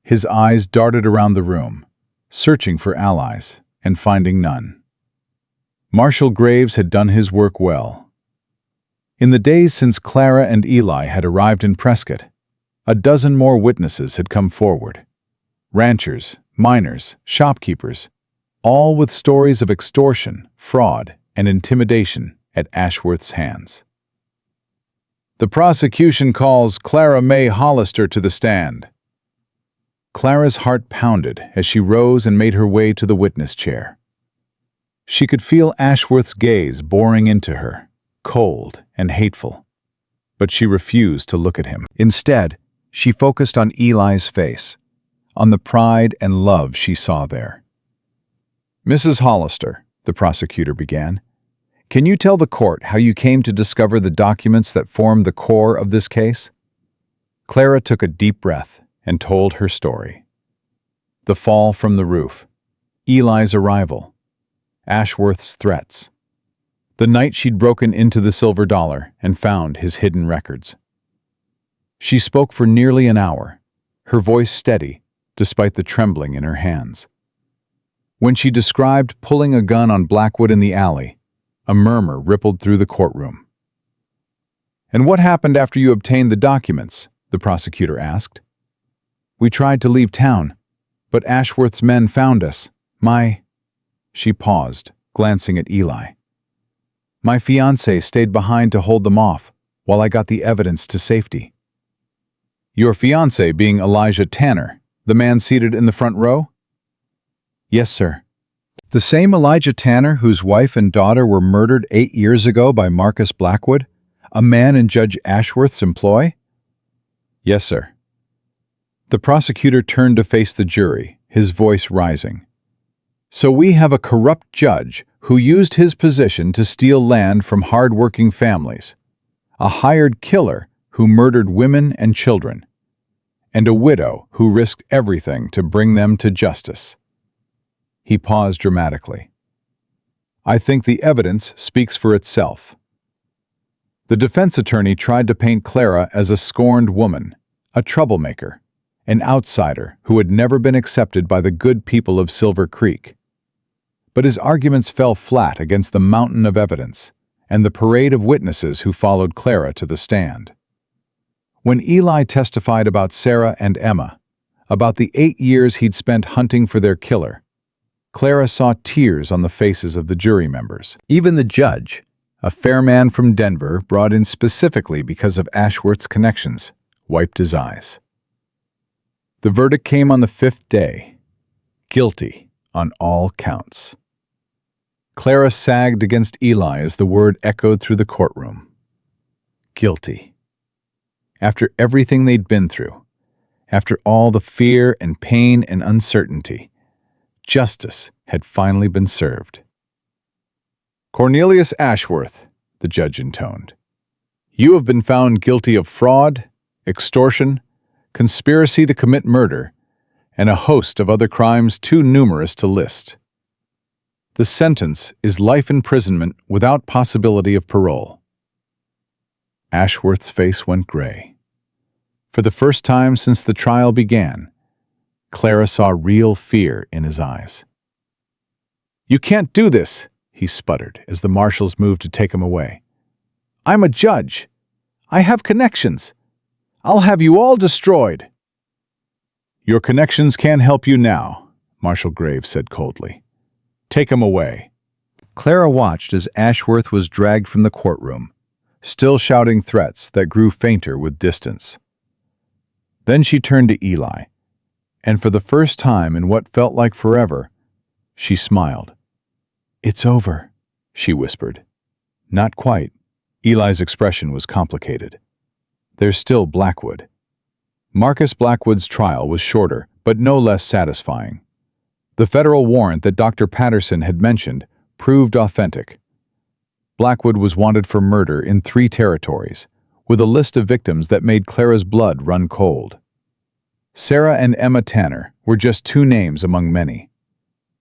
His eyes darted around the room, searching for allies and finding none. Marshal Graves had done his work well. In the days since Clara and Eli had arrived in Prescott, a dozen more witnesses had come forward. Ranchers, miners, shopkeepers, all with stories of extortion, fraud, and intimidation at Ashworth's hands. The prosecution calls Clara May Hollister to the stand. Clara's heart pounded as she rose and made her way to the witness chair. She could feel Ashworth's gaze boring into her, cold and hateful. But she refused to look at him. Instead, she focused on Eli's face, on the pride and love she saw there. Mrs. Hollister, the prosecutor began, can you tell the court how you came to discover the documents that form the core of this case? Clara took a deep breath and told her story. The fall from the roof, Eli's arrival, Ashworth's threats, the night she'd broken into the Silver Dollar and found his hidden records. She spoke for nearly an hour, her voice steady despite the trembling in her hands. When she described pulling a gun on Blackwood in the alley, a murmur rippled through the courtroom. And what happened after you obtained the documents? The prosecutor asked. We tried to leave town, but Ashworth's men found us. She paused, glancing at Eli. My fiancé stayed behind to hold them off while I got the evidence to safety. Your fiancé being Elijah Tanner, the man seated in the front row?
Yes, sir. The same Elijah Tanner whose wife and daughter were murdered 8 years ago by Marcus Blackwood, a man in Judge Ashworth's employ? Yes, sir. The prosecutor turned to face the jury, his voice rising. So we have a corrupt judge who used his position to steal land from hard-working families, a hired killer who murdered women and children, and a widow who risked everything to bring them to justice. He paused dramatically. I think the evidence speaks for itself. The defense attorney tried to paint Clara as a scorned woman, a troublemaker, an outsider who had never been accepted by the good people of Silver Creek. But his arguments fell flat against the mountain of evidence and the parade of witnesses who followed Clara to the stand. When Eli testified about Sarah and Emma, about the 8 years he'd spent hunting for their killer, Clara saw tears on the faces of the jury members. Even the judge, a fair man from Denver brought in specifically because of Ashworth's connections, wiped his eyes. The verdict came on the 5th day. Guilty on all counts. Clara sagged against Eli as the word echoed through the courtroom. Guilty. After everything they'd been through, after all the fear and pain and uncertainty, justice had finally been served. Cornelius Ashworth, the judge intoned, you have been found guilty of fraud, extortion, conspiracy to commit murder, and a host of other crimes too numerous to list. The sentence is life imprisonment without possibility of parole. Ashworth's face went gray. For the first time since the trial began, Clara saw real fear in his eyes. You can't do this, he sputtered as the marshals moved to take him away. I'm a judge. I have connections. I'll have you all destroyed. Your connections can't help you now, Marshal Graves said coldly. Take him away. Clara watched as Ashworth was dragged from the courtroom, still shouting threats that grew fainter with distance. Then she turned to Eli, and for the first time in what felt like forever, she smiled. It's over, she whispered. Not quite. Eli's expression was complicated. There's still Blackwood. Marcus Blackwood's trial was shorter, but no less satisfying. The federal warrant that Dr. Patterson had mentioned proved authentic. Blackwood was wanted for murder in 3 territories, with a list of victims that made Clara's blood run cold. Sarah and Emma Tanner were just 2 names among many.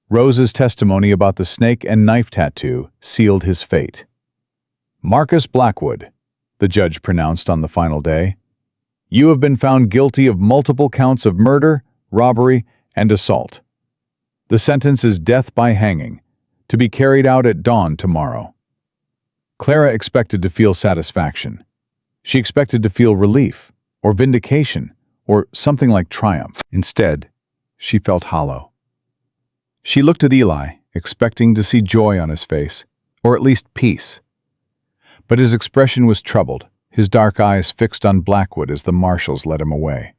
Rose's testimony about the snake and knife tattoo sealed his fate. Marcus Blackwood, the judge pronounced on the final day, you have been found guilty of multiple counts of murder, robbery, and assault. The sentence is death by hanging, to be carried out at dawn tomorrow. Clara expected to feel satisfaction. She expected to feel relief, or vindication, or something like triumph. Instead, she felt hollow. She looked at Eli, expecting to see joy on his face, or at least peace. But his expression was troubled, his dark eyes fixed on Blackwood as the marshals led him away.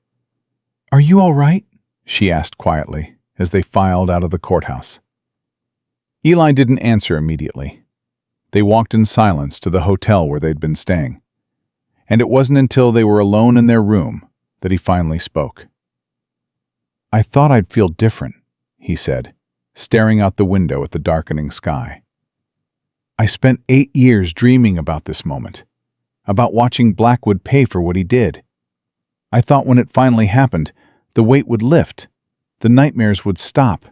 Are you all right? She asked quietly, as they filed out of the courthouse. Eli didn't answer immediately. They walked in silence to the hotel where they'd been staying. And it wasn't until they were alone in their room that he finally spoke. I thought I'd feel different, he said, staring out the window at the darkening sky. I spent 8 years dreaming about this moment, about watching Blackwood pay for what he did. I thought when it finally happened, the weight would lift, the nightmares would stop,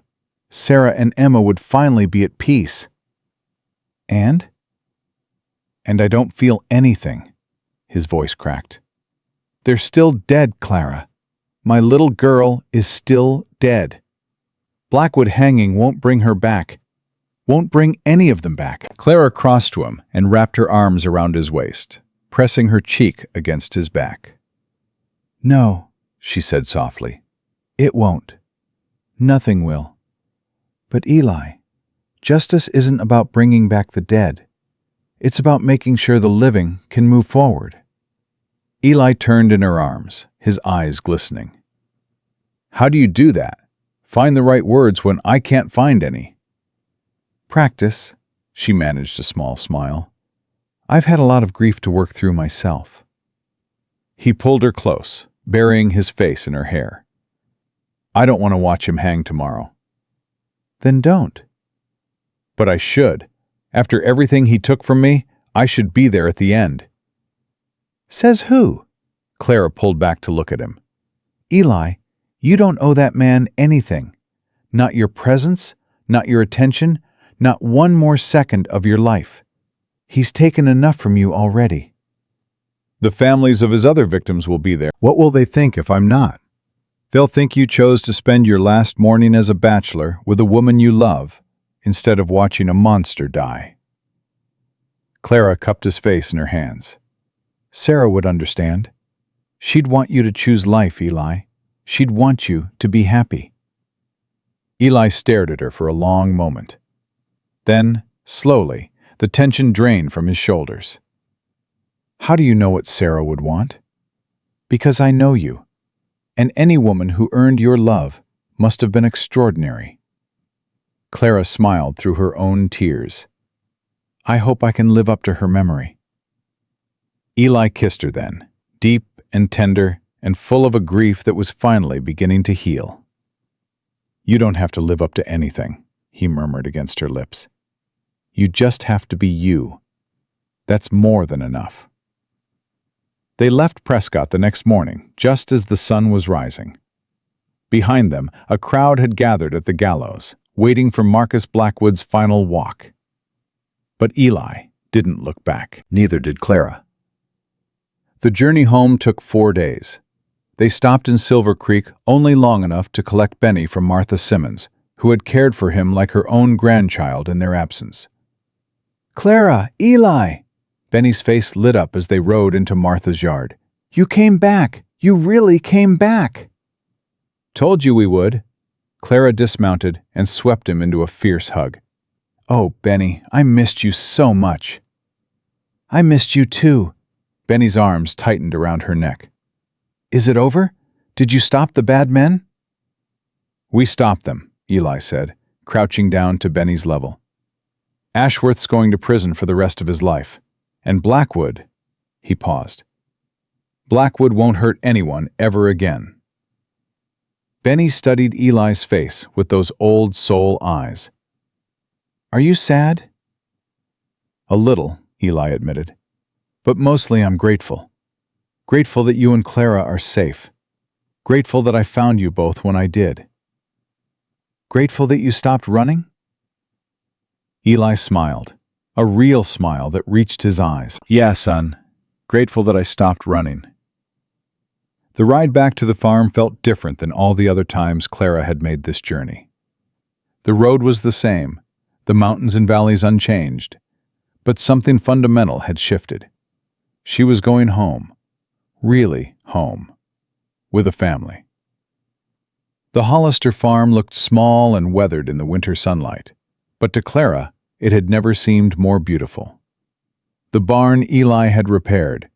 Sarah and Emma would finally be at peace. And I don't feel anything, his voice cracked. They're still dead, Clara. My little girl is still dead. Blackwood hanging won't bring her back. Won't bring any of them back. Clara crossed to him and wrapped her arms around his waist, pressing her cheek against his back. No, she said softly. It won't. Nothing will. But Eli, justice isn't about bringing back the dead. It's about making sure the living can move forward. Eli turned in her arms, his eyes glistening. How do you do that?
Find the right words when I can't find any."
Practice, she managed a small smile. I've had a lot of grief to work through myself.
He pulled her close, burying his face in her hair. "I don't want to watch him hang tomorrow."
Then don't.
"But I should. After everything he took from me, I should be there at the end."
Says who?
Clara pulled back to look at him.
Eli, you don't owe that man anything. Not your presence, not your attention, not one more second of your life. He's taken enough from you already.
The families of his other victims will be there.
What will they think if I'm not?
They'll think you chose to spend your last morning as a bachelor with a woman you love, instead of watching a monster die. Clara cupped his face in her hands.
Sarah would understand. She'd want you to choose life, Eli. She'd want you to be happy.
Eli stared at her for a long moment. Then, slowly, the tension drained from his shoulders.
How do you know what Sarah would want? Because I know you. And any woman who earned your love must have been extraordinary.
Clara smiled through her own tears.
I hope I can live up to her memory.
Eli kissed her then, deep and tender and full of a grief that was finally beginning to heal. "You don't have to live up to anything," he murmured against her lips. "You just have to be you. That's more than enough." They left Prescott the next morning, just as the sun was rising. Behind them, a crowd had gathered at the gallows, waiting for Marcus Blackwood's final walk. But Eli didn't look back.
Neither did Clara.
The journey home took 4 days. They stopped in Silver Creek only long enough to collect Benny from Martha Simmons, who had cared for him like her own grandchild in their absence.
Clara, Eli!
Benny's face lit up as they rode into Martha's yard.
You came back! You really came back!
"Told you we would." Clara dismounted and swept him into a fierce hug.
"Oh, Benny, I missed you so much." "I missed you too."
Benny's arms tightened around her neck.
"Is it over? Did you stop the bad men?"
"We stopped them," Eli said, crouching down to Benny's level. "Ashworth's going to prison for the rest of his life. And Blackwood," he paused. "Blackwood won't hurt anyone ever again." Benny studied Eli's face with those old soul eyes.
"Are you sad?"
"A little," Eli admitted. "But mostly I'm grateful. Grateful that you and Clara are safe. Grateful that I found you both when I did."
"Grateful that you stopped running?"
Eli smiled, a real smile that reached his eyes.
"Yeah, son. Grateful that I stopped running."
The ride back to the farm felt different than all the other times Clara had made this journey. The road was the same, the mountains and valleys unchanged, but something fundamental had shifted. She was going home, really home, with a family. The Hollister farm looked small and weathered in the winter sunlight, but to Clara, it had never seemed more beautiful. The barn Eli had repaired,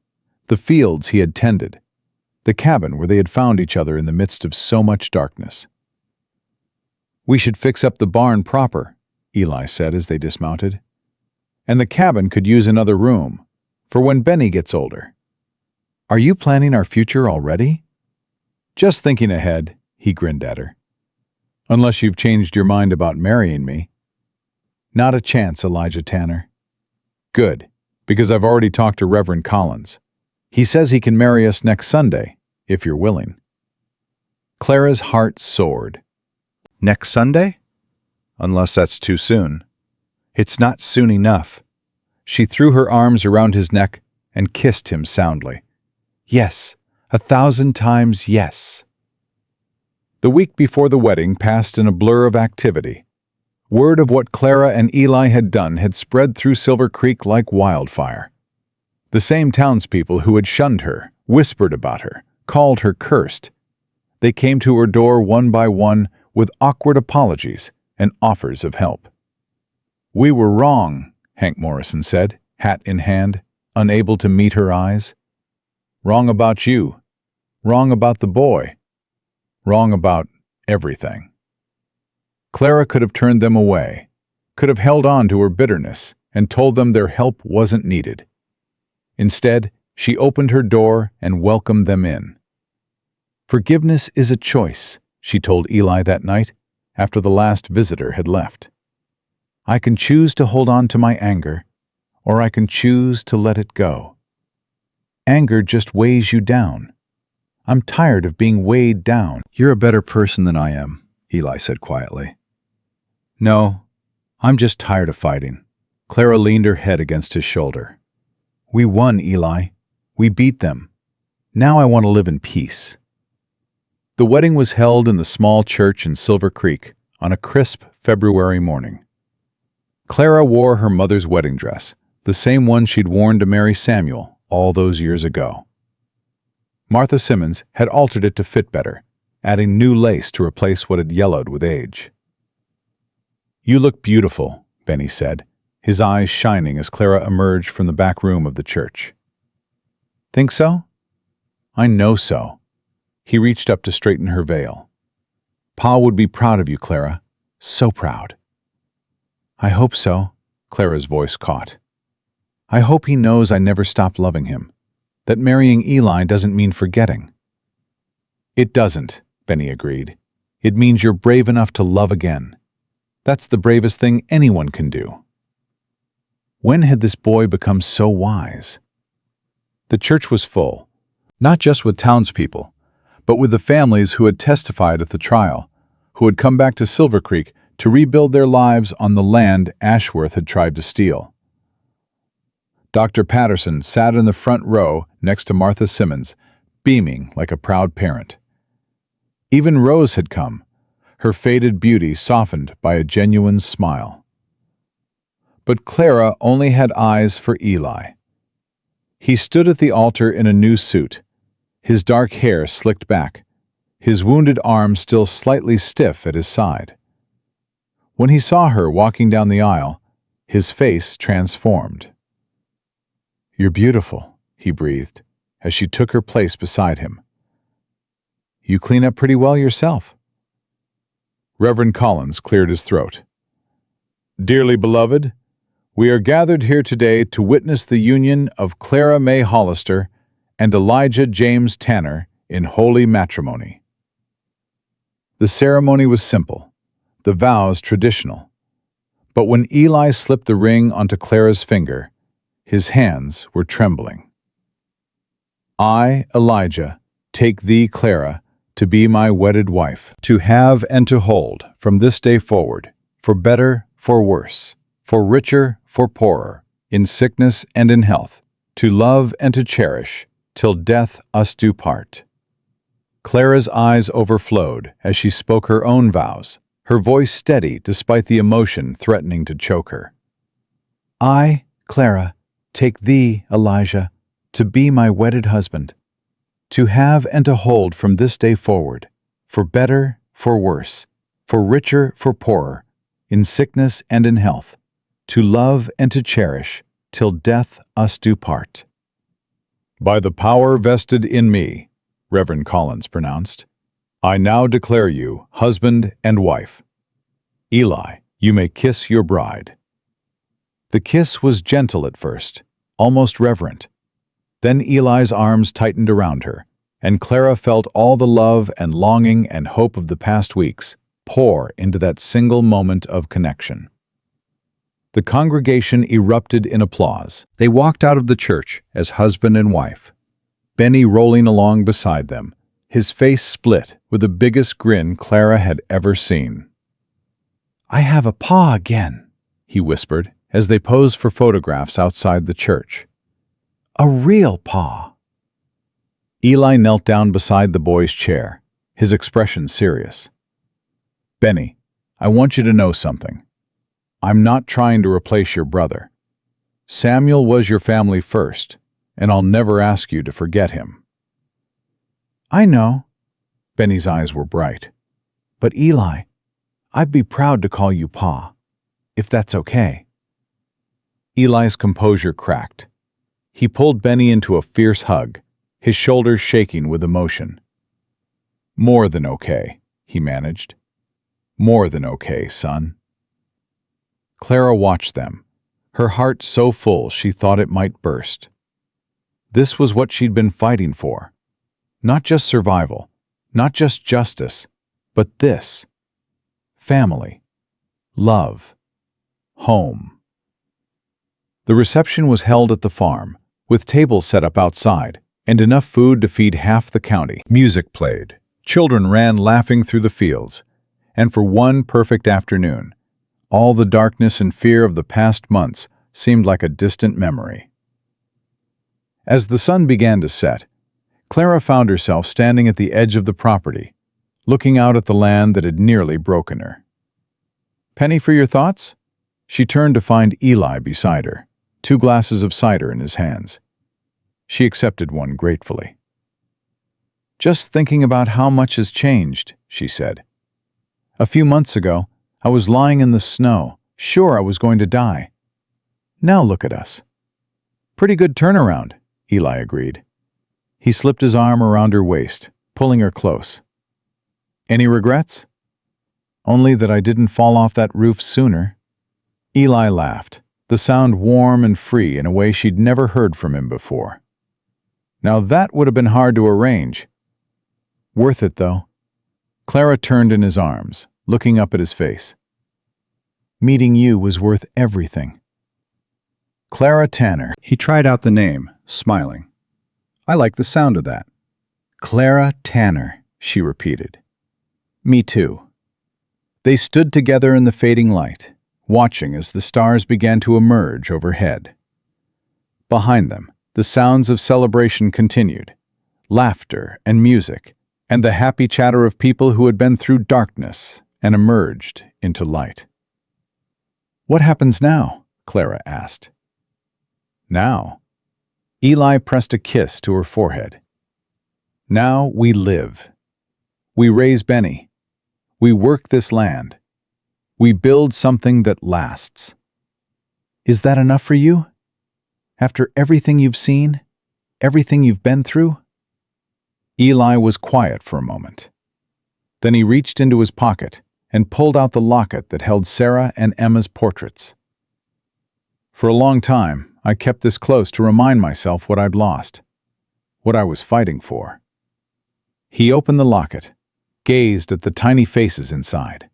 the fields he had tended, the cabin where they had found each other in the midst of so much darkness. "We should fix up the barn proper," Eli said as they dismounted. "And the cabin could use another room, for when Benny gets older."
"Are you planning our future already?"
"Just thinking ahead," he grinned at her. "Unless you've changed your mind about marrying me." "Not a chance, Elijah Tanner." "Good, because I've already talked to Reverend Collins. He says he can marry us next Sunday, if you're willing." Clara's heart soared.
"Next Sunday?"
"Unless that's too soon." "It's not soon enough." She threw her arms around his neck and kissed him soundly.
"Yes, 1,000 times yes."
The week before the wedding passed in a blur of activity. Word of what Clara and Eli had done had spread through Silver Creek like wildfire. The same townspeople who had shunned her, whispered about her, called her cursed. They came to her door one by one with awkward apologies and offers of help. "We were wrong," Hank Morrison said, hat in hand, unable to meet her eyes. "Wrong about you. Wrong about the boy. Wrong about everything." Clara could have turned them away, could have held on to her bitterness and told them their help wasn't needed. Instead, she opened her door and welcomed them in. "Forgiveness is a choice," she told Eli that night, after the last visitor had left. "I can choose to hold on to my anger, or I can choose to let it go. Anger just weighs you down. I'm tired of being weighed down."
"You're a better person than I am," Eli said quietly. "No, I'm just tired of fighting." Clara leaned her head against his shoulder. "We won, Eli. We beat them. Now I want to live in peace." The wedding was held in the small church in Silver Creek on a crisp February morning. Clara wore her mother's wedding dress, the same one she'd worn to marry Samuel all those years ago. Martha Simmons had altered it to fit better, adding new lace to replace what had yellowed with age. "You look beautiful," Benny said, his eyes shining as Clara emerged from the back room of the church. "Think so?" "I know so." He reached up to straighten her veil. "Pa would be proud of you, Clara. So proud." "I hope so," Clara's voice caught. "I hope he knows I never stopped loving him, that marrying Eli doesn't mean forgetting." "It doesn't," Benny agreed. "It means you're brave enough to love again. That's the bravest thing anyone can do." When had this boy become so wise? The church was full, not just with townspeople, but with the families who had testified at the trial, who had come back to Silver Creek to rebuild their lives on the land Ashworth had tried to steal. Dr. Patterson sat in the front row next to Martha Simmons, beaming like a proud parent. Even Rose had come, her faded beauty softened by a genuine smile. But Clara only had eyes for Eli. He stood at the altar in a new suit, his dark hair slicked back, his wounded arm still slightly stiff at his side. When he saw her walking down the aisle, his face transformed. "You're beautiful," he breathed, as she took her place beside him. "You clean up pretty well yourself." Reverend Collins cleared his throat. "Dearly beloved, we are gathered here today to witness the union of Clara May Hollister and Elijah James Tanner in holy matrimony." The ceremony was simple, the vows traditional. But when Eli slipped the ring onto Clara's finger, his hands were trembling. "I, Elijah, take thee, Clara, to be my wedded wife, to have and to hold from this day forward, for better, for worse, for richer, for poorer, in sickness and in health, to love and to cherish, till death us do part." Clara's eyes overflowed as she spoke her own vows, her voice steady despite the emotion threatening to choke her. "I, Clara, take thee, Elijah, to be my wedded husband, to have and to hold from this day forward, for better, for worse, for richer, for poorer, in sickness and in health, to love and to cherish, till death us do part." "By the power vested in me," Reverend Collins pronounced, "I now declare you husband and wife. Eli, you may kiss your bride." The kiss was gentle at first, almost reverent. Then Eli's arms tightened around her, and Clara felt all the love and longing and hope of the past weeks pour into that single moment of connection. The congregation erupted in applause. They walked out of the church as husband and wife, Benny rolling along beside them, his face split with the biggest grin Clara had ever seen. "I have a pa again," he whispered as they posed for photographs outside the church. "A real pa." Eli knelt down beside the boy's chair, his expression serious. "Benny, I want you to know something. I'm not trying to replace your brother. Samuel was your family first, and I'll never ask you to forget him." "I know." Benny's eyes were bright. "But Eli, I'd be proud to call you Pa, if that's okay." Eli's composure cracked. He pulled Benny into a fierce hug, his shoulders shaking with emotion. "More than okay," he managed.
More than okay, son. Clara watched them, her heart so full she thought it might burst. This was what she'd been fighting for. Not just survival, not just justice, but this. Family. Love. Home. The reception was held at the farm, with tables set up outside, and enough food to feed half the county. Music played. Children ran laughing through the fields, and for one perfect afternoon, all the darkness and fear of the past months seemed like a distant memory. As the sun began to set, Clara found herself standing at the edge of the property, looking out at the land that had nearly broken her. "Penny for your thoughts?" She turned to find Eli beside her, 2 glasses of cider in his hands. She accepted one gratefully. "Just thinking about how much has changed," she said. "A few months ago, I was lying in the snow, sure I was going to die. Now look at us." "Pretty good turnaround," Eli agreed. He slipped his arm around her waist, pulling her close. "Any regrets?" "Only that I didn't fall off that roof sooner." Eli laughed, the sound warm and free in a way she'd never heard from him before. "Now that would have been hard to arrange." "Worth it, though." Clara turned in his arms, looking up at his face. "Meeting you was worth everything." Clara Tanner. He tried out the name, smiling. "I like the sound of that." "Clara Tanner," she repeated. "Me too." They stood together in the fading light, watching as the stars began to emerge overhead. Behind them, the sounds of celebration continued, laughter and music, and the happy chatter of people who had been through darkness and emerged into light. "What happens now?" Clara asked. "Now?" Eli pressed a kiss to her forehead. "Now we live. We raise Benny. We work this land. We build something that lasts." "Is that enough for you? After everything you've seen? Everything you've been through?" Eli was quiet for a moment. Then he reached into his pocket and pulled out the locket that held Sarah and Emma's portraits. "For a long time, I kept this close to remind myself what I'd lost, what I was fighting for." He opened the locket, gazed at the tiny faces inside.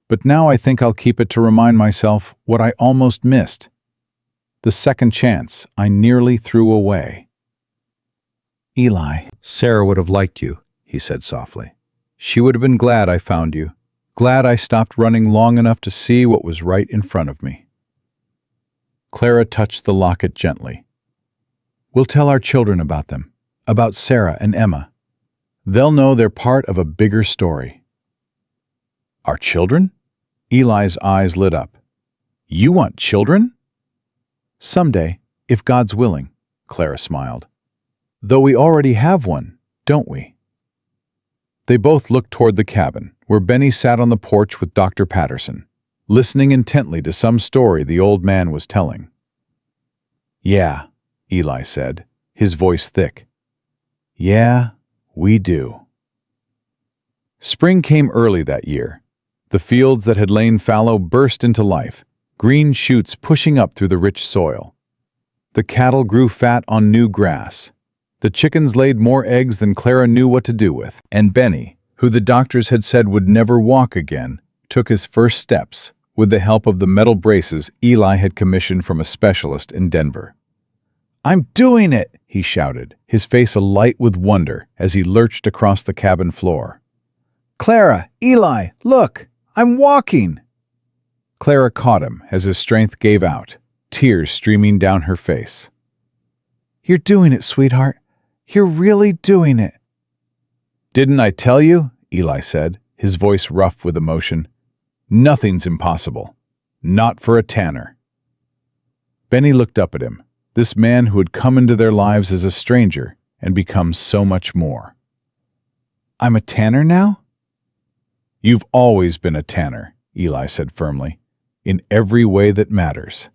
"But now I think I'll keep it to remind myself what I almost missed, the second chance I nearly threw away." "Eli, Sarah would have liked you," he said softly. "She would have been glad I found you, glad I stopped running long enough to see what was right in front of me." Clara touched the locket gently. "We'll tell our children about them, about Sarah and Emma. They'll know they're part of a bigger story." "Our children?" Eli's eyes lit up. "You want children?" "Someday, if God's willing," Clara smiled. "Though we already have one, don't we?" They both looked toward the cabin, where Benny sat on the porch with Dr. Patterson, listening intently to some story the old man was telling. "Yeah," Eli said, his voice thick. "Yeah, we do." Spring came early that year. The fields that had lain fallow burst into life, green shoots pushing up through the rich soil. The cattle grew fat on new grass. The chickens laid more eggs than Clara knew what to do with, and Benny, who the doctors had said would never walk again, took his first steps with the help of the metal braces Eli had commissioned from a specialist in Denver. "I'm doing it!" he shouted, his face alight with wonder as he lurched across the cabin floor. "Clara, Eli, look! I'm walking!" Clara caught him as his strength gave out, tears streaming down her face. "You're doing it, sweetheart. You're really doing it." "Didn't I tell you?" Eli said, his voice rough with emotion. "Nothing's impossible. Not for a Tanner." Benny looked up at him, this man who had come into their lives as a stranger and become so much more. "I'm a Tanner now?" "You've always been a Tanner," Eli said firmly, "in every way that matters."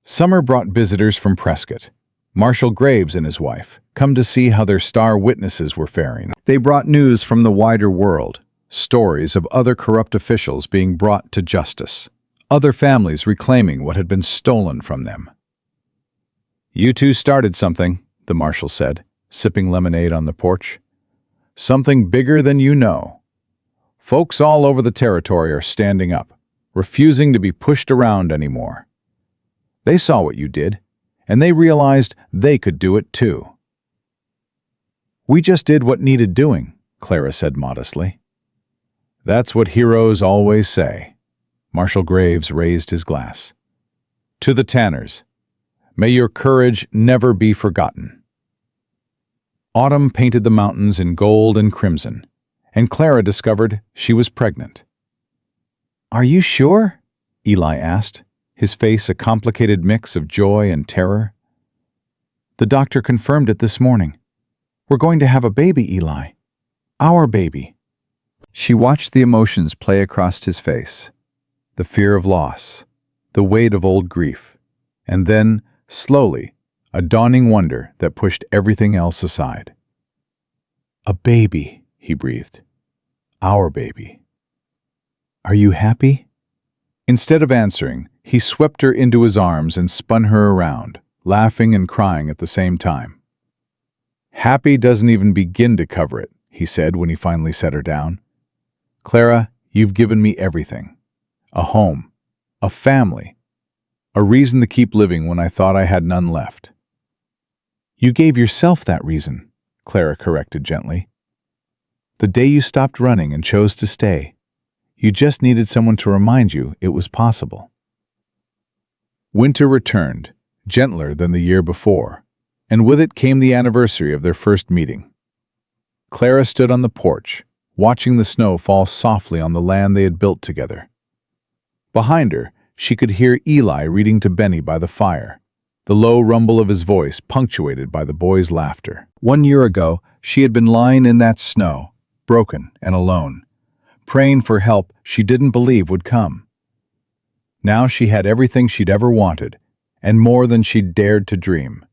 Summer brought visitors from Prescott. Marshal Graves and his wife, come to see how their star witnesses were faring. They brought news from the wider world,
Stories of other corrupt officials being brought to justice. Other families reclaiming what had been stolen from them. "You two started something," the marshal said, sipping lemonade on the porch. "Something bigger than you know. Folks all over the territory are standing up, refusing to be pushed around anymore. They saw what you did, and they realized they could do it too." "We just did what needed doing," Clara said modestly. "That's what heroes always say." Marshal Graves raised his glass. "To the Tanners, may your courage never be forgotten." Autumn painted the mountains in gold and crimson, and Clara discovered she was pregnant. "Are you sure?" Eli asked, his face a complicated mix of joy and terror. "The doctor confirmed it this morning. We're going to have a baby, Eli. Our baby." She watched the emotions play across his face. The fear of loss, the weight of old grief, and then, slowly, a dawning wonder that pushed everything else aside. "A baby," he breathed. "Our baby. Are you happy?" Instead of answering, he swept her into his arms and spun her around, laughing and crying at the same time. "Happy doesn't even begin to cover it," he said when he finally set her down. "Clara, you've given me everything. A home, a family, a reason to keep living when I thought I had none left." "You gave yourself that reason," Clara corrected gently. "The day you stopped running and chose to stay, you just needed someone to remind you it was possible." Winter returned, gentler than the year before, and with it came the anniversary of their first meeting. Clara stood on the porch, watching the snow fall softly on the land they had built together. Behind her, she could hear Eli reading to Benny by the fire, the low rumble of his voice punctuated by the boy's laughter. 1 year ago, she had been lying in that snow, broken and alone, praying for help she didn't believe would come. Now she had everything she'd ever wanted, and more than she'd dared to dream.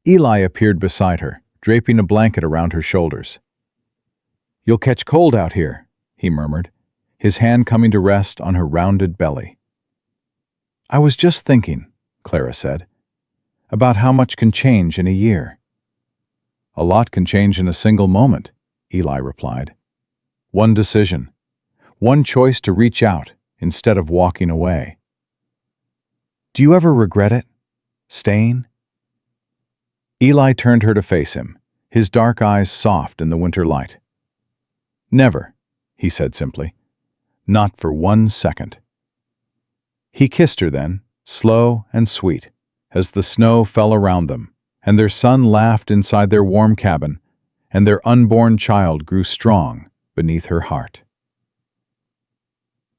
Eli appeared beside her, draping a blanket around her shoulders. "You'll catch cold out here," he murmured, his hand coming to rest on her rounded belly. "I was just thinking," Clara said, "about how much can change in a year." "A lot can change in a single moment," Eli replied. "One decision, one choice to reach out instead of walking away." "Do you ever regret it? Staying?" Eli turned her to face him, his dark eyes soft in the winter light. "Never," he said simply. "Not for 1 second." He kissed her then, slow and sweet, as the snow fell around them, and their son laughed inside their warm cabin, and their unborn child grew strong beneath her heart.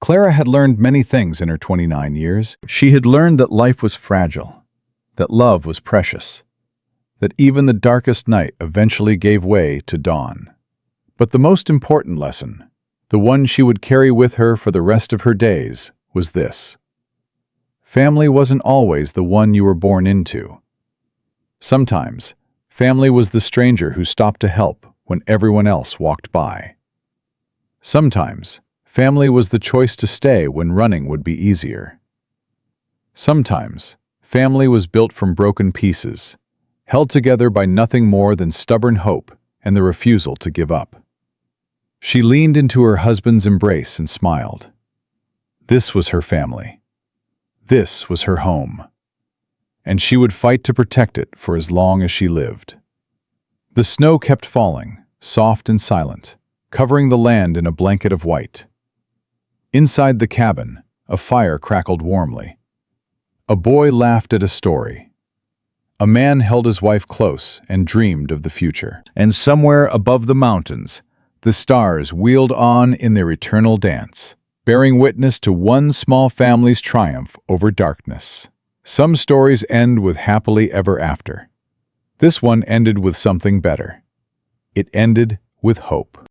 Clara had learned many things in her 29 years. She had learned that life was fragile, that love was precious, that even the darkest night eventually gave way to dawn. But the most important lesson, the one she would carry with her for the rest of her days, was this: family wasn't always the one you were born into. Sometimes, family was the stranger who stopped to help when everyone else walked by. Sometimes, family was the choice to stay when running would be easier. Sometimes, family was built from broken pieces, held together by nothing more than stubborn hope and the refusal to give up. She leaned into her husband's embrace and smiled. This was her family. This was her home. And she would fight to protect it for as long as she lived. The snow kept falling, soft and silent, covering the land in a blanket of white. Inside the cabin, a fire crackled warmly. A boy laughed at a story. A man held his wife close and dreamed of the future. And somewhere above the mountains, the stars wheeled on in their eternal dance, bearing witness to one small family's triumph over darkness. Some stories end with happily ever after. This one ended with something better. It ended with hope.